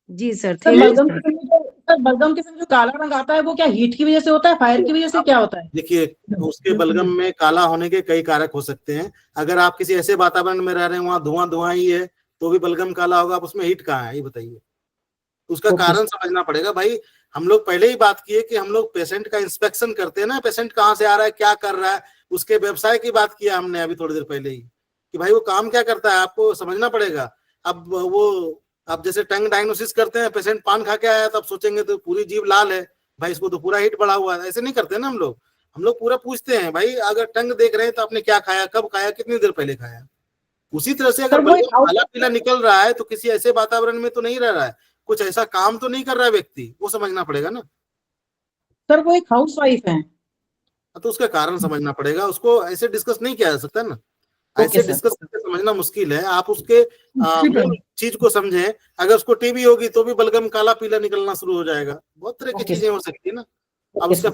जी सर। बलगम के समय जो काला रंग आता है वो क्या हीट की वजह से होता है, फायर की वजह से, क्या होता है? देखिए उसके बलगम में काला होने के कई कारक हो सकते हैं। अगर आप किसी ऐसे वातावरण में रह रहे हैं वहां धुआं ही है तो भी बलगम काला होगा। आप उसमें हीट कहाँ है ये बताइए। उसका कारण समझना पड़ेगा भाई। हम लोग पहले ही बात किए कि हम लोग पेशेंट का इंस्पेक्शन करते हैं ना, पेशेंट कहाँ से आ रहा है, क्या कर रहा है, उसके व्यवसाय की बात किया हमने अभी थोड़ी देर पहले ही, कि भाई वो काम क्या करता है आपको समझना पड़ेगा। अब जैसे टंग डायग्नोसिस करते हैं, पेशेंट पान खा के आया तो आप सोचेंगे तो पूरी जीभ लाल है भाई, इसको तो पूरा हीट बढ़ा हुआ है, ऐसे नहीं करते ना हम लोग पूरा पूछते हैं भाई, अगर टंग देख रहे हैं तो आपने क्या खाया, कब खाया, कितनी देर पहले खाया। उसी तरह से अगर काला पीला निकल रहा है तो किसी ऐसे वातावरण में तो नहीं रह रहा है, कुछ ऐसा काम तो नहीं कर रहा है व्यक्ति, वो समझना पड़ेगा ना। सर वो एक हाउसवाइफ है, तो उसका कारण समझना पड़ेगा, उसको ऐसे डिस्कस नहीं किया जा सकता ना, ऐसे डिस्कस करके समझना मुश्किल है। आप उसके मूल चीज को समझें। अगर उसको टीबी होगी तो भी बलगम काला पीला निकलना शुरू हो जाएगा, बहुत तरह की चीजें हो सकती है ना। अब उसका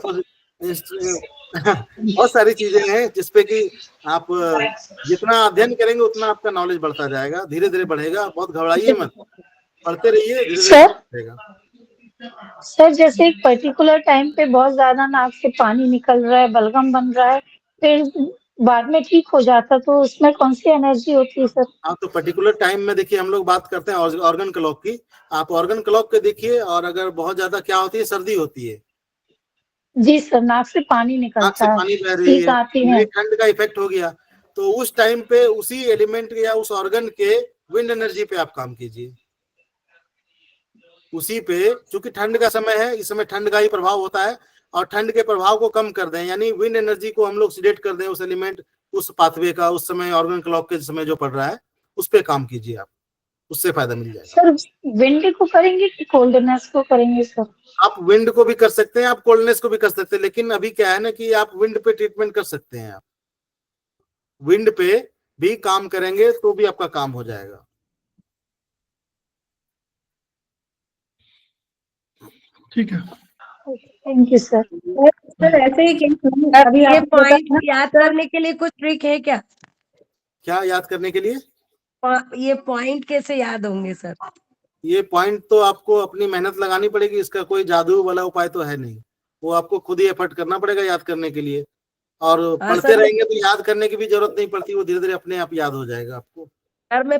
बहुत सारी चीजें हैं जिसपे कि आप जितना अध्ययन करेंगे उतना आपका नॉलेज बढ़ता जाएगा, धीरे धीरे बढ़ेगा, बहुत घबराइए मत, पढ़ते रहिए, धीरे धीरे बढ़ेगा। सर जैसे एक पर्टिकुलर टाइम पे बहुत ज्यादा नाक से पानी निकल रहा है, बलगम बन रहा है, फिर बाद में ठीक हो जाता, तो उसमें कौन सी एनर्जी होती है सर? हाँ, तो पर्टिकुलर टाइम में देखिए हम लोग बात करते हैं ऑर्गन क्लॉक की, आप ऑर्गन क्लॉक के देखिए। और अगर बहुत ज्यादा क्या होती है, सर्दी होती है जी सर, नाक से पानी निकलता है, नाक से पानी बह रही है, ठंड का इफेक्ट हो गया, तो उस टाइम पे उसी एलिमेंट या उस ऑर्गन के विंड एनर्जी पे आप काम कीजिए, उसी पे, क्योंकि ठंड का समय है, इस समय ठंड का ही प्रभाव होता है, और ठंड के प्रभाव को कम कर दें, यानी विंड एनर्जी को हम लोग सिलेक्ट कर दें, उस एलिमेंट, उस पाथवे का, उस समय ऑर्गन क्लॉक के समय जो पड़ रहा है उस पे काम कीजिए आप, उससे फायदा मिल जाएगा। सर विंड को करेंगे कि कोल्डनेस को करेंगे सर? आप विंड को भी कर सकते हैं, आप कोल्डनेस को भी कर सकते हैं, लेकिन अभी क्या है ना कि आप विंड पे ट्रीटमेंट कर सकते हैं, आप विंड पे भी काम करेंगे तो भी आपका काम हो जाएगा। ठीक है, थैंक यू सर। सर ऐसे ही अभी ये पॉइंट याद करने के लिए कुछ ट्रिक है क्या? क्या याद करने के लिए? ये पॉइंट कैसे याद होंगे सर? ये पॉइंट तो आपको अपनी मेहनत लगानी पड़ेगी, इसका कोई जादू वाला उपाय तो है नहीं, वो आपको खुद ही एफर्ट करना पड़ेगा याद करने के लिए, और पढ़ते रहेंगे तो याद करने की भी जरूरत नहीं पड़ती, वो धीरे धीरे अपने आप याद हो जाएगा आपको। सर मैं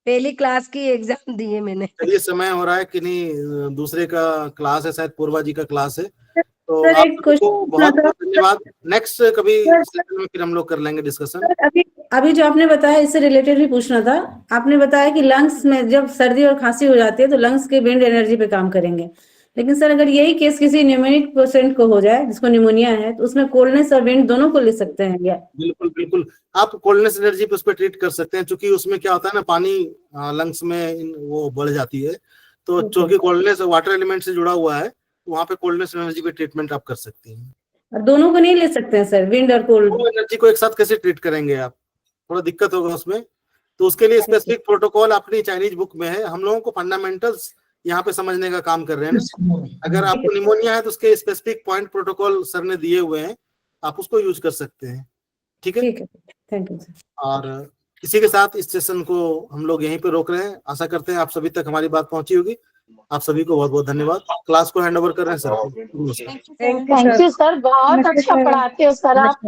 पहली क्लास की एग्जाम दी है मैंने। चलिए समय हो रहा है कि नहीं, दूसरे का क्लास है, शायद पूर्वा जी का क्लास है, तो सर, एक आपको बहुत बहुत धन्यवाद। नेक्स्ट कभी सेशन में फिर हम लोग कर लेंगे डिस्कशन। अभी जो आपने बताया इससे रिलेटेड भी पूछना था। आपने बताया कि लंग्स में जब सर्दी और खांसी हो जाती है तो लंग्स के विंड एनर्जी पे काम करेंगे, लेकिन सर अगर यही केस किसी न्यूमोनिक पेशेंट को हो जाए जिसको निमोनिया है, तो उसमें कोल्डनेस और विंड दोनों को ले सकते हैं क्या? बिल्कुल बिल्कुल, आप कोल्डनेस एनर्जी पे उस पर ट्रीट कर सकते हैं, क्योंकि उसमें क्या होता है ना, पानी लंग्स में वो बढ़ जाती है, तो चूंकि कोल्डनेस वाटर एलिमेंट से जुड़ा हुआ है, तो वहाँ पे कोल्डनेस एनर्जी पे ट्रीटमेंट आप कर सकती हैं। और दोनों को नहीं ले सकते हैं सर, विंड और कोल्ड? वो एनर्जी को एक साथ कैसे ट्रीट करेंगे आप, थोड़ा दिक्कत होगा उसमें, तो उसके लिए स्पेसिफिक प्रोटोकॉल अपनी चाइनीज बुक में है। हम लोगों को फंडामेंटल्स यहाँ पे समझने का काम कर रहे हैं ना। अगर आपको निमोनिया है तो उसके स्पेसिफिक पॉइंट प्रोटोकॉल सर ने दिए हुए हैं, आप उसको यूज कर सकते हैं। ठीक है, थैंक यू सर। और इसी के साथ इस सेशन को हम लोग यहीं पे रोक रहे हैं। आशा करते हैं आप सभी तक हमारी बात पहुंची होगी। आप सभी को बहुत बहुत धन्यवाद। क्लास को हैंड ओवर कर रहे हैं सर। थैंक यू सर, बहुत अच्छा पढ़ाते हो सर आप।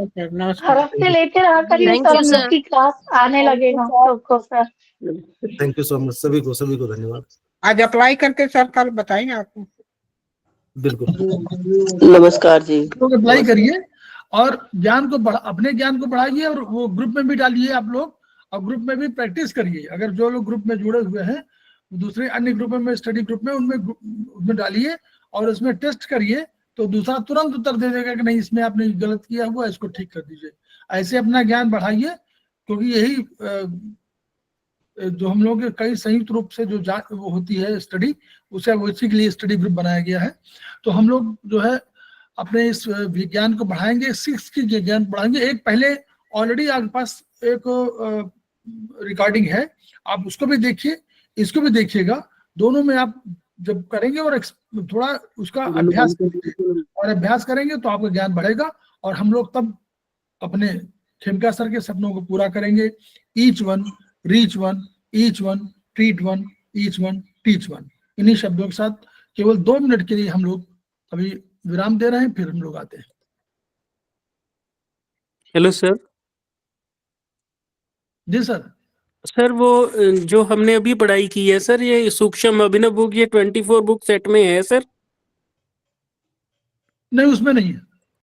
हर हफ्ते लेते रहा करिए सर, हम लोग की क्लास आने लगेगा सबको sir. Thank you so much, सभी को धन्यवाद। आज अप्लाई करके सर कल बताएंगे आपको। बिल्कुल, नमस्कार जी। तो अप्लाई करिए और ज्ञान को अपने ज्ञान को बढ़ाइए, और वो ग्रुप में भी डालिए आप लोग, और ग्रुप में भी प्रैक्टिस करिए। अगर जो लोग ग्रुप में जुड़े हुए हैं, दूसरे अन्य ग्रुप में, स्टडी ग्रुप में, उनमें डालिए और उसमें टेस्ट करिए, तो दूसरा तुरंत उत्तर दे देगा कि नहीं इसमें आपने गलत किया हुआ, इसको ठीक कर दीजिए। ऐसे अपना ज्ञान बढ़ाइए, क्योंकि यही जो हम लोग कई संयुक्त रूप से जो वो होती है स्टडी, उसे उसी के लिए स्टडी ग्रुप बनाया गया है। तो हम लोग जो है अपने इस विज्ञान को बढ़ाएंगे, सिक्स की ज्ञान बढ़ाएंगे। एक पहले ऑलरेडी आपके पास एक रिकॉर्डिंग है, आप उसको भी देखिए, इसको भी देखिएगा। दोनों में आप जब करेंगे और थोड़ा उसका अभ्यास करेंगे, और अभ्यास करेंगे तो आपका ज्ञान बढ़ेगा, और हम लोग तब अपने खेमका सर के सपनों को पूरा करेंगे। Each one, reach one, each one, treat one, each one, teach one. इन्हीं शब्दों के साथ केवल 2 मिनट के लिए हम लोग अभी विराम दे रहे हैं, फिर हम लोग आते हैं। Hello sir. जी सर। सर वो जो हमने अभी पढ़ाई की है सर, ये सूक्ष्म अभिनव बुक, ये 24 बुक सेट में है सर? नहीं, उसमें नहीं है।